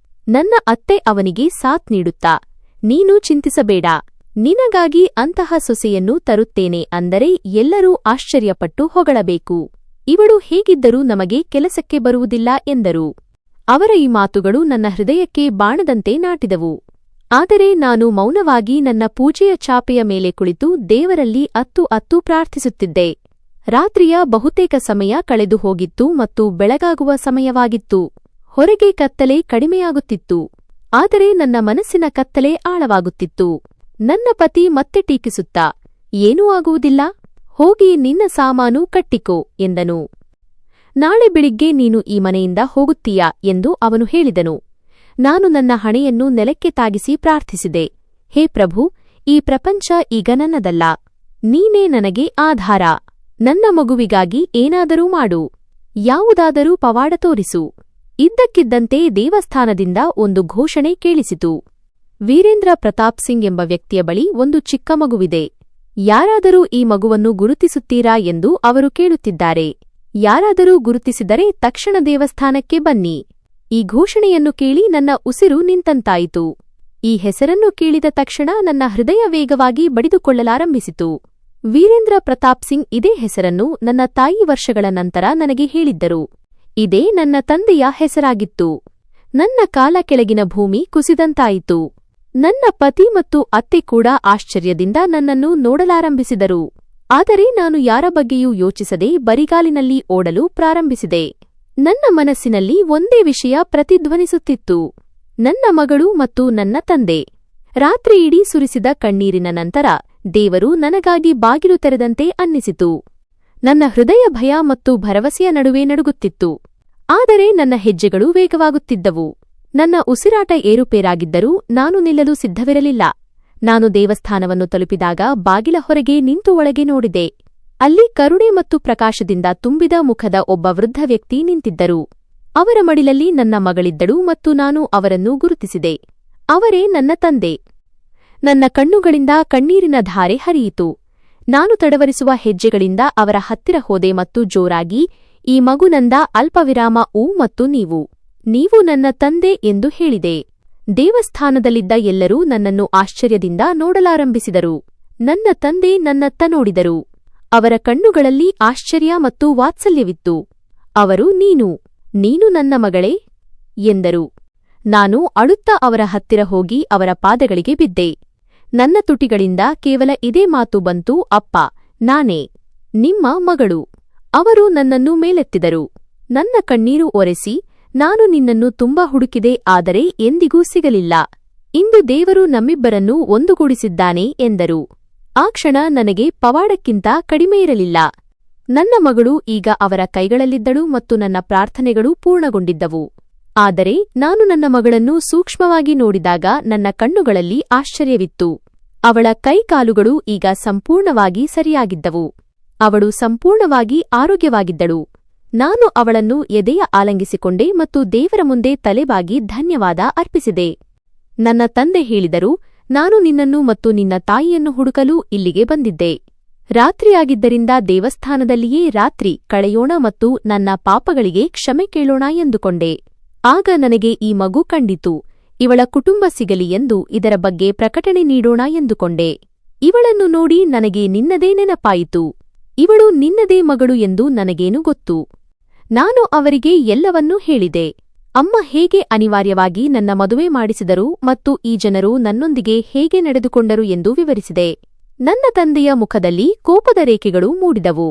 S1: ನನ್ನ ಅತ್ತೆ ಅವನಿಗೆ ಸಾಥ್ ನೀಡುತ್ತಾ, ನೀನು ಚಿಂತಿಸಬೇಡ, ನಿನಗಾಗಿ ಅಂತಹ ಸೊಸೆಯನ್ನು ತರುತ್ತೇನೆ ಅಂದರೆ ಎಲ್ಲರೂ ಆಶ್ಚರ್ಯಪಟ್ಟು ಹೊಗಳಬೇಕು. ಇವಳು ಹೇಗಿದ್ದರೂ ನಮಗೆ ಕೆಲಸಕ್ಕೆ ಬರುವುದಿಲ್ಲ ಎಂದರು. ಅವರ ಈ ಮಾತುಗಳು ನನ್ನ ಹೃದಯಕ್ಕೆ ಬಾಣದಂತೆ ನಾಟಿದವು. ಆದರೆ ನಾನು ಮೌನವಾಗಿ ನನ್ನ ಪೂಜೆಯ ಚಾಪೆಯ ಮೇಲೆ ಕುಳಿತು ದೇವರಲ್ಲಿ ಅತ್ತು ಪ್ರಾರ್ಥಿಸುತ್ತಿದ್ದೆ. ರಾತ್ರಿಯ ಬಹುತೇಕ ಸಮಯ ಕಳೆದು ಹೋಗಿತ್ತು ಮತ್ತು ಬೆಳಗಾಗುವ ಸಮಯವಾಗಿತ್ತು. ಹೊರಗೆ ಕತ್ತಲೆ ಕಡಿಮೆಯಾಗುತ್ತಿತ್ತು. ಆದರೆ ನನ್ನ ಮನಸ್ಸಿನ ಕತ್ತಲೆ ಆಳವಾಗುತ್ತಿತ್ತು. ನನ್ನ ಪತಿ ಮತ್ತೆ ಟೀಕಿಸುತ್ತಾ, ಏನೂ ಆಗುವುದಿಲ್ಲ, ಹೋಗಿ ನಿನ್ನ ಸಾಮಾನು ಕಟ್ಟಿಕೋ ಎಂದನು. ನಾಳೆ ಬೆಳಿಗ್ಗೆ ನೀನು ಈ ಮನೆಯಿಂದ ಹೋಗುತ್ತೀಯಾ ಎಂದು ಅವನು ಹೇಳಿದನು. ನಾನು ನನ್ನ ಹಣೆಯನ್ನು ನೆಲಕ್ಕೆ ತಾಗಿಸಿ ಪ್ರಾರ್ಥಿಸಿದೆ. ಹೇ ಪ್ರಭು, ಈ ಪ್ರಪಂಚ ಈಗ ನನ್ನದಲ್ಲ. ನೀನೇ ನನಗೆ ಆಧಾರ. ನನ್ನ ಮಗುವಿಗಾಗಿ ಏನಾದರೂ ಮಾಡು. ಯಾವುದಾದರೂ ಪವಾಡ ತೋರಿಸು. ಇದ್ದಕ್ಕಿದ್ದಂತೆ ದೇವಸ್ಥಾನದಿಂದ ಒಂದು ಘೋಷಣೆ ಕೇಳಿಸಿತು. ವೀರೇಂದ್ರ ಪ್ರತಾಪ್ ಸಿಂಗ್ ಎಂಬ ವ್ಯಕ್ತಿಯ ಬಳಿ ಒಂದು ಚಿಕ್ಕ ಮಗುವಿದೆ. ಯಾರಾದರೂ ಈ ಮಗುವನ್ನು ಗುರುತಿಸುತ್ತೀರಾ ಎಂದು ಅವರು ಕೇಳುತ್ತಿದ್ದಾರೆ. ಯಾರಾದರೂ ಗುರುತಿಸಿದರೆ ತಕ್ಷಣ ದೇವಸ್ಥಾನಕ್ಕೆ ಬನ್ನಿ. ಈ ಘೋಷಣೆಯನ್ನು ಕೇಳಿ ನನ್ನ ಉಸಿರು ನಿಂತಂತಾಯಿತು. ಈ ಹೆಸರನ್ನು ಕೇಳಿದ ತಕ್ಷಣ ನನ್ನ ಹೃದಯ ವೇಗವಾಗಿ ಬಡಿದುಕೊಳ್ಳಲಾರಂಭಿಸಿತು. ವೀರೇಂದ್ರ ಪ್ರತಾಪ್ ಸಿಂಗ್ ಇದೇ ಹೆಸರನ್ನು ನನ್ನ ತಾಯಿ ವರ್ಷಗಳ ನಂತರ ನನಗೆ ಹೇಳಿದ್ದರು. ಇದೇ ನನ್ನ ತಂದೆಯ ಹೆಸರಾಗಿತ್ತು. ನನ್ನ ಕಾಲ ಕೆಳಗಿನ ಭೂಮಿ ಕುಸಿದಂತಾಯಿತು. ನನ್ನ ಪತಿ ಮತ್ತು ಅತ್ತೆ ಕೂಡ ಆಶ್ಚರ್ಯದಿಂದ ನನ್ನನ್ನು ನೋಡಲಾರಂಭಿಸಿದರು. ಆದರೆ ನಾನು ಯಾರ ಬಗ್ಗೆಯೂ ಯೋಚಿಸದೆ ಬರಿಗಾಲಿನಲ್ಲಿ ಓಡಲು ಪ್ರಾರಂಭಿಸಿದೆ. ನನ್ನ ಮನಸ್ಸಿನಲ್ಲಿ ಒಂದೇ ವಿಷಯ ಪ್ರತಿಧ್ವನಿಸುತ್ತಿತ್ತು: ನನ್ನ ಮಗಳು ಮತ್ತು ನನ್ನ ತಂದೆ. ರಾತ್ರಿಯಿಡೀ ಸುರಿಸಿದ ಕಣ್ಣೀರಿನ ನಂತರ ದೇವರು ನನಗಾಗಿ ಬಾಗಿಲು ತೆರೆದಂತೆ ಅನ್ನಿಸಿತು. ನನ್ನ ಹೃದಯ ಭಯ ಮತ್ತು ಭರವಸೆಯ ನಡುವೆ ನಡುಗುತ್ತಿತ್ತು. ಆದರೆ ನನ್ನ ಹೆಜ್ಜೆಗಳು ವೇಗವಾಗುತ್ತಿದ್ದವು. ನನ್ನ ಉಸಿರಾಟ ಏರುಪೇರಾಗಿದ್ದರೂ ನಾನು ನಿಲ್ಲಲು ಸಿದ್ಧವಿರಲಿಲ್ಲ. ನಾನು ದೇವಸ್ಥಾನವನ್ನು ತಲುಪಿದಾಗ ಬಾಗಿಲ ಹೊರಗೆ ನಿಂತು ಒಳಗೆ ನೋಡಿದೆ. ಅಲ್ಲಿ ಕರುಣೆ ಮತ್ತು ಪ್ರಕಾಶದಿಂದ ತುಂಬಿದ ಮುಖದ ಒಬ್ಬ ವೃದ್ಧ ವ್ಯಕ್ತಿ ನಿಂತಿದ್ದರು. ಅವರ ಮಡಿಲಲ್ಲಿ ನನ್ನ ಮಗಳಿದ್ದಳು ಮತ್ತು ನಾನು ಅವರನ್ನು ಗುರುತಿಸಿದೆ. ಅವರೇ ನನ್ನ ತಂದೆ. ನನ್ನ ಕಣ್ಣುಗಳಿಂದ ಕಣ್ಣೀರಿನ ಧಾರೆ ಹರಿಯಿತು. ನಾನು ತಡವರಿಸುವ ಹೆಜ್ಜೆಗಳಿಂದ ಅವರ ಹತ್ತಿರ ಹೋದೆ ಮತ್ತು ಜೋರಾಗಿ, ಈ ಮಗುನಂದ ಅಲ್ಪವಿರಾಮ ಮತ್ತು ನೀವು ನನ್ನ ತಂದೆ ಎಂದು ಹೇಳಿದೆ. ದೇವಸ್ಥಾನದಲ್ಲಿದ್ದ ಎಲ್ಲರೂ ನನ್ನನ್ನು ಆಶ್ಚರ್ಯದಿಂದ ನೋಡಲಾರಂಭಿಸಿದರು. ನನ್ನ ತಂದೆ ನನ್ನತ್ತ ನೋಡಿದರು. ಅವರ ಕಣ್ಣುಗಳಲ್ಲಿ ಆಶ್ಚರ್ಯ ಮತ್ತು ವಾತ್ಸಲ್ಯವಿತ್ತು. ಅವರು ನೀನು ನನ್ನ ಮಗಳೇ ಎಂದರು. ನಾನು ಅಳುತ್ತಾ ಅವರ ಹತ್ತಿರ ಹೋಗಿ ಅವರ ಪಾದಗಳಿಗೆ ಬಿದ್ದೆ. ನನ್ನ ತುಟಿಗಳಿಂದ ಕೇವಲ ಇದೇ ಮಾತು ಬಂತು: ಅಪ್ಪ, ನಾನೇ ನಿಮ್ಮ ಮಗಳು. ಅವರು ನನ್ನನ್ನು ಮೇಲೆತ್ತಿದರು. ನನ್ನ ಕಣ್ಣೀರು ಒರೆಸಿ, ನಾನು ನಿನ್ನನ್ನು ತುಂಬಾ ಹುಡುಕಿದೆ, ಆದರೆ ಎಂದಿಗೂ ಸಿಗಲಿಲ್ಲ. ಇಂದು ದೇವರು ನಮ್ಮಿಬ್ಬರನ್ನೂ ಒಂದುಗೂಡಿಸಿದ್ದಾನೆ ಎಂದರು. ಆ ಕ್ಷಣ ನನಗೆ ಪವಾಡಕ್ಕಿಂತ ಕಡಿಮೆಯಿರಲಿಲ್ಲ. ನನ್ನ ಮಗಳು ಈಗ ಅವರ ಕೈಗಳಲ್ಲಿದ್ದಳು ಮತ್ತು ನನ್ನ ಪ್ರಾರ್ಥನೆಗಳು ಪೂರ್ಣಗೊಂಡಿದ್ದವು. ಆದರೆ ನಾನು ನನ್ನ ಮಗಳನ್ನು ಸೂಕ್ಷ್ಮವಾಗಿ ನೋಡಿದಾಗ ನನ್ನ ಕಣ್ಣುಗಳಲ್ಲಿ ಆಶ್ಚರ್ಯವಿತ್ತು. ಅವಳ ಕೈಕಾಲುಗಳು ಈಗ ಸಂಪೂರ್ಣವಾಗಿ ಸರಿಯಾಗಿದ್ದವು. ಅವಳು ಸಂಪೂರ್ಣವಾಗಿ ಆರೋಗ್ಯವಾಗಿದ್ದಳು. ನಾನು ಅವಳನ್ನು ಎದೆಯ ಆಲಂಗಿಸಿಕೊಂಡೆ ಮತ್ತು ದೇವರ ಮುಂದೆ ತಲೆಬಾಗಿ ಧನ್ಯವಾದ ಅರ್ಪಿಸಿದೆ. ನನ್ನ ತಂದೆ ಹೇಳಿದರು, ನಾನು ನಿನ್ನನ್ನು ಮತ್ತು ನಿನ್ನ ತಾಯಿಯನ್ನು ಹುಡುಕಲು ಇಲ್ಲಿಗೆ ಬಂದಿದ್ದೆ. ರಾತ್ರಿಯಾಗಿದ್ದರಿಂದ ದೇವಸ್ಥಾನದಲ್ಲಿಯೇ ರಾತ್ರಿ ಕಳೆಯೋಣ ಮತ್ತು ನನ್ನ ಪಾಪಗಳಿಗೆ ಕ್ಷಮೆ ಕೇಳೋಣ ಎಂದುಕೊಂಡೆ. ಆಗ ನನಗೆ ಈ ಮಗು ಕಂಡಿತು. ಇವಳ ಕುಟುಂಬ ಸಿಗಲಿ ಎಂದು ಇದರ ಬಗ್ಗೆ ಪ್ರಕಟಣೆ ನೀಡೋಣ ಎಂದುಕೊಂಡೆ. ಇವಳನ್ನು ನೋಡಿ ನನಗೆ ನಿನ್ನದೇ ನೆನಪಾಯಿತು. ಇವಳು ನಿನ್ನದೇ ಮಗಳು ಎಂದು ನನಗೇನು ಗೊತ್ತು. ನಾನು ಅವರಿಗೆ ಎಲ್ಲವನ್ನೂ ಹೇಳಿದೆ. ಅಮ್ಮ ಹೇಗೆ ಅನಿವಾರ್ಯವಾಗಿ ನನ್ನ ಮದುವೆ ಮಾಡಿಸಿದರು ಮತ್ತು ಈ ಜನರು ನನ್ನೊಂದಿಗೆ ಹೇಗೆ ನಡೆದುಕೊಂಡರು ಎಂದು ವಿವರಿಸಿದೆ. ನನ್ನ ತಂದೆಯ ಮುಖದಲ್ಲಿ ಕೋಪದ ರೇಖೆಗಳು ಮೂಡಿದವು,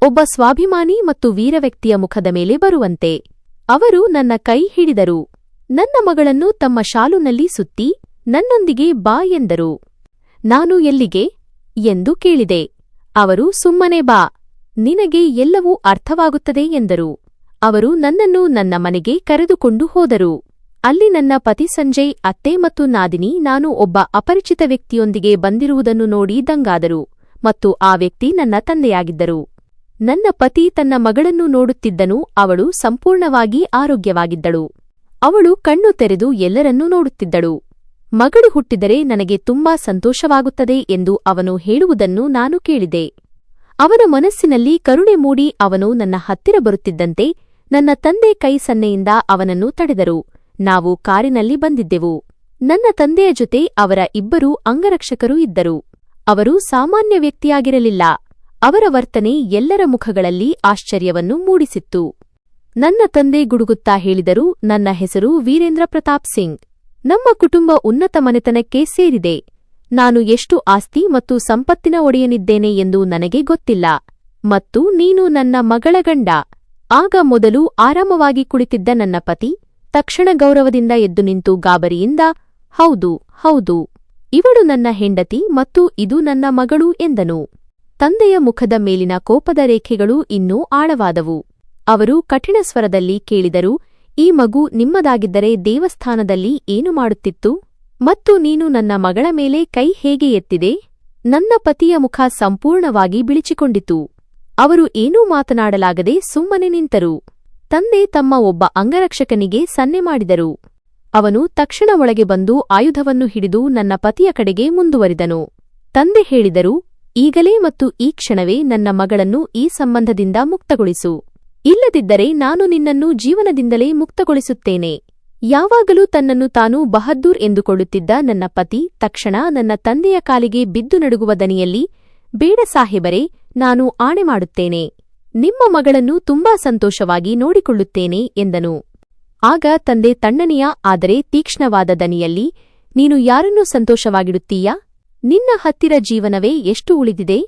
S1: ಒಬ್ಬ ಸ್ವಾಭಿಮಾನಿ ಮತ್ತು ವೀರವ್ಯಕ್ತಿಯ ಮುಖದ ಮೇಲೆ ಬರುವಂತೆ. ಅವರು ನನ್ನ ಕೈ ಹಿಡಿದರು. ನನ್ನ ಮಗಳನ್ನು ತಮ್ಮ ಶಾಲುನಲ್ಲಿ ಸುತ್ತಿ, ನನ್ನೊಂದಿಗೆ ಬಾ ಎಂದರು. ನಾನು ಎಲ್ಲಿಗೆ ಎಂದು ಕೇಳಿದೆ. ಅವರು ಸುಮ್ಮನೆ ಬಾ, ನಿನಗೆ ಎಲ್ಲವೂ ಅರ್ಥವಾಗುತ್ತದೆ ಎಂದರು. ಅವರು ನನ್ನನ್ನು ನನ್ನ ಮನೆಗೆ ಕರೆದುಕೊಂಡು ಹೋದರು. ಅಲ್ಲಿ ನನ್ನ ಪತಿ ಸಂಜಯ್, ಅತ್ತೆ ಮತ್ತು ನಾದಿನಿ ನಾನು ಒಬ್ಬ ಅಪರಿಚಿತ ವ್ಯಕ್ತಿಯೊಂದಿಗೆ ಬಂದಿರುವುದನ್ನು ನೋಡಿ ದಂಗಾದರು ಮತ್ತು ಆ ವ್ಯಕ್ತಿ ನನ್ನ ತಂದೆಯಾಗಿದ್ದರು. ನನ್ನ ಪತಿ ತನ್ನ ಮಗಳನ್ನು ನೋಡುತ್ತಿದ್ದನು. ಅವಳು ಸಂಪೂರ್ಣವಾಗಿ ಆರೋಗ್ಯವಾಗಿದ್ದಳು. ಅವಳು ಕಣ್ಣು ತೆರೆದು ಎಲ್ಲರನ್ನೂ ನೋಡುತ್ತಿದ್ದಳು. ಮಗಳು ಹುಟ್ಟಿದರೆ ನನಗೆ ತುಂಬಾ ಸಂತೋಷವಾಗುತ್ತದೆ ಎಂದು ಅವನು ಹೇಳುವುದನ್ನು ನಾನು ಕೇಳಿದೆ. ಅವನ ಮನಸ್ಸಿನಲ್ಲಿ ಕರುಣೆ ಮೂಡಿ ಅವನು ನನ್ನ ಹತ್ತಿರ ಬರುತ್ತಿದ್ದಂತೆ ನನ್ನ ತಂದೆ ಕೈ ಸನ್ನೆಯಿಂದ ಅವನನ್ನು ತಡೆದರು. ನಾವು ಕಾರಿನಲ್ಲಿ ಬಂದಿದ್ದೆವು. ನನ್ನ ತಂದೆಯ ಜೊತೆ ಅವರ ಇಬ್ಬರು ಅಂಗರಕ್ಷಕರು ಇದ್ದರು. ಅವರು ಸಾಮಾನ್ಯ ವ್ಯಕ್ತಿಯಾಗಿರಲಿಲ್ಲ. ಅವರ ವರ್ತನೆ ಎಲ್ಲರ ಮುಖಗಳಲ್ಲಿ ಆಶ್ಚರ್ಯವನ್ನು ಮೂಡಿಸಿತ್ತು. ನನ್ನ ತಂದೆ ಗುಡುಗುತ್ತಾ ಹೇಳಿದರು, ನನ್ನ ಹೆಸರು ವೀರೇಂದ್ರ ಪ್ರತಾಪ್ ಸಿಂಗ್. ನಮ್ಮ ಕುಟುಂಬ ಉನ್ನತ ಮನೆತನಕ್ಕೆ ಸೇರಿದೆ. ನಾನು ಎಷ್ಟು ಆಸ್ತಿ ಮತ್ತು ಸಂಪತ್ತಿನ ಒಡೆಯನಿದ್ದೇನೆ ಎಂದು ನನಗೆ ಗೊತ್ತಿಲ್ಲ. ಮತ್ತು ನೀನು ನನ್ನ ಮಗಳ ಗಂಡ. ಆಗ ಮೊದಲು ಆರಾಮವಾಗಿ ಕುಳಿತಿದ್ದ ನನ್ನ ಪತಿ ತಕ್ಷಣ ಗೌರವದಿಂದ ಎದ್ದು ನಿಂತು ಗಾಬರಿಯಿಂದ, ಹೌದು ಹೌದು, ಇವಳು ನನ್ನ ಹೆಂಡತಿ ಮತ್ತು ಇದು ನನ್ನ ಮಗಳು ಎಂದನು. ತಂದೆಯ ಮುಖದ ಮೇಲಿನ ಕೋಪದ ರೇಖೆಗಳು ಇನ್ನೂ ಆಳವಾದವು. ಅವರು ಕಠಿಣ ಸ್ವರದಲ್ಲಿ ಕೇಳಿದರು, ಈ ಮಗು ನಿಮ್ಮದಾಗಿದ್ದರೆ ದೇವಸ್ಥಾನದಲ್ಲಿ ಏನು ಮಾಡುತ್ತಿತ್ತು? ಮತ್ತು ನೀನು ನನ್ನ ಮಗಳ ಮೇಲೆ ಕೈ ಹೇಗೆ ಎತ್ತಿದೆ? ನನ್ನ ಪತಿಯ ಮುಖ ಸಂಪೂರ್ಣವಾಗಿ ಬಿಳಿಚಿಕೊಂಡಿತು. ಅವರು ಏನೂ ಮಾತನಾಡಲಾಗದೆ ಸುಮ್ಮನೆ ನಿಂತರು. ತಂದೆ ತಮ್ಮ ಒಬ್ಬ ಅಂಗರಕ್ಷಕನಿಗೆ ಸನ್ನೆ ಮಾಡಿದರು. ಅವನು ತಕ್ಷಣ ಒಳಗೆ ಬಂದು ಆಯುಧವನ್ನು ಹಿಡಿದು ನನ್ನ ಪತಿಯ ಕಡೆಗೆ ಮುಂದುವರಿದನು. ತಂದೆ ಹೇಳಿದರು, ಈಗಲೇ ಮತ್ತು ಈ ಕ್ಷಣವೇ ನನ್ನ ಮಗಳನ್ನು ಈ ಸಂಬಂಧದಿಂದ ಮುಕ್ತಗೊಳಿಸು. ಇಲ್ಲದಿದ್ದರೆ ನಾನು ನಿನ್ನನ್ನು ಜೀವನದಿಂದಲೇ ಮುಕ್ತಗೊಳಿಸುತ್ತೇನೆ. ಯಾವಾಗಲೂ ತನ್ನನ್ನು ತಾನು ಬಹದ್ದೂರ್ ಎಂದುಕೊಳ್ಳುತ್ತಿದ್ದ ನನ್ನ ಪತಿ ತಕ್ಷಣ ನನ್ನ ತಂದೆಯ ಕಾಲಿಗೆ ಬಿದ್ದು ನಡುಗುವ ದನಿಯಲ್ಲಿ, ಬೇಡ ಸಾಹೇಬರೇ, ನಾನು ಆಣೆ ಮಾಡುತ್ತೇನೆ. ನಿಮ್ಮ ಮಗಳನ್ನು ತುಂಬಾ ಸಂತೋಷವಾಗಿ ನೋಡಿಕೊಳ್ಳುತ್ತೇನೆ ಎಂದನು. ಆಗ ತಂದೆ ತಣ್ಣನೆಯ ಆದರೆ ತೀಕ್ಷ್ಣವಾದ ದನಿಯಲ್ಲಿ, ನೀನು ಯಾರನ್ನು ಸಂತೋಷವಾಗಿಡುತ್ತೀಯಾ? ನಿನ್ನ ಹತ್ತಿರ ಜೀವನವೇ ಎಷ್ಟು ಉಳಿದಿದೆ?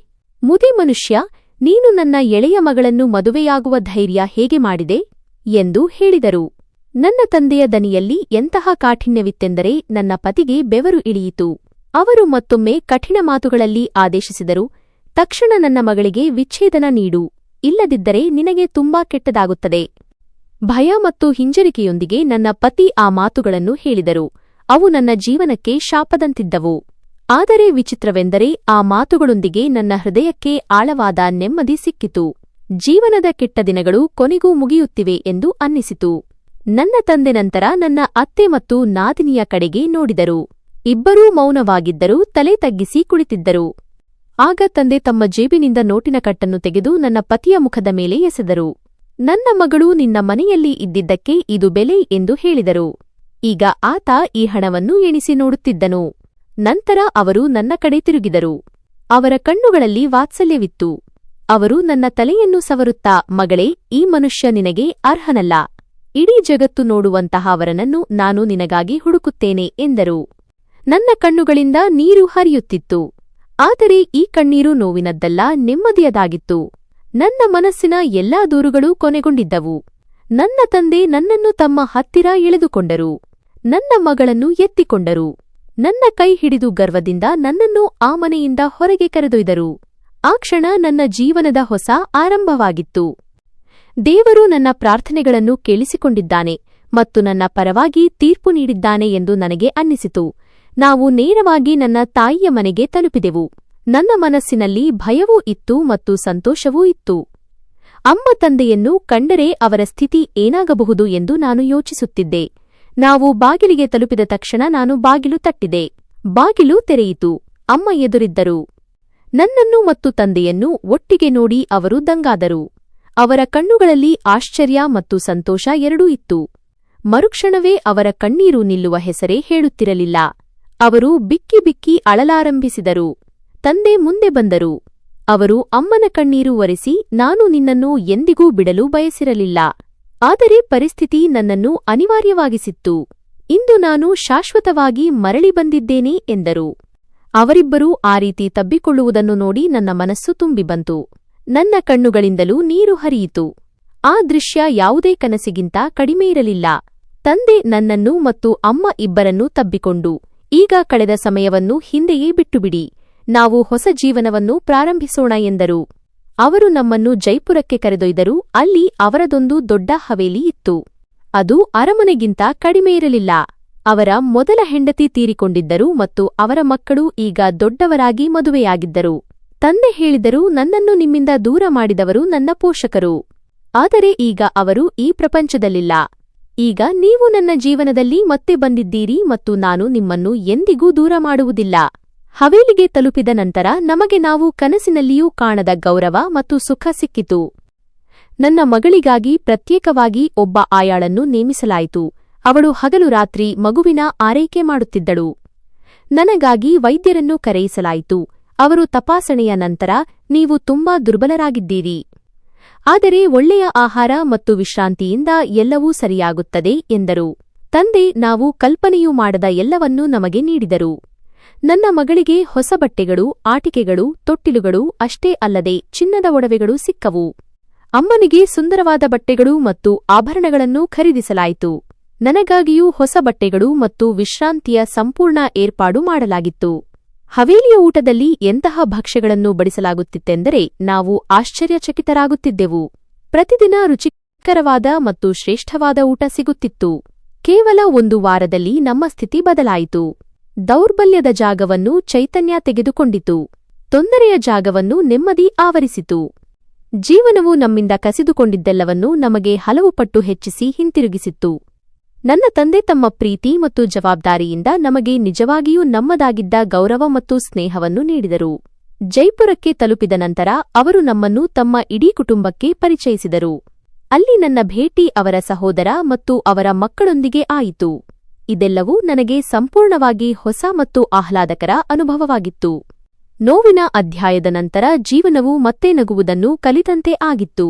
S1: ಮುದಿ ಮನುಷ್ಯ, ನೀನು ನನ್ನ ಎಳೆಯ ಮಗಳನ್ನು ಮದುವೆಯಾಗುವ ಧೈರ್ಯ ಹೇಗೆ ಮಾಡಿದೆ ಎಂದು ಹೇಳಿದರು. ನನ್ನ ತಂದೆಯ ದನಿಯಲ್ಲಿ ಎಂತಹ ಕಾಠಿಣ್ಯವಿತ್ತೆಂದರೆ ನನ್ನ ಪತಿಗೆ ಬೆವರು ಇಳಿಯಿತು. ಅವರು ಮತ್ತೊಮ್ಮೆ ಕಠಿಣ ಮಾತುಗಳಲ್ಲಿ ಆದೇಶಿಸಿದರು, ತಕ್ಷಣ ನನ್ನ ಮಗಳಿಗೆ ವಿಚ್ಛೇದನ ನೀಡು, ಇಲ್ಲದಿದ್ದರೆ ನಿನಗೆ ತುಂಬಾ ಕೆಟ್ಟದಾಗುತ್ತದೆ. ಭಯ ಮತ್ತು ಹಿಂಜರಿಕೆಯೊಂದಿಗೆ ನನ್ನ ಪತಿ ಆ ಮಾತುಗಳನ್ನು ಹೇಳಿದರು. ಅವು ನನ್ನ ಜೀವನಕ್ಕೆ ಶಾಪದಂತಿದ್ದವು. ಆದರೆ ವಿಚಿತ್ರವೆಂದರೆ ಆ ಮಾತುಗಳೊಂದಿಗೆ ನನ್ನ ಹೃದಯಕ್ಕೆ ಆಳವಾದ ನೆಮ್ಮದಿ ಸಿಕ್ಕಿತು. ಜೀವನದ ಕೆಟ್ಟ ದಿನಗಳು ಕೊನೆಗೂ ಮುಗಿಯುತ್ತಿವೆ ಎಂದು ಅನ್ನಿಸಿತು. ನನ್ನ ತಂದೆ ನಂತರ ನನ್ನ ಅತ್ತೆ ಮತ್ತು ನಾದಿನಿಯ ಕಡೆಗೆ ನೋಡಿದರು. ಇಬ್ಬರೂ ಮೌನವಾಗಿದ್ದರೂ ತಲೆ ತಗ್ಗಿಸಿ ಕುಳಿತಿದ್ದರು. ಆಗ ತಂದೆ ತಮ್ಮ ಜೇಬಿನಿಂದ ನೋಟಿನ ಕಟ್ಟನ್ನು ತೆಗೆದು ನನ್ನ ಪತಿಯ ಮುಖದ ಮೇಲೆ ಎಸೆದರು. ನನ್ನ ಮಗಳು ನಿನ್ನ ಮನೆಯಲ್ಲಿ ಇದ್ದಿದ್ದಕ್ಕೆ ಇದು ಬೆಲೆ ಎಂದು ಹೇಳಿದರು. ಈಗ ಆತ ಈ ಹಣವನ್ನು ಎಣಿಸಿ ನೋಡುತ್ತಿದ್ದನು. ನಂತರ ಅವರು ನನ್ನ ಕಡೆ ತಿರುಗಿದರು. ಅವರ ಕಣ್ಣುಗಳಲ್ಲಿ ವಾತ್ಸಲ್ಯವಿತ್ತು. ಅವರು ನನ್ನ ತಲೆಯನ್ನು ಸವರುತ್ತಾ, ಮಗಳೇ, ಈ ಮನುಷ್ಯ ನಿನಗೆ ಅರ್ಹನಲ್ಲ. ಇಡೀ ಜಗತ್ತು ನೋಡುವಂತಹ ಅವರನ್ನು ನಾನು ನಿನಗಾಗಿ ಹುಡುಕುತ್ತೇನೆ ಎಂದರು. ನನ್ನ ಕಣ್ಣುಗಳಿಂದ ನೀರು ಹರಿಯುತ್ತಿತ್ತು. ಆದರೆ ಈ ಕಣ್ಣೀರು ನೋವಿನದ್ದಲ್ಲ, ನೆಮ್ಮದಿಯದಾಗಿತ್ತು. ನನ್ನ ಮನಸ್ಸಿನ ಎಲ್ಲಾ ದೂರುಗಳೂ ಕೊನೆಗೊಂಡಿದ್ದವು. ನನ್ನ ತಂದೆ ನನ್ನನ್ನು ತಮ್ಮ ಹತ್ತಿರ ಎಳೆದುಕೊಂಡರು. ನನ್ನ ಮಗಳನ್ನು ಎತ್ತಿಕೊಂಡರು. ನನ್ನ ಕೈ ಹಿಡಿದು ಗರ್ವದಿಂದ ನನ್ನನ್ನು ಆ ಮನೆಯಿಂದ ಹೊರಗೆ ಕರೆದೊಯ್ದರು. ಆ ಕ್ಷಣ ನನ್ನ ಜೀವನದ ಹೊಸ ಆರಂಭವಾಗಿತ್ತು. ದೇವರು ನನ್ನ ಪ್ರಾರ್ಥನೆಗಳನ್ನು ಕೇಳಿಸಿಕೊಂಡಿದ್ದಾನೆ ಮತ್ತು ನನ್ನ ಪರವಾಗಿ ತೀರ್ಪು ನೀಡಿದ್ದಾನೆ ಎಂದು ನನಗೆ ಅನ್ನಿಸಿತು. ನಾವು ನೇರವಾಗಿ ನನ್ನ ತಾಯಿಯ ಮನೆಗೆ ತಲುಪಿದೆವು. ನನ್ನ ಮನಸ್ಸಿನಲ್ಲಿ ಭಯವೂ ಇತ್ತು ಮತ್ತು ಸಂತೋಷವೂ ಇತ್ತು. ಅಮ್ಮ ತಂದೆಯನ್ನು ಕಂಡರೆ ಅವರ ಸ್ಥಿತಿ ಏನಾಗಬಹುದು ಎಂದು ನಾನು ಯೋಚಿಸುತ್ತಿದ್ದೆ. ನಾವು ಬಾಗಿಲಿಗೆ ತಲುಪಿದ ತಕ್ಷಣ ನಾನು ಬಾಗಿಲು ತಟ್ಟಿದೆ. ಬಾಗಿಲು ತೆರೆಯಿತು. ಅಮ್ಮ ಎದುರಿದ್ದರು. ನನ್ನನ್ನು ಮತ್ತು ತಂದೆಯನ್ನು ಒಟ್ಟಿಗೆ ನೋಡಿ ಅವರು ದಂಗಾದರು. ಅವರ ಕಣ್ಣುಗಳಲ್ಲಿ ಆಶ್ಚರ್ಯ ಮತ್ತು ಸಂತೋಷ ಎರಡೂ ಇತ್ತು. ಮರುಕ್ಷಣವೇ ಅವರ ಕಣ್ಣೀರು ನಿಲ್ಲುವ ಹೆಸರೇ ಹೇಳುತ್ತಿರಲಿಲ್ಲ. ಅವರು ಬಿಕ್ಕಿ ಬಿಕ್ಕಿ ಅಳಲಾರಂಭಿಸಿದರು. ತಂದೆ ಮುಂದೆ ಬಂದರು. ಅವರು ಅಮ್ಮನ ಕಣ್ಣೀರು ಒರೆಸಿ, ನಾನು ನಿನ್ನನ್ನು ಎಂದಿಗೂ ಬಿಡಲು ಬಯಸಿರಲಿಲ್ಲ. ಆದರೆ ಪರಿಸ್ಥಿತಿ ನನ್ನನ್ನು ಅನಿವಾರ್ಯವಾಗಿಸಿತ್ತು. ಇಂದು ನಾನು ಶಾಶ್ವತವಾಗಿ ಮರಳಿ ಬಂದಿದ್ದೇನೆ ಎಂದರು. ಅವರಿಬ್ಬರೂ ಆ ರೀತಿ ತಬ್ಬಿಕೊಳ್ಳುವುದನ್ನು ನೋಡಿ ನನ್ನ ಮನಸ್ಸು ತುಂಬಿಬಂತು. ನನ್ನ ಕಣ್ಣುಗಳಿಂದಲೂ ನೀರು ಹರಿಯಿತು. ಆ ದೃಶ್ಯ ಯಾವುದೇ ಕನಸಿಗಿಂತ ಕಡಿಮೆಯಿರಲಿಲ್ಲ. ತಂದೆ ನನ್ನನ್ನು ಮತ್ತು ಅಮ್ಮ ಇಬ್ಬರನ್ನೂ ತಬ್ಬಿಕೊಂಡು, ಈಗ ಕಳೆದ ಸಮಯವನ್ನು ಹಿಂದೆಯೇ ಬಿಟ್ಟುಬಿಡಿ, ನಾವು ಹೊಸ ಜೀವನವನ್ನು ಪ್ರಾರಂಭಿಸೋಣ ಎಂದರು. ಅವರು ನಮ್ಮನ್ನು ಜೈಪುರಕ್ಕೆ ಕರೆದೊಯ್ದರು. ಅಲ್ಲಿ ಅವರದೊಂದು ದೊಡ್ಡ ಹವೇಲಿ ಇತ್ತು. ಅದು ಅರಮನೆಗಿಂತ ಕಡಿಮೆಯಿರಲಿಲ್ಲ. ಅವರ ಮೊದಲ ಹೆಂಡತಿ ತೀರಿಕೊಂಡಿದ್ದರು ಮತ್ತು ಅವರ ಮಕ್ಕಳು ಈಗ ದೊಡ್ಡವರಾಗಿ ಮದುವೆಯಾಗಿದ್ದರು. ತಂದೆ ಹೇಳಿದರು, ನನ್ನನ್ನು ನಿಮ್ಮಿಂದ ದೂರ ಮಾಡಿದವರು ನನ್ನ ಪೋಷಕರು. ಆದರೆ ಈಗ ಅವರು ಈ ಪ್ರಪಂಚದಲ್ಲಿಲ್ಲ. ಈಗ ನೀವು ನನ್ನ ಜೀವನದಲ್ಲಿ ಮತ್ತೆ ಬಂದಿದ್ದೀರಿ ಮತ್ತು ನಾನು ನಿಮ್ಮನ್ನು ಎಂದಿಗೂ ದೂರ ಮಾಡುವುದಿಲ್ಲ. ಹವೇಲಿಗೆ ತಲುಪಿದ ನಂತರ ನಮಗೆ ನಾವು ಕನಸಿನಲ್ಲಿಯೂ ಕಾಣದ ಗೌರವ ಮತ್ತು ಸುಖ ಸಿಕ್ಕಿತು. ನನ್ನ ಮಗಳಿಗಾಗಿ ಪ್ರತ್ಯೇಕವಾಗಿ ಒಬ್ಬ ಆಯಾಳನ್ನು ನೇಮಿಸಲಾಯಿತು. ಅವಳು ಹಗಲು ರಾತ್ರಿ ಮಗುವಿನ ಆರೈಕೆ ಮಾಡುತ್ತಿದ್ದಳು. ನನಗಾಗಿ ವೈದ್ಯರನ್ನು ಕರೆಯಿಸಲಾಯಿತು. ಅವರು ತಪಾಸಣೆಯ ನಂತರ, ನೀವು ತುಂಬಾ ದುರ್ಬಲರಾಗಿದ್ದೀರಿ. ಆದರೆ ಒಳ್ಳೆಯ ಆಹಾರ ಮತ್ತು ವಿಶ್ರಾಂತಿಯಿಂದ ಎಲ್ಲವೂ ಸರಿಯಾಗುತ್ತದೆ ಎಂದರು. ತಂದೆ ನಾವು ಕಲ್ಪನೆಯೂ ಮಾಡದ ಎಲ್ಲವನ್ನೂ ನಮಗೆ ನೀಡಿದರು. ನನ್ನ ಮಗಳಿಗೆ ಹೊಸ ಬಟ್ಟೆಗಳು, ಆಟಿಕೆಗಳು, ತೊಟ್ಟಿಲುಗಳು ಅಷ್ಟೇ ಅಲ್ಲದೆ ಚಿನ್ನದ ಒಡವೆಗಳು ಸಿಕ್ಕವು. ಅಮ್ಮನಿಗೆ ಸುಂದರವಾದ ಬಟ್ಟೆಗಳು ಮತ್ತು ಆಭರಣಗಳನ್ನು ಖರೀದಿಸಲಾಯಿತು. ನನಗಾಗಿಯೂ ಹೊಸ ಬಟ್ಟೆಗಳು ಮತ್ತು ವಿಶ್ರಾಂತಿಯ ಸಂಪೂರ್ಣ ಏರ್ಪಾಡು ಮಾಡಲಾಗಿತ್ತು. ಹವೇಲಿಯ ಊಟದಲ್ಲಿ ಎಂತಹ ಭಕ್ಷ್ಯಗಳನ್ನು ಬಡಿಸಲಾಗುತ್ತಿತ್ತೆಂದರೆ ನಾವು ಆಶ್ಚರ್ಯಚಕಿತರಾಗುತ್ತಿದ್ದೆವು. ಪ್ರತಿದಿನ ರುಚಿಕರವಾದ ಮತ್ತು ಶ್ರೇಷ್ಠವಾದ ಊಟ ಸಿಗುತ್ತಿತ್ತು. ಕೇವಲ ಒಂದು ವಾರದಲ್ಲಿ ನಮ್ಮ ಸ್ಥಿತಿ ಬದಲಾಯಿತು. ದೌರ್ಬಲ್ಯದ ಜಾಗವನ್ನು ಚೈತನ್ಯ ತೆಗೆದುಕೊಂಡಿತು. ತೊಂದರೆಯ ಜಾಗವನ್ನು ನೆಮ್ಮದಿ ಆವರಿಸಿತು. ಜೀವನವು ನಮ್ಮಿಂದ ಕಸಿದುಕೊಂಡಿದ್ದೆಲ್ಲವನ್ನೂ ನಮಗೆ ಹಲವು ಪಟ್ಟು ಹೆಚ್ಚಿಸಿ ಹಿಂತಿರುಗಿಸಿತ್ತು. ನನ್ನ ತಂದೆ ತಮ್ಮ ಪ್ರೀತಿ ಮತ್ತು ಜವಾಬ್ದಾರಿಯಿಂದ ನಮಗೆ ನಿಜವಾಗಿಯೂ ನಮ್ಮದಾಗಿದ್ದ ಗೌರವ ಮತ್ತು ಸ್ನೇಹವನ್ನು ನೀಡಿದರು. ಜೈಪುರಕ್ಕೆ ತಲುಪಿದ ನಂತರ ಅವರು ನಮ್ಮನ್ನು ತಮ್ಮ ಇಡೀ ಕುಟುಂಬಕ್ಕೆ ಪರಿಚಯಿಸಿದರು. ಅಲ್ಲಿ ನನ್ನ ಭೇಟಿ ಅವರ ಸಹೋದರ ಮತ್ತು ಅವರ ಮಕ್ಕಳೊಂದಿಗೆ ಆಯಿತು. ಇದೆಲ್ಲವೂ ನನಗೆ ಸಂಪೂರ್ಣವಾಗಿ ಹೊಸ ಮತ್ತು ಆಹ್ಲಾದಕರ ಅನುಭವವಾಗಿತ್ತು. ನೋವಿನ ಅಧ್ಯಾಯದ ನಂತರ ಜೀವನವು ಮತ್ತೆ ನಗುವುದನ್ನು ಕಲಿತಂತೆ ಆಗಿತ್ತು.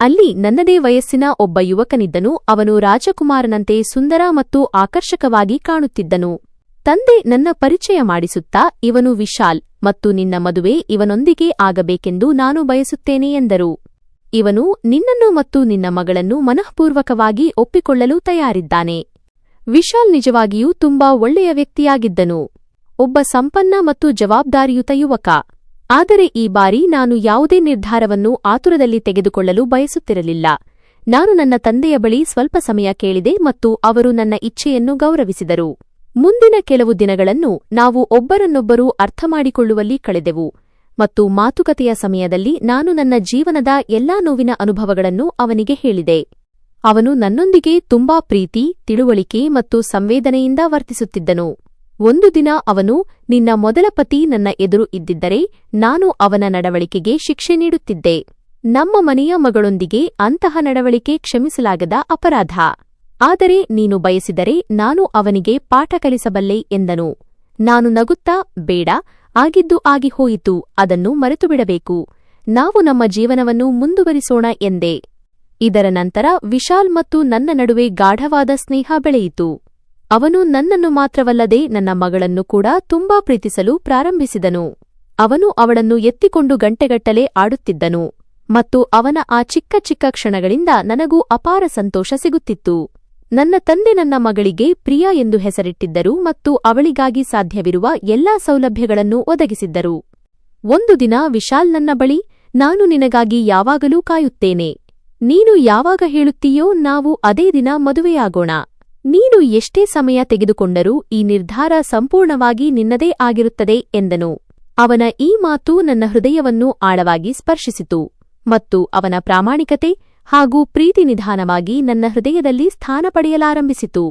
S1: ಅಲ್ಲಿ ನನ್ನದೇ ವಯಸ್ಸಿನ ಒಬ್ಬ ಯುವಕನಿದ್ದನು. ಅವನು ರಾಜಕುಮಾರನಂತೆ ಸುಂದರ ಮತ್ತು ಆಕರ್ಷಕವಾಗಿ ಕಾಣುತ್ತಿದ್ದನು. ತಂದೆ ನನ್ನ ಪರಿಚಯ ಮಾಡಿಸುತ್ತಾ, ಇವನು ವಿಶಾಲ್, ಮತ್ತು ನಿನ್ನ ಮದುವೆ ಇವನೊಂದಿಗೆ ಆಗಬೇಕೆಂದು ನಾನು ಬಯಸುತ್ತೇನೆ ಎಂದರು. ಇವನು ನಿನ್ನನ್ನು ಮತ್ತು ನಿನ್ನ ಮಗಳನ್ನು ಮನಃಪೂರ್ವಕವಾಗಿ ಒಪ್ಪಿಕೊಳ್ಳಲು ತಯಾರಿದ್ದಾನೆ. ವಿಶಾಲ್ ನಿಜವಾಗಿಯೂ ತುಂಬಾ ಒಳ್ಳೆಯ ವ್ಯಕ್ತಿಯಾಗಿದ್ದನು. ಒಬ್ಬ ಸಂಪನ್ನ ಮತ್ತು ಜವಾಬ್ದಾರಿಯುತ ಯುವಕ. ಆದರೆ ಈ ಬಾರಿ ನಾನು ಯಾವುದೇ ನಿರ್ಧಾರವನ್ನು ಆತುರದಲ್ಲಿ ತೆಗೆದುಕೊಳ್ಳಲು ಬಯಸುತ್ತಿರಲಿಲ್ಲ. ನಾನು ನನ್ನ ತಂದೆಯ ಬಳಿ ಸ್ವಲ್ಪ ಸಮಯ ಕೇಳಿದೆ ಮತ್ತು ಅವರು ನನ್ನ ಇಚ್ಛೆಯನ್ನು ಗೌರವಿಸಿದರು. ಮುಂದಿನ ಕೆಲವು ದಿನಗಳನ್ನು ನಾವು ಒಬ್ಬರನ್ನೊಬ್ಬರು ಅರ್ಥಮಾಡಿಕೊಳ್ಳುವಲ್ಲಿ ಕಳೆದೆವು ಮತ್ತು ಮಾತುಕತೆಯ ಸಮಯದಲ್ಲಿ ನಾನು ನನ್ನ ಜೀವನದ ಎಲ್ಲಾ ನೋವಿನ ಅನುಭವಗಳನ್ನು ಅವನಿಗೆ ಹೇಳಿದೆ. ಅವನು ನನ್ನೊಂದಿಗೆ ತುಂಬಾ ಪ್ರೀತಿ, ತಿಳುವಳಿಕೆ ಮತ್ತು ಸಂವೇದನೆಯಿಂದ ವರ್ತಿಸುತ್ತಿದ್ದನು. ಒಂದು ದಿನ ಅವನು, ನಿನ್ನ ಮೊದಲ ಪತಿ ನನ್ನ ಎದುರು ಇದ್ದಿದ್ದರೆ ನಾನು ಅವನ ನಡವಳಿಕೆಗೆ ಶಿಕ್ಷೆ ನೀಡುತ್ತಿದ್ದೆ. ನಮ್ಮ ಮನೆಯ ಮಗಳೊಂದಿಗೆ ಅಂತಹ ನಡವಳಿಕೆ ಕ್ಷಮಿಸಲಾಗದ ಅಪರಾಧ. ಆದರೆ ನೀನು ಬಯಸಿದರೆ ನಾನು ಅವನಿಗೆ ಪಾಠ ಕಲಿಸಬಲ್ಲೆ ಎಂದನು. ನಾನು ನಗುತ್ತಾ, ಬೇಡ, ಆಗಿದ್ದು ಆಗಿ ಹೋಯಿತು, ಅದನ್ನು ಮರೆತುಬಿಡಬೇಕು, ನಾವು ನಮ್ಮ ಜೀವನವನ್ನು ಮುಂದುವರಿಸೋಣ ಎಂದೆ. ಇದರ ನಂತರ ವಿಶಾಲ್ ಮತ್ತು ನನ್ನ ನಡುವೆ ಗಾಢವಾದ ಸ್ನೇಹ ಬೆಳೆಯಿತು. ಅವನು ನನ್ನನ್ನು ಮಾತ್ರವಲ್ಲದೆ ನನ್ನ ಮಗಳನ್ನು ಕೂಡ ತುಂಬಾ ಪ್ರೀತಿಸಲು ಪ್ರಾರಂಭಿಸಿದನು. ಅವನು ಅವಳನ್ನು ಎತ್ತಿಕೊಂಡು ಗಂಟೆಗಟ್ಟಲೆ ಆಡುತ್ತಿದ್ದನು ಮತ್ತು ಅವನ ಆ ಚಿಕ್ಕ ಚಿಕ್ಕ ಕ್ಷಣಗಳಿಂದ ನನಗೂ ಅಪಾರ ಸಂತೋಷ ಸಿಗುತ್ತಿತ್ತು. ನನ್ನ ತಂದೆ ನನ್ನ ಮಗಳಿಗೆ ಪ್ರಿಯಾ ಎಂದು ಹೆಸರಿಟ್ಟಿದ್ದರು ಮತ್ತು ಅವಳಿಗಾಗಿ ಸಾಧ್ಯವಿರುವ ಎಲ್ಲಾ ಸೌಲಭ್ಯಗಳನ್ನು ಒದಗಿಸಿದ್ದರು. ಒಂದು ದಿನ ವಿಶಾಲ್ ನನ್ನ ಬಳಿ, ನಾನು ನಿನಗಾಗಿ ಯಾವಾಗಲೂ ಕಾಯುತ್ತೇನೆ. ನೀನು ಯಾವಾಗ ಹೇಳುತ್ತೀಯೋ ನಾವು ಅದೇ ದಿನ ಮದುವೆಯಾಗೋಣ. ನೀನು ಎಷ್ಟೇ ಸಮಯ ತೆಗೆದುಕೊಂಡರೂ ಈ ನಿರ್ಧಾರ ಸಂಪೂರ್ಣವಾಗಿ ನಿನ್ನದೇ ಆಗಿರುತ್ತದೆ ಎಂದನು. ಅವನ ಈ ಮಾತು ನನ್ನ ಹೃದಯವನ್ನು ಆಳವಾಗಿ ಸ್ಪರ್ಶಿಸಿತು ಮತ್ತು ಅವನ ಪ್ರಾಮಾಣಿಕತೆ ಹಾಗೂ ಪ್ರೀತಿ ನಿಧಾನವಾಗಿ ನನ್ನ ಹೃದಯದಲ್ಲಿ ಸ್ಥಾನ ಪಡೆಯಲಾರಂಭಿಸಿತು.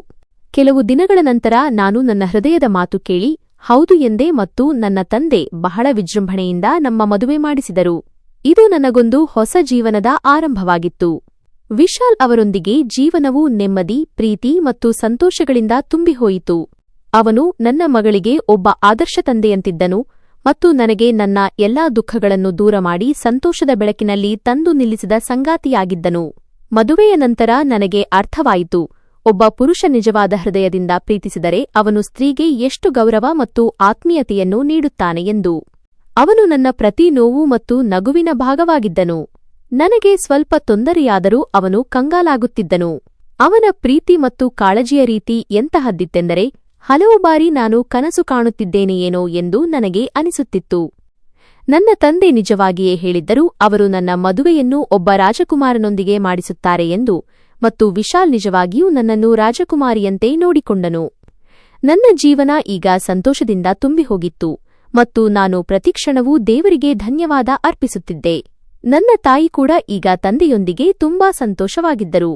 S1: ಕೆಲವು ದಿನಗಳ ನಂತರ ನಾನು ನನ್ನ ಹೃದಯದ ಮಾತು ಕೇಳಿ ಹೌದು ಎಂದೆ ಮತ್ತು ನನ್ನ ತಂದೆ ಬಹಳ ವಿಜೃಂಭಣೆಯಿಂದ ನಮ್ಮ ಮದುವೆ ಮಾಡಿಸಿದರು. ಇದು ನನಗೊಂದು ಹೊಸ ಜೀವನದ ಆರಂಭವಾಗಿತ್ತು. ವಿಶಾಲ್ ಅವರೊಂದಿಗೆ ಜೀವನವು ನೆಮ್ಮದಿ, ಪ್ರೀತಿ ಮತ್ತು ಸಂತೋಷಗಳಿಂದ ತುಂಬಿಹೋಯಿತು. ಅವನು ನನ್ನ ಮಗಳಿಗೆ ಒಬ್ಬ ಆದರ್ಶ ತಂದೆಯಂತಿದ್ದನು ಮತ್ತು ನನಗೆ ನನ್ನ ಎಲ್ಲಾ ದುಃಖಗಳನ್ನು ದೂರ ಮಾಡಿ ಸಂತೋಷದ ಬೆಳಕಿನಲ್ಲಿ ತಂದು ನಿಲ್ಲಿಸಿದ ಸಂಗಾತಿಯಾಗಿದ್ದನು. ಮದುವೆಯ ನಂತರ ನನಗೆ ಅರ್ಥವಾಯಿತು, ಒಬ್ಬ ಪುರುಷ ನಿಜವಾದ ಹೃದಯದಿಂದ ಪ್ರೀತಿಸಿದರೆ ಅವನು ಸ್ತ್ರೀಗೆ ಎಷ್ಟು ಗೌರವ ಮತ್ತು ಆತ್ಮೀಯತೆಯನ್ನು ನೀಡುತ್ತಾನೆ ಎಂದು. ಅವನು ನನ್ನ ಪ್ರತಿ ನೋವು ಮತ್ತು ನಗುವಿನ ಭಾಗವಾಗಿದ್ದನು. ನನಗೆ ಸ್ವಲ್ಪ ತೊಂದರೆಯಾದರೂ ಅವನು ಕಂಗಾಲಾಗುತ್ತಿದ್ದನು. ಅವನ ಪ್ರೀತಿ ಮತ್ತು ಕಾಳಜಿಯ ರೀತಿ ಎಂತಹದ್ದಿತ್ತೆಂದರೆ ಹಲವು ಬಾರಿ ನಾನು ಕನಸು ಕಾಣುತ್ತಿದ್ದೇನೆಯೇನೋ ಎಂದು ನನಗೆ ಅನಿಸುತ್ತಿತ್ತು. ನನ್ನ ತಂದೆ ನಿಜವಾಗಿಯೇ ಹೇಳಿದ್ದರು, ಅವರು ನನ್ನ ಮದುವೆಯನ್ನು ಒಬ್ಬ ರಾಜಕುಮಾರನೊಂದಿಗೆ ಮಾಡಿಸುತ್ತಾರೆ ಎಂದು, ಮತ್ತು ವಿಶಾಲ್ ನಿಜವಾಗಿಯೂ ನನ್ನನ್ನು ರಾಜಕುಮಾರಿಯಂತೆ ನೋಡಿಕೊಂಡನು. ನನ್ನ ಜೀವನ ಈಗ ಸಂತೋಷದಿಂದ ತುಂಬಿಹೋಗಿತ್ತು ಮತ್ತು ನಾನು ಪ್ರತಿಕ್ಷಣವೂ ದೇವರಿಗೆ ಧನ್ಯವಾದ ಅರ್ಪಿಸುತ್ತಿದ್ದೆ. ನನ್ನ ತಾಯಿ ಕೂಡ ಈಗ ತಂದೆಯೊಂದಿಗೆ ತುಂಬಾ ಸಂತೋಷವಾಗಿದ್ದರು.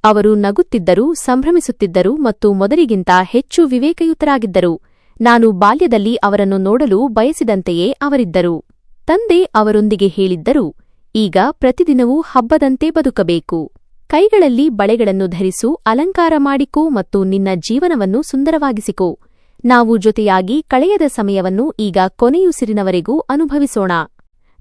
S1: ಅವರು ನಗುತ್ತಿದ್ದರು, ಸಂಭ್ರಮಿಸುತ್ತಿದ್ದರು ಮತ್ತು ಮೊದಲಿಗಿಂತ ಹೆಚ್ಚು ವಿವೇಕಯುತರಾಗಿದ್ದರು. ನಾನು ಬಾಲ್ಯದಲ್ಲಿ ಅವರನ್ನು ನೋಡಲು ಬಯಸಿದಂತೆಯೇ ಅವರಿದ್ದರು. ತಂದೆ ಅವರೊಂದಿಗೆ ಹೇಳಿದ್ದರು, ಈಗ ಪ್ರತಿದಿನವೂ ಹಬ್ಬದಂತೆ ಬದುಕಬೇಕು. ಕೈಗಳಲ್ಲಿ ಬಳೆಗಳನ್ನು ಧರಿಸು, ಅಲಂಕಾರ ಮಾಡಿಕೋ ಮತ್ತು ನಿನ್ನ ಜೀವನವನ್ನು ಸುಂದರವಾಗಿಸಿಕೋ. ನಾವು ಜೊತೆಯಾಗಿ ಕಳೆಯದ ಸಮಯವನ್ನು ಈಗ ಕೊನೆಯುಸಿರಿನವರೆಗೂ ಅನುಭವಿಸೋಣ.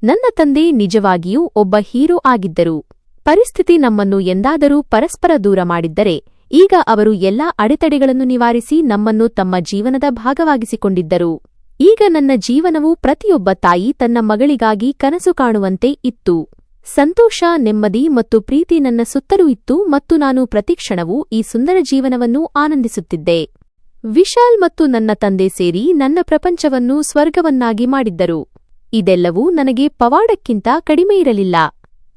S1: ನನ್ನ ತಂದೆ ನಿಜವಾಗಿಯೂ ಒಬ್ಬ ಹೀರೋ ಆಗಿದ್ದರು. ಪರಿಸ್ಥಿತಿ ನಮ್ಮನ್ನು ಎಂದಾದರೂ ಪರಸ್ಪರ ದೂರ ಮಾಡಿದ್ದರೆ ಈಗ ಅವರು ಎಲ್ಲಾ ಅಡೆತಡೆಗಳನ್ನು ನಿವಾರಿಸಿ ನಮ್ಮನ್ನು ತಮ್ಮ ಜೀವನದ ಭಾಗವಾಗಿಸಿಕೊಂಡಿದ್ದರು. ಈಗ ನನ್ನ ಜೀವನವು ಪ್ರತಿಯೊಬ್ಬ ತಾಯಿ ತನ್ನ ಮಗಳಿಗಾಗಿ ಕನಸು ಕಾಣುವಂತೆ ಇತ್ತು. ಸಂತೋಷ, ನೆಮ್ಮದಿ ಮತ್ತು ಪ್ರೀತಿ ನನ್ನ ಸುತ್ತಲೂ ಇತ್ತು ಮತ್ತು ನಾನು ಪ್ರತಿಕ್ಷಣವೂ ಈ ಸುಂದರ ಜೀವನವನ್ನು ಆನಂದಿಸುತ್ತಿದ್ದೆ. ವಿಶಾಲ್ ಮತ್ತು ನನ್ನ ತಂದೆ ಸೇರಿ ನನ್ನ ಪ್ರಪಂಚವನ್ನು ಸ್ವರ್ಗವನ್ನಾಗಿ ಮಾಡಿದ್ದರು. ಇದೆಲ್ಲವೂ ನನಗೆ ಪವಾಡಕ್ಕಿಂತ ಕಡಿಮೆಯಿರಲಿಲ್ಲ.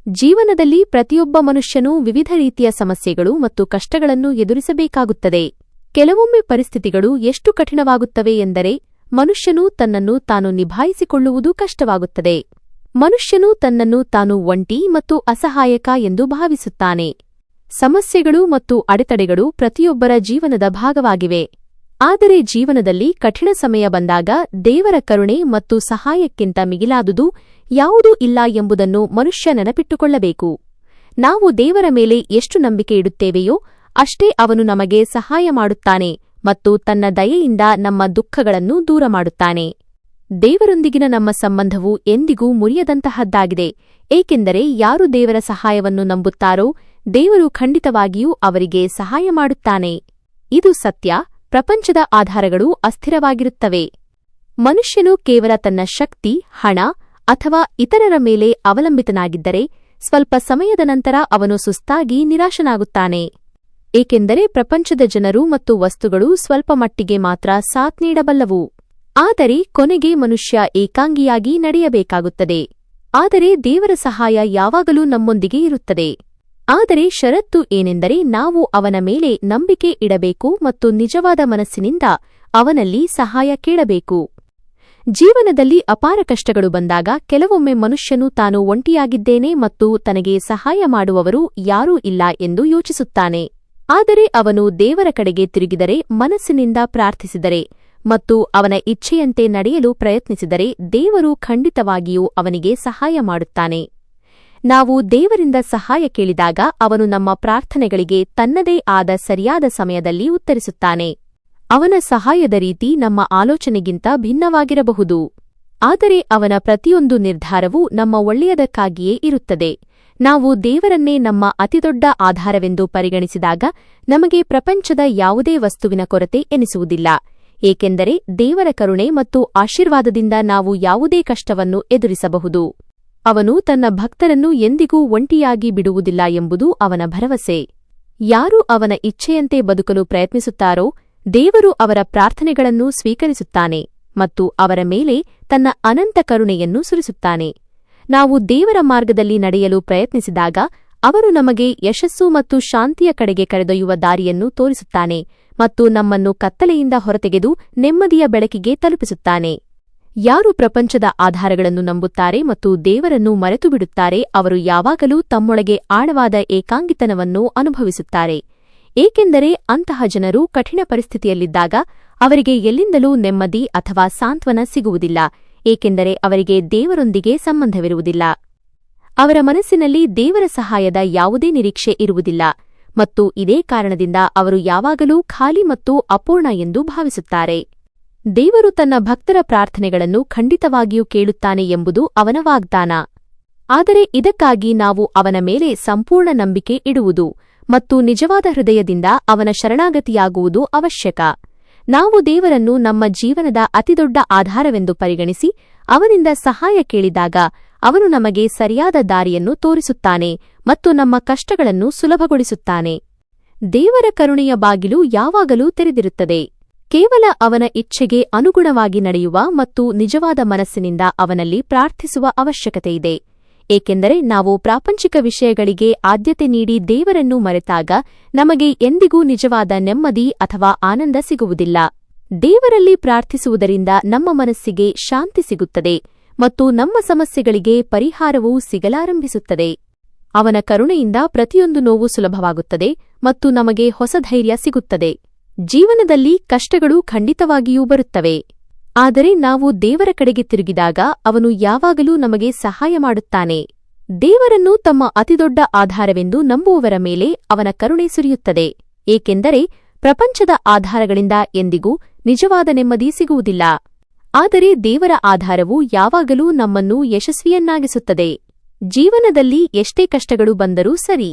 S1: ಜೀವನದಲ್ಲಿ ಪ್ರತಿಯೊಬ್ಬ ಮನುಷ್ಯನೂ ವಿವಿಧ ರೀತಿಯ ಸಮಸ್ಯೆಗಳು ಮತ್ತು ಕಷ್ಟಗಳನ್ನು ಎದುರಿಸಬೇಕಾಗುತ್ತದೆ. ಕೆಲವೊಮ್ಮೆ ಪರಿಸ್ಥಿತಿಗಳು ಎಷ್ಟು ಕಠಿಣವಾಗುತ್ತವೆ ಎಂದರೆ ಮನುಷ್ಯನು ತನ್ನನ್ನು ತಾನು ನಿಭಾಯಿಸಿಕೊಳ್ಳುವುದು ಕಷ್ಟವಾಗುತ್ತದೆ. ಮನುಷ್ಯನು ತನ್ನನ್ನು ತಾನು ಒಂಟಿ ಮತ್ತು ಅಸಹಾಯಕ ಎಂದು ಭಾವಿಸುತ್ತಾನೆ. ಸಮಸ್ಯೆಗಳು ಮತ್ತು ಅಡೆತಡೆಗಳು ಪ್ರತಿಯೊಬ್ಬರ ಜೀವನದ ಭಾಗವಾಗಿವೆ. ಆದರೆ ಜೀವನದಲ್ಲಿ ಕಠಿಣ ಸಮಯ ಬಂದಾಗ ದೇವರ ಕರುಣೆ ಮತ್ತು ಸಹಾಯಕ್ಕಿಂತ ಮಿಗಿಲಾದುದು ಯಾವುದೂ ಇಲ್ಲ ಎಂಬುದನ್ನು ಮನುಷ್ಯ ನೆನಪಿಟ್ಟುಕೊಳ್ಳಬೇಕು. ನಾವು ದೇವರ ಮೇಲೆ ಎಷ್ಟು ನಂಬಿಕೆ ಇಡುತ್ತೇವೆಯೋ ಅಷ್ಟೇ ಅವನು ನಮಗೆ ಸಹಾಯ ಮಾಡುತ್ತಾನೆ ಮತ್ತು ತನ್ನ ದಯೆಯಿಂದ ನಮ್ಮ ದುಃಖಗಳನ್ನು ದೂರ ಮಾಡುತ್ತಾನೆ. ದೇವರೊಂದಿಗಿನ ನಮ್ಮ ಸಂಬಂಧವು ಎಂದಿಗೂ ಮುರಿಯದಂತಹದ್ದಾಗಿದೆ, ಏಕೆಂದರೆ ಯಾರು ದೇವರ ಸಹಾಯವನ್ನು ನಂಬುತ್ತಾರೋ ದೇವರು ಖಂಡಿತವಾಗಿಯೂ ಅವರಿಗೆ ಸಹಾಯ ಮಾಡುತ್ತಾನೆ. ಇದು ಸತ್ಯ. ಪ್ರಪಂಚದ ಆಧಾರಗಳು ಅಸ್ಥಿರವಾಗಿರುತ್ತವೆ. ಮನುಷ್ಯನು ಕೇವಲ ತನ್ನ ಶಕ್ತಿ, ಹಣ ಅಥವಾ ಇತರರ ಮೇಲೆ ಅವಲಂಬಿತನಾಗಿದ್ದರೆ ಸ್ವಲ್ಪ ಸಮಯದ ನಂತರ ಅವನು ಸುಸ್ತಾಗಿ ನಿರಾಶನಾಗುತ್ತಾನೆ, ಏಕೆಂದರೆ ಪ್ರಪಂಚದ ಜನರು ಮತ್ತು ವಸ್ತುಗಳು ಸ್ವಲ್ಪ ಮಟ್ಟಿಗೆ ಮಾತ್ರ ಸಾಥ್ ನೀಡಬಲ್ಲವು. ಆದರೆ ಕೊನೆಗೆ ಮನುಷ್ಯ ಏಕಾಂಗಿಯಾಗಿ ನಡೆಯಬೇಕಾಗುತ್ತದೆ. ಆದರೆ ದೇವರ ಸಹಾಯ ಯಾವಾಗಲೂ ನಮ್ಮೊಂದಿಗೆ ಇರುತ್ತದೆ. ಆದರೆ ಷರತ್ತು ಏನೆಂದರೆ ನಾವು ಅವನ ಮೇಲೆ ನಂಬಿಕೆ ಇಡಬೇಕು ಮತ್ತು ನಿಜವಾದ ಮನಸ್ಸಿನಿಂದ ಅವನಲ್ಲಿ ಸಹಾಯ ಕೇಳಬೇಕು. ಜೀವನದಲ್ಲಿ ಅಪಾರ ಕಷ್ಟಗಳು ಬಂದಾಗ ಕೆಲವೊಮ್ಮೆ ಮನುಷ್ಯನು ತಾನು ಒಂಟಿಯಾಗಿದ್ದೇನೆ ಮತ್ತು ತನಗೆ ಸಹಾಯ ಮಾಡುವವರು ಯಾರೂ ಇಲ್ಲ ಎಂದು ಯೋಚಿಸುತ್ತಾನೆ. ಆದರೆ ಅವನು ದೇವರ ಕಡೆಗೆ ತಿರುಗಿದರೆ, ಮನಸ್ಸಿನಿಂದ ಪ್ರಾರ್ಥಿಸಿದರೆ ಮತ್ತು ಅವನ ಇಚ್ಛೆಯಂತೆ ನಡೆಯಲು ಪ್ರಯತ್ನಿಸಿದರೆ ದೇವರು ಖಂಡಿತವಾಗಿಯೂ ಅವನಿಗೆ ಸಹಾಯ ಮಾಡುತ್ತಾನೆ. ನಾವು ದೇವರಿಂದ ಸಹಾಯ ಕೇಳಿದಾಗ ಅವನು ನಮ್ಮ ಪ್ರಾರ್ಥನೆಗಳಿಗೆ ತನ್ನದೇ ಆದ ಸರಿಯಾದ ಸಮಯದಲ್ಲಿ ಉತ್ತರಿಸುತ್ತಾನೆ. ಅವನ ಸಹಾಯದ ರೀತಿ ನಮ್ಮ ಆಲೋಚನೆಗಿಂತ ಭಿನ್ನವಾಗಿರಬಹುದು, ಆದರೆ ಅವನ ಪ್ರತಿಯೊಂದು ನಿರ್ಧಾರವೂ ನಮ್ಮ ಒಳ್ಳೆಯದಕ್ಕಾಗಿಯೇ ಇರುತ್ತದೆ. ನಾವು ದೇವರನ್ನೇ ನಮ್ಮ ಅತಿದೊಡ್ಡ ಆಧಾರವೆಂದು ಪರಿಗಣಿಸಿದಾಗ ನಮಗೆ ಪ್ರಪಂಚದ ಯಾವುದೇ ವಸ್ತುವಿನ ಕೊರತೆ ಎನಿಸುವುದಿಲ್ಲ, ಏಕೆಂದರೆ ದೇವರ ಕರುಣೆ ಮತ್ತು ಆಶೀರ್ವಾದದಿಂದ ನಾವು ಯಾವುದೇ ಕಷ್ಟವನ್ನು ಎದುರಿಸಬಹುದು. ಅವನು ತನ್ನ ಭಕ್ತರನ್ನು ಎಂದಿಗೂ ಒಂಟಿಯಾಗಿ ಬಿಡುವುದಿಲ್ಲ ಎಂಬುದು ಅವನ ಭರವಸೆ. ಯಾರು ಅವನ ಇಚ್ಛೆಯಂತೆ ಬದುಕಲು ಪ್ರಯತ್ನಿಸುತ್ತಾರೋ ದೇವರು ಅವರ ಪ್ರಾರ್ಥನೆಗಳನ್ನು ಸ್ವೀಕರಿಸುತ್ತಾನೆ ಮತ್ತು ಅವರ ಮೇಲೆ ತನ್ನ ಅನಂತ ಕರುಣೆಯನ್ನು ಸುರಿಸುತ್ತಾನೆ. ನಾವು ದೇವರ ಮಾರ್ಗದಲ್ಲಿ ನಡೆಯಲು ಪ್ರಯತ್ನಿಸಿದಾಗ ಅವರು ನಮಗೆ ಯಶಸ್ಸು ಮತ್ತು ಶಾಂತಿಯ ಕಡೆಗೆ ಕರೆದೊಯ್ಯುವ ದಾರಿಯನ್ನು ತೋರಿಸುತ್ತಾನೆ ಮತ್ತು ನಮ್ಮನ್ನು ಕತ್ತಲೆಯಿಂದ ಹೊರತೆಗೆದು ನೆಮ್ಮದಿಯ ಬೆಳಕಿಗೆ ತಲುಪಿಸುತ್ತಾನೆ. ಯಾರು ಪ್ರಪಂಚದ ಆಧಾರಗಳನ್ನು ನಂಬುತ್ತಾರೆ ಮತ್ತು ದೇವರನ್ನು ಮರೆತುಬಿಡುತ್ತಾರೆ ಅವರು ಯಾವಾಗಲೂ ತಮ್ಮೊಳಗೆ ಆಳವಾದ ಏಕಾಂಗಿತನವನ್ನು ಅನುಭವಿಸುತ್ತಾರೆ, ಏಕೆಂದರೆ ಅಂತಹ ಜನರು ಕಠಿಣ ಪರಿಸ್ಥಿತಿಯಲ್ಲಿದ್ದಾಗ ಅವರಿಗೆ ಎಲ್ಲಿಂದಲೂ ನೆಮ್ಮದಿ ಅಥವಾ ಸಾಂತ್ವನ ಸಿಗುವುದಿಲ್ಲ, ಏಕೆಂದರೆ ಅವರಿಗೆ ದೇವರೊಂದಿಗೆ ಸಂಬಂಧವಿರುವುದಿಲ್ಲ. ಅವರ ಮನಸ್ಸಿನಲ್ಲಿ ದೇವರ ಸಹಾಯದ ಯಾವುದೇ ನಿರೀಕ್ಷೆ ಇರುವುದಿಲ್ಲ ಮತ್ತು ಇದೇ ಕಾರಣದಿಂದ ಅವರು ಯಾವಾಗಲೂ ಖಾಲಿ ಮತ್ತು ಅಪೂರ್ಣ ಎಂದು ಭಾವಿಸುತ್ತಾರೆ. ದೇವರು ತನ್ನ ಭಕ್ತರ ಪ್ರಾರ್ಥನೆಗಳನ್ನು ಖಂಡಿತವಾಗಿಯೂ ಕೇಳುತ್ತಾನೆ ಎಂಬುದು ಅವನ ವಾಗ್ದಾನ. ಆದರೆ ಇದಕ್ಕಾಗಿ ನಾವು ಅವನ ಮೇಲೆ ಸಂಪೂರ್ಣ ನಂಬಿಕೆ ಇಡುವುದು ಮತ್ತು ನಿಜವಾದ ಹೃದಯದಿಂದ ಅವನ ಶರಣಾಗತಿಯಾಗುವುದು ಅವಶ್ಯಕ. ನಾವು ದೇವರನ್ನು ನಮ್ಮ ಜೀವನದ ಅತಿದೊಡ್ಡ ಆಧಾರವೆಂದು ಪರಿಗಣಿಸಿ ಅವನಿಂದ ಸಹಾಯ ಕೇಳಿದಾಗ ಅವನು ನಮಗೆ ಸರಿಯಾದ ದಾರಿಯನ್ನು ತೋರಿಸುತ್ತಾನೆ ಮತ್ತು ನಮ್ಮ ಕಷ್ಟಗಳನ್ನು ಸುಲಭಗೊಳಿಸುತ್ತಾನೆ. ದೇವರ ಕರುಣೆಯ ಬಾಗಿಲು ಯಾವಾಗಲೂ ತೆರೆದಿರುತ್ತದೆ. ಕೇವಲ ಅವನ ಇಚ್ಛೆಗೆ ಅನುಗುಣವಾಗಿ ನಡೆಯುವ ಮತ್ತು ನಿಜವಾದ ಮನಸ್ಸಿನಿಂದ ಅವನಲ್ಲಿ ಪ್ರಾರ್ಥಿಸುವ ಅವಶ್ಯಕತೆಯಿದೆ, ಏಕೆಂದರೆ ನಾವು ಪ್ರಾಪಂಚಿಕ ವಿಷಯಗಳಿಗೆ ಆದ್ಯತೆ ನೀಡಿ ದೇವರನ್ನು ಮರೆತಾಗ ನಮಗೆ ಎಂದಿಗೂ ನಿಜವಾದ ನೆಮ್ಮದಿ ಅಥವಾ ಆನಂದ ಸಿಗುವುದಿಲ್ಲ. ದೇವರಲ್ಲಿ ಪ್ರಾರ್ಥಿಸುವುದರಿಂದ ನಮ್ಮ ಮನಸ್ಸಿಗೆ ಶಾಂತಿ ಸಿಗುತ್ತದೆ ಮತ್ತು ನಮ್ಮ ಸಮಸ್ಯೆಗಳಿಗೆ ಪರಿಹಾರವೂ ಸಿಗಲಾರಂಭಿಸುತ್ತದೆ. ಅವನ ಕರುಣೆಯಿಂದ ಪ್ರತಿಯೊಂದು ನೋವು ಸುಲಭವಾಗುತ್ತದೆ ಮತ್ತು ನಮಗೆ ಹೊಸ ಧೈರ್ಯ ಸಿಗುತ್ತದೆ. ಜೀವನದಲ್ಲಿ ಕಷ್ಟಗಳು ಖಂಡಿತವಾಗಿಯೂ ಬರುತ್ತವೆ, ಆದರೆ ನಾವು ದೇವರ ಕಡೆಗೆ ತಿರುಗಿದಾಗ ಅವನು ಯಾವಾಗಲೂ ನಮಗೆ ಸಹಾಯ ಮಾಡುತ್ತಾನೆ. ದೇವರನ್ನು ತಮ್ಮ ಅತಿದೊಡ್ಡ ಆಧಾರವೆಂದು ನಂಬುವವರ ಮೇಲೆ ಅವನ ಕರುಣೆ ಸುರಿಯುತ್ತದೆ, ಏಕೆಂದರೆ ಪ್ರಪಂಚದ ಆಧಾರಗಳಿಂದ ಎಂದಿಗೂ ನಿಜವಾದ ನೆಮ್ಮದಿ ಸಿಗುವುದಿಲ್ಲ. ಆದರೆ ದೇವರ ಆಧಾರವು ಯಾವಾಗಲೂ ನಮ್ಮನ್ನು ಯಶಸ್ವಿಯನ್ನಾಗಿಸುತ್ತದೆ. ಜೀವನದಲ್ಲಿ ಎಷ್ಟೇ ಕಷ್ಟಗಳು ಬಂದರೂ ಸರಿ.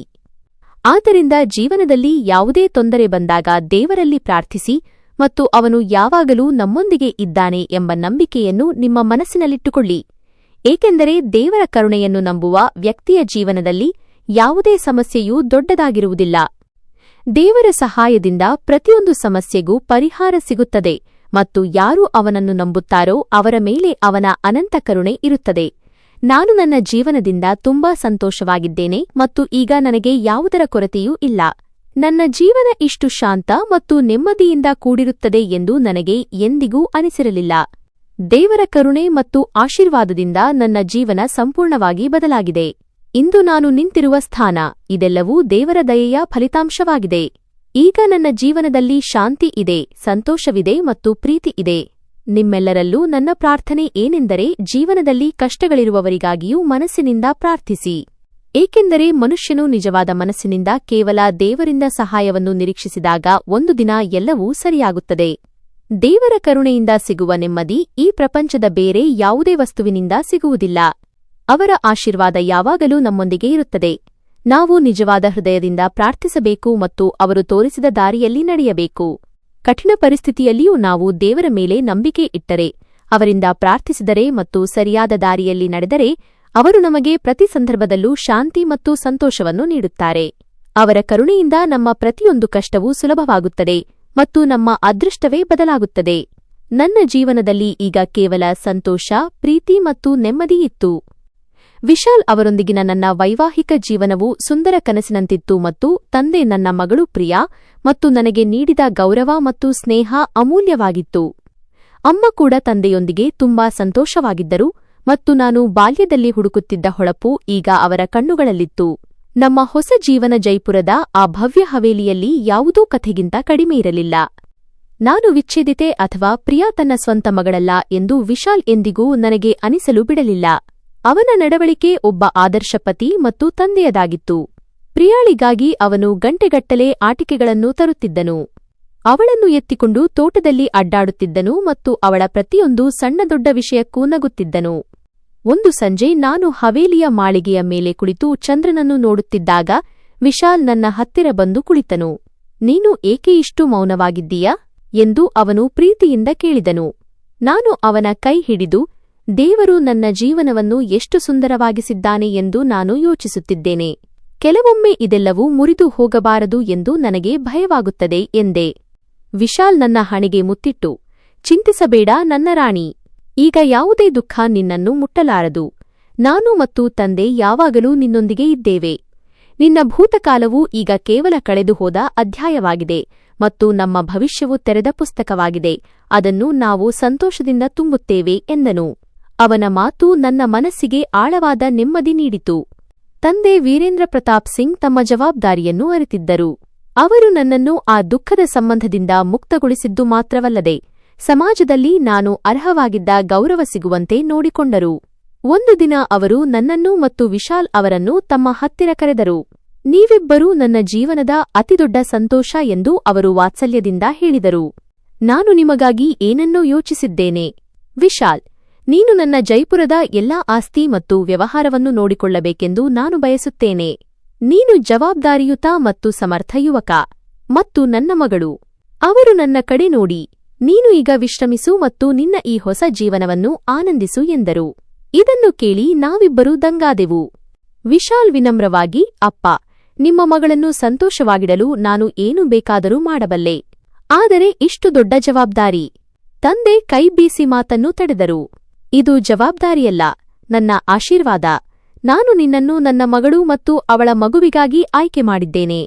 S1: ಆದ್ದರಿಂದ ಜೀವನದಲ್ಲಿ ಯಾವುದೇ ತೊಂದರೆ ಬಂದಾಗ ದೇವರಲ್ಲಿ ಪ್ರಾರ್ಥಿಸಿ ಮತ್ತು ಅವನು ಯಾವಾಗಲೂ ನಮ್ಮೊಂದಿಗೆ ಇದ್ದಾನೆ ಎಂಬ ನಂಬಿಕೆಯನ್ನು ನಿಮ್ಮ ಮನಸ್ಸಿನಲ್ಲಿಟ್ಟುಕೊಳ್ಳಿ, ಏಕೆಂದರೆ ದೇವರ ಕರುಣೆಯನ್ನು ನಂಬುವ ವ್ಯಕ್ತಿಯ ಜೀವನದಲ್ಲಿ ಯಾವುದೇ ಸಮಸ್ಯೆಯೂ ದೊಡ್ಡದಾಗಿರುವುದಿಲ್ಲ. ದೇವರ ಸಹಾಯದಿಂದ ಪ್ರತಿಯೊಂದು ಸಮಸ್ಯೆಗೂ ಪರಿಹಾರ ಸಿಗುತ್ತದೆ ಮತ್ತು ಯಾರು ಅವನನ್ನು ನಂಬುತ್ತಾರೋ ಅವರ ಮೇಲೆ ಅವನ ಅನಂತ ಕರುಣೆ ಇರುತ್ತದೆ. ನಾನು ನನ್ನ ಜೀವನದಿಂದ ತುಂಬಾ ಸಂತೋಷವಾಗಿದ್ದೇನೆ ಮತ್ತು ಈಗ ನನಗೆ ಯಾವುದರ ಕೊರತೆಯೂ ಇಲ್ಲ. ನನ್ನ ಜೀವನ ಇಷ್ಟು ಶಾಂತ ಮತ್ತು ನೆಮ್ಮದಿಯಿಂದ ಕೂಡಿರುತ್ತದೆ ಎಂದು ನನಗೆ ಎಂದಿಗೂ ಅನಿಸಿರಲಿಲ್ಲ. ದೇವರ ಕರುಣೆ ಮತ್ತು ಆಶೀರ್ವಾದದಿಂದ ನನ್ನ ಜೀವನ ಸಂಪೂರ್ಣವಾಗಿ ಬದಲಾಗಿದೆ. ಇಂದು ನಾನು ನಿಂತಿರುವ ಸ್ಥಾನ ಇದೆಲ್ಲವೂ ದೇವರ ದಯೆಯ ಫಲಿತಾಂಶವಾಗಿದೆ. ಈಗ ನನ್ನ ಜೀವನದಲ್ಲಿ ಶಾಂತಿ ಇದೆ, ಸಂತೋಷವಿದೆ ಮತ್ತು ಪ್ರೀತಿ ಇದೆ. ನಿಮ್ಮೆಲ್ಲರಲ್ಲೂ ನನ್ನ ಪ್ರಾರ್ಥನೆ ಏನೆಂದರೆ ಜೀವನದಲ್ಲಿ ಕಷ್ಟಗಳಿರುವವರಿಗಾಗಿಯೂ ಮನಸ್ಸಿನಿಂದ ಪ್ರಾರ್ಥಿಸಿ, ಏಕೆಂದರೆ ಮನುಷ್ಯನು ನಿಜವಾದ ಮನಸ್ಸಿನಿಂದ ಕೇವಲ ದೇವರಿಂದ ಸಹಾಯವನ್ನು ನಿರೀಕ್ಷಿಸಿದಾಗ ಒಂದು ದಿನ ಎಲ್ಲವೂ ಸರಿಯಾಗುತ್ತದೆ. ದೇವರ ಕರುಣೆಯಿಂದ ಸಿಗುವ ನೆಮ್ಮದಿ ಈ ಪ್ರಪಂಚದ ಬೇರೆ ಯಾವುದೇ ವಸ್ತುವಿನಿಂದ ಸಿಗುವುದಿಲ್ಲ. ಅವರ ಆಶೀರ್ವಾದ ಯಾವಾಗಲೂ ನಮ್ಮೊಂದಿಗೆ ಇರುತ್ತದೆ. ನಾವು ನಿಜವಾದ ಹೃದಯದಿಂದ ಪ್ರಾರ್ಥಿಸಬೇಕು ಮತ್ತು ಅವರು ತೋರಿಸಿದ ದಾರಿಯಲ್ಲಿ ನಡೆಯಬೇಕು. ಕಠಿಣ ಪರಿಸ್ಥಿತಿಯಲ್ಲಿಯೂ ನಾವು ದೇವರ ಮೇಲೆ ನಂಬಿಕೆ ಇಟ್ಟರೆ, ಅವರಿಂದ ಪ್ರಾರ್ಥಿಸಿದರೆ ಮತ್ತು ಸರಿಯಾದ ದಾರಿಯಲ್ಲಿ ನಡೆದರೆ, ಅವರು ನಮಗೆ ಪ್ರತಿ ಸಂದರ್ಭದಲ್ಲೂ ಶಾಂತಿ ಮತ್ತು ಸಂತೋಷವನ್ನು ನೀಡುತ್ತಾರೆ. ಅವರ ಕರುಣೆಯಿಂದ ನಮ್ಮ ಪ್ರತಿಯೊಂದು ಕಷ್ಟವೂ ಸುಲಭವಾಗುತ್ತದೆ ಮತ್ತು ನಮ್ಮ ಅದೃಷ್ಟವೇ ಬದಲಾಗುತ್ತದೆ. ನನ್ನ ಜೀವನದಲ್ಲಿ ಈಗ ಕೇವಲ ಸಂತೋಷ, ಪ್ರೀತಿ ಮತ್ತು ನೆಮ್ಮದಿ ಇತ್ತು. ವಿಶಾಲ್ ಅವರೊಂದಿಗಿನ ನನ್ನ ವೈವಾಹಿಕ ಜೀವನವು ಸುಂದರ ಕನಸಿನಂತಿತ್ತು ಮತ್ತು ತಂದೆ ನನ್ನ ಮಗಳು ಪ್ರಿಯಾ ಮತ್ತು ನನಗೆ ನೀಡಿದ ಗೌರವ ಮತ್ತು ಸ್ನೇಹ ಅಮೂಲ್ಯವಾಗಿತ್ತು. ಅಮ್ಮ ಕೂಡ ತಂದೆಯೊಂದಿಗೆ ತುಂಬಾ ಸಂತೋಷವಾಗಿದ್ದರು ಮತ್ತು ನಾನು ಬಾಲ್ಯದಲ್ಲಿ ಹುಡುಕುತ್ತಿದ್ದ ಹೊಳಪು ಈಗ ಅವರ ಕಣ್ಣುಗಳಲ್ಲಿತ್ತು. ನಮ್ಮ ಹೊಸ ಜೀವನ ಜೈಪುರದ ಆ ಭವ್ಯ ಹವೇಲಿಯಲ್ಲಿ ಯಾವುದೋ ಕಥೆಗಿಂತ ಕಡಿಮೆಯಿರಲಿಲ್ಲ. ನಾನು ವಿಚ್ಛೇದಿತೆ ಅಥವಾ ಪ್ರಿಯಾ ತನ್ನ ಸ್ವಂತ ಮಗಳಲ್ಲ ಎಂದು ವಿಶಾಲ್ ಎಂದಿಗೂ ನನಗೆ ಅನಿಸಲು ಬಿಡಲಿಲ್ಲ. ಅವನ ನಡವಳಿಕೆ ಒಬ್ಬ ಆದರ್ಶ ಪತಿ ಮತ್ತು ತಂದೆಯದಾಗಿತ್ತು. ಪ್ರಿಯಾಳಿಗಾಗಿ ಅವನು ಗಂಟೆಗಟ್ಟಲೆ ಆಟಿಕೆಗಳನ್ನು ತರುತ್ತಿದ್ದನು. ಅವಳನ್ನು ಎತ್ತಿಕೊಂಡು ತೋಟದಲ್ಲಿ ಅಡ್ಡಾಡುತ್ತಿದ್ದನು ಮತ್ತು ಅವಳ ಪ್ರತಿಯೊಂದು ಸಣ್ಣ ದೊಡ್ಡ ವಿಷಯಕ್ಕೂ ನಗುತ್ತಿದ್ದನು. ಒಂದು ಸಂಜೆ ನಾನು ಹವೇಲಿಯ ಮಾಳಿಗೆಯ ಮೇಲೆ ಕುಳಿತು ಚಂದ್ರನನ್ನು ನೋಡುತ್ತಿದ್ದಾಗ ವಿಶಾಲ್ ನನ್ನ ಹತ್ತಿರ ಬಂದು ಕುಳಿತನು. ನೀನು ಏಕೆ ಇಷ್ಟು ಮೌನವಾಗಿದ್ದೀಯಾ ಎಂದು ಅವನು ಪ್ರೀತಿಯಿಂದ ಕೇಳಿದನು. ನಾನು ಅವನ ಕೈ ಹಿಡಿದು, ದೇವರು ನನ್ನ ಜೀವನವನ್ನು ಎಷ್ಟು ಸುಂದರವಾಗಿಸಿದ್ದಾನೆ ಎಂದು ನಾನು ಯೋಚಿಸುತ್ತಿದ್ದೇನೆ. ಕೆಲವೊಮ್ಮೆ ಇದೆಲ್ಲವೂ ಮುರಿದು ಹೋಗಬಾರದು ಎಂದು ನನಗೆ ಭಯವಾಗುತ್ತದೆ ಎಂದೆ. ವಿಶಾಲ್ ನನ್ನ ಹಣೆಗೆ ಮುತ್ತಿಟ್ಟು, ಚಿಂತಿಸಬೇಡ ನನ್ನ ರಾಣಿ, ಈಗ ಯಾವುದೇ ದುಃಖ ನಿನ್ನನ್ನು ಮುಟ್ಟಲಾರದು. ನಾನು ಮತ್ತು ತಂದೆ ಯಾವಾಗಲೂ ನಿನ್ನೊಂದಿಗೆ ಇದ್ದೇವೆ. ನಿನ್ನ ಭೂತಕಾಲವು ಈಗ ಕೇವಲ ಕಳೆದುಹೋದ ಅಧ್ಯಾಯವಾಗಿದೆ ಮತ್ತು ನಮ್ಮ ಭವಿಷ್ಯವು ತೆರೆದ ಪುಸ್ತಕವಾಗಿದೆ. ಅದನ್ನು ನಾವು ಸಂತೋಷದಿಂದ ತುಂಬುತ್ತೇವೆ ಎಂದನು. ಅವನ ಮಾತು ನನ್ನ ಮನಸ್ಸಿಗೆ ಆಳವಾದ ನೆಮ್ಮದಿ ನೀಡಿತು. ತಂದೆ ವೀರೇಂದ್ರ ಪ್ರತಾಪ್ ಸಿಂಗ್ ತಮ್ಮ ಜವಾಬ್ದಾರಿಯನ್ನು ಅರಿತಿದ್ದರು. ಅವರು ನನ್ನನ್ನು ಆ ದುಃಖದ ಸಂಬಂಧದಿಂದ ಮುಕ್ತಗೊಳಿಸಿದ್ದು ಮಾತ್ರವಲ್ಲದೆ, ಸಮಾಜದಲ್ಲಿ ನಾನು ಅರ್ಹವಾಗಿದ್ದ ಗೌರವ ಸಿಗುವಂತೆ ನೋಡಿಕೊಂಡರು. ಒಂದು ದಿನ ಅವರು ನನ್ನನ್ನು ಮತ್ತು ವಿಶಾಲ್ ಅವರನ್ನು ತಮ್ಮ ಹತ್ತಿರ ಕರೆದರು. ನೀವಿಬ್ಬರೂ ನನ್ನ ಜೀವನದ ಅತಿದೊಡ್ಡ ಸಂತೋಷ ಎಂದು ಅವರು ವಾತ್ಸಲ್ಯದಿಂದ ಹೇಳಿದರು. ನಾನು ನಿಮಗಾಗಿ ಏನನ್ನೋ ಯೋಚಿಸಿದ್ದೇನೆ. ವಿಶಾಲ್, ನೀನು ನನ್ನ ಜೈಪುರದ ಎಲ್ಲಾ ಆಸ್ತಿ ಮತ್ತು ವ್ಯವಹಾರವನ್ನು ನೋಡಿಕೊಳ್ಳಬೇಕೆಂದು ನಾನು ಬಯಸುತ್ತೇನೆ. ನೀನು ಜವಾಬ್ದಾರಿಯುತ ಮತ್ತು ಸಮರ್ಥ ಯುವಕ ಮತ್ತು ನನ್ನ ಮಗಳು. ಅವರು ನನ್ನ ಕಡೆ ನೋಡಿ, ನೀನು ಈಗ ವಿಶ್ರಮಿಸು ಮತ್ತು ನಿನ್ನ ಈ ಹೊಸ ಜೀವನವನ್ನು ಆನಂದಿಸು ಎಂದರು. ಇದನ್ನು ಕೇಳಿ ನಾವಿಬ್ಬರೂ ದಂಗಾದೆವು. ವಿಶಾಲ್ ವಿನಮ್ರವಾಗಿ, ಅಪ್ಪ, ನಿಮ್ಮ ಮಗಳನ್ನು ಸಂತೋಷವಾಗಿಡಲು ನಾನು ಏನು ಬೇಕಾದರೂ ಮಾಡಬಲ್ಲೆ. ಆದರೆ ಇಷ್ಟು ದೊಡ್ಡ ಜವಾಬ್ದಾರಿ. ತಂದೆ ಕೈ ಬೀಸಿ ಮಾತನ್ನು ತಡೆದರು. ಇದು ಜವಾಬ್ದಾರಿಯಲ್ಲ, ನನ್ನ ಆಶೀರ್ವಾದ. ನಾನು ನಿನ್ನನ್ನು ನನ್ನ ಮಗಳು ಮತ್ತು ಅವಳ ಮಗುವಿಗಾಗಿ ಆಯ್ಕೆ ಮಾಡಿದ್ದೇನೆ.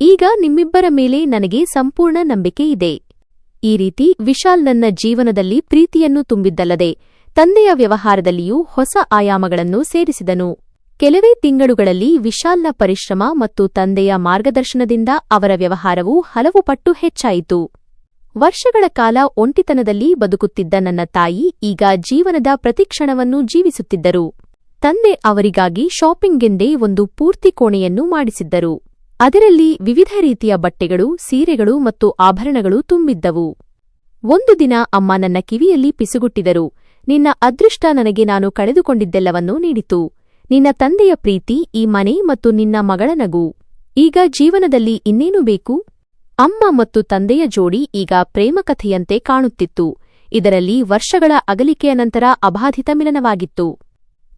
S1: ಈಗ ನಿಮ್ಮಿಬ್ಬರ ಮೇಲೆ ನನಗೆ ಸಂಪೂರ್ಣ ನಂಬಿಕೆ ಇದೆ. ಈ ರೀತಿ ವಿಶಾಲ್ ನನ್ನ ಜೀವನದಲ್ಲಿ ಪ್ರೀತಿಯನ್ನು ತುಂಬಿದ್ದಲ್ಲದೆ, ತಂದೆಯ ವ್ಯವಹಾರದಲ್ಲಿಯೂ ಹೊಸ ಆಯಾಮಗಳನ್ನು ಸೇರಿಸಿದನು. ಕೆಲವೇ ತಿಂಗಳುಗಳಲ್ಲಿ ವಿಶಾಲ್ನ ಪರಿಶ್ರಮ ಮತ್ತು ತಂದೆಯ ಮಾರ್ಗದರ್ಶನದಿಂದ ಅವರ ವ್ಯವಹಾರವು ಹಲವು ಪಟ್ಟು ಹೆಚ್ಚಾಯಿತು. ವರ್ಷಗಳ ಕಾಲ ಒಂಟಿತನದಲ್ಲಿ ಬದುಕುತ್ತಿದ್ದ ನನ್ನ ತಾಯಿ ಈಗ ಜೀವನದ ಪ್ರತಿಕ್ಷಣವನ್ನು ಜೀವಿಸುತ್ತಿದ್ದರು. ತಂದೆ ಅವರಿಗಾಗಿ ಶಾಪಿಂಗ್ಗೆಂದೇ ಒಂದು ಪೂರ್ತಿ ಕೋಣೆಯನ್ನು ಮಾಡಿಸಿದ್ದರು. ಅದರಲ್ಲಿ ವಿವಿಧ ರೀತಿಯ ಬಟ್ಟೆಗಳು, ಸೀರೆಗಳು ಮತ್ತು ಆಭರಣಗಳು ತುಂಬಿದ್ದವು. ಒಂದು ದಿನ ಅಮ್ಮ ನನ್ನ ಕಿವಿಯಲ್ಲಿ ಪಿಸುಗುಟ್ಟಿದರು. ನಿನ್ನ ಅದೃಷ್ಟ ನನಗೆ ನಾನು ಕಳೆದುಕೊಂಡಿದ್ದೆಲ್ಲವನ್ನೂ ನೀಡಿತು. ನಿನ್ನ ತಂದೆಯ ಪ್ರೀತಿ, ಈ ಮನೆ ಮತ್ತು ನಿನ್ನ ಮಗಳ ನಗು. ಈಗ ಜೀವನದಲ್ಲಿ ಇನ್ನೇನು ಬೇಕು? ಅಮ್ಮ ಮತ್ತು ತಂದೆಯ ಜೋಡಿ ಈಗ ಪ್ರೇಮಕಥೆಯಂತೆ ಕಾಣುತ್ತಿತ್ತು. ಇದರಲ್ಲಿ ವರ್ಷಗಳ ಅಗಲಿಕೆಯ ನಂತರ ಅಬಾಧಿತ ಮಿಲನವಾಗಿತ್ತು.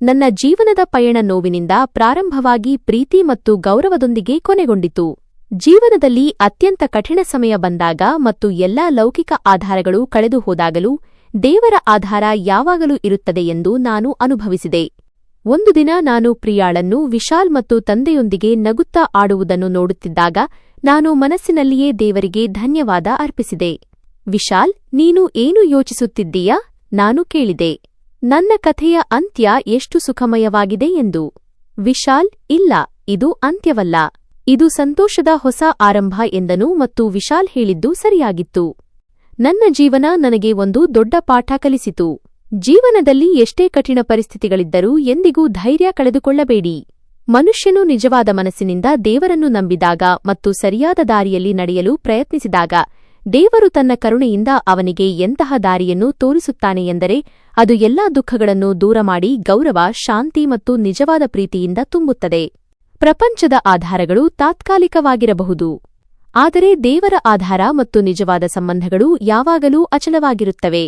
S1: ನನ್ನ ಜೀವನದ ಪಯಣ ನೋವಿನಿಂದ ಪ್ರಾರಂಭವಾಗಿ ಪ್ರೀತಿ ಮತ್ತು ಗೌರವದೊಂದಿಗೆ ಕೊನೆಗೊಂಡಿತು. ಜೀವನದಲ್ಲಿ ಅತ್ಯಂತ ಕಠಿಣ ಸಮಯ ಬಂದಾಗ ಮತ್ತು ಎಲ್ಲಾ ಲೌಕಿಕ ಆಧಾರಗಳು ಕಳೆದು ಹೋದಾಗಲೂ ದೇವರ ಆಧಾರ ಯಾವಾಗಲೂ ಇರುತ್ತದೆ ಎಂದು ನಾನು ಅನುಭವಿಸಿದೆ. ಒಂದು ದಿನ ನಾನು ಪ್ರಿಯಾಳನ್ನು ವಿಶಾಲ್ ಮತ್ತು ತಂದೆಯೊಂದಿಗೆ ನಗುತ್ತಾ ಆಡುವುದನ್ನು ನೋಡುತ್ತಿದ್ದಾಗ ನಾನು ಮನಸ್ಸಿನಲ್ಲಿಯೇ ದೇವರಿಗೆ ಧನ್ಯವಾದ ಅರ್ಪಿಸಿದೆ. ವಿಶಾಲ್, ನೀನು ಏನು ಯೋಚಿಸುತ್ತಿದ್ದೀಯಾ? ನಾನು ಕೇಳಿದೆ. ನನ್ನ ಕಥೆಯ ಅಂತ್ಯ ಎಷ್ಟು ಸುಖಮಯವಾಗಿದೆ ಎಂದು. ವಿಶಾಲ್, ಇಲ್ಲ, ಇದು ಅಂತ್ಯವಲ್ಲ, ಇದು ಸಂತೋಷದ ಹೊಸ ಆರಂಭ ಎಂದನು ಮತ್ತು ವಿಶಾಲ್ ಹೇಳಿದ್ದು ಸರಿಯಾಗಿತ್ತು. ನನ್ನ ಜೀವನ ನನಗೆ ಒಂದು ದೊಡ್ಡ ಪಾಠ ಕಲಿಸಿತು. ಜೀವನದಲ್ಲಿ ಎಷ್ಟೇ ಕಠಿಣ ಪರಿಸ್ಥಿತಿಗಳಿದ್ದರೂ ಎಂದಿಗೂ ಧೈರ್ಯ ಕಳೆದುಕೊಳ್ಳಬೇಡಿ. ಮನುಷ್ಯನು ನಿಜವಾದ ಮನಸ್ಸಿನಿಂದ ದೇವರನ್ನು ನಂಬಿದಾಗ ಮತ್ತು ಸರಿಯಾದ ದಾರಿಯಲ್ಲಿ ನಡೆಯಲು ಪ್ರಯತ್ನಿಸಿದಾಗ ದೇವರು ತನ್ನ ಕರುಣೆಯಿಂದ ಅವನಿಗೆ ಎಂತಹ ದಾರಿಯನ್ನು ತೋರಿಸುತ್ತಾನೆ ಎಂದರೆ ಅದು ಎಲ್ಲಾ ದುಃಖಗಳನ್ನು ದೂರ ಮಾಡಿ ಗೌರವ, ಶಾಂತಿ ಮತ್ತು ನಿಜವಾದ ಪ್ರೀತಿಯಿಂದ ತುಂಬುತ್ತದೆ. ಪ್ರಪಂಚದ ಆಧಾರಗಳು ತಾತ್ಕಾಲಿಕವಾಗಿರಬಹುದು, ಆದರೆ ದೇವರ ಆಧಾರ ಮತ್ತು ನಿಜವಾದ ಸಂಬಂಧಗಳು ಯಾವಾಗಲೂ ಅಚಲವಾಗಿರುತ್ತವೆ.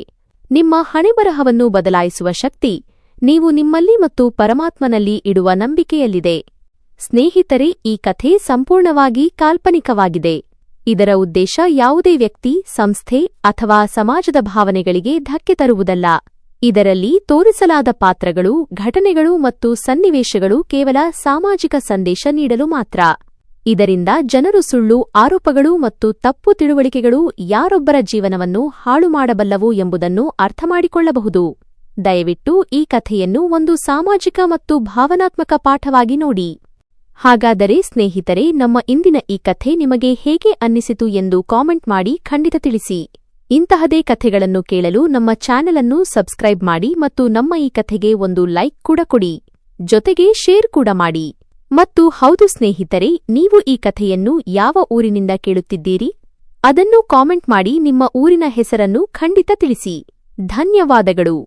S1: ನಿಮ್ಮ ಹಣೆಬರಹವನ್ನು ಬದಲಾಯಿಸುವ ಶಕ್ತಿ ನೀವು ನಿಮ್ಮಲ್ಲಿ ಮತ್ತು ಪರಮಾತ್ಮನಲ್ಲಿ ಇಡುವ ನಂಬಿಕೆಯಲ್ಲಿದೆ. ಸ್ನೇಹಿತರೆ, ಈ ಕಥೆ ಸಂಪೂರ್ಣವಾಗಿ ಕಾಲ್ಪನಿಕವಾಗಿದೆ. ಇದರ ಉದ್ದೇಶ ಯಾವುದೇ ವ್ಯಕ್ತಿ, ಸಂಸ್ಥೆ ಅಥವಾ ಸಮಾಜದ ಭಾವನೆಗಳಿಗೆ ಧಕ್ಕೆ ತರುವುದಲ್ಲ. ಇದರಲ್ಲಿ ತೋರಿಸಲಾದ ಪಾತ್ರಗಳು, ಘಟನೆಗಳು ಮತ್ತು ಸನ್ನಿವೇಶಗಳು ಕೇವಲ ಸಾಮಾಜಿಕ ಸಂದೇಶ ನೀಡಲು ಮಾತ್ರ. ಇದರಿಂದ ಜನರು ಸುಳ್ಳು ಆರೋಪಗಳು ಮತ್ತು ತಪ್ಪು ತಿಳುವಳಿಕೆಗಳು ಯಾರೊಬ್ಬರ ಜೀವನವನ್ನು ಹಾಳು ಮಾಡಬಲ್ಲವು ಎಂಬುದನ್ನು ಅರ್ಥಮಾಡಿಕೊಳ್ಳಬಹುದು. ದಯವಿಟ್ಟು ಈ ಕಥೆಯನ್ನು ಒಂದು ಸಾಮಾಜಿಕ ಮತ್ತು ಭಾವನಾತ್ಮಕ ಪಾಠವಾಗಿ ನೋಡಿ. ಹಾಗಾದರೆ ಸ್ನೇಹಿತರೆ, ನಮ್ಮ ಇಂದಿನ ಈ ಕಥೆ ನಿಮಗೆ ಹೇಗೆ ಅನ್ನಿಸಿತು ಎಂದು ಕಾಮೆಂಟ್ ಮಾಡಿ ಖಂಡಿತ ತಿಳಿಸಿ. ಇಂತಹದೇ ಕಥೆಗಳನ್ನು ಕೇಳಲು ನಮ್ಮ ಚಾನೆಲ್ ಅನ್ನು ಸಬ್ಸ್ಕ್ರೈಬ್ ಮಾಡಿ ಮತ್ತು ನಮ್ಮ ಈ ಕಥೆಗೆ ಒಂದು ಲೈಕ್ ಕೂಡ ಕೊಡಿ. ಜೊತೆಗೆ ಶೇರ್ ಕೂಡ ಮಾಡಿ. ಮತ್ತು ಹೌದು ಸ್ನೇಹಿತರೆ, ನೀವು ಈ ಕಥೆಯನ್ನು ಯಾವ ಊರಿನಿಂದ ಕೇಳುತ್ತಿದ್ದೀರಿ? ಅದನ್ನು ಕಾಮೆಂಟ್ ಮಾಡಿ ನಿಮ್ಮ ಊರಿನ ಹೆಸರನ್ನು ಖಂಡಿತ ತಿಳಿಸಿ. ಧನ್ಯವಾದಗಳು.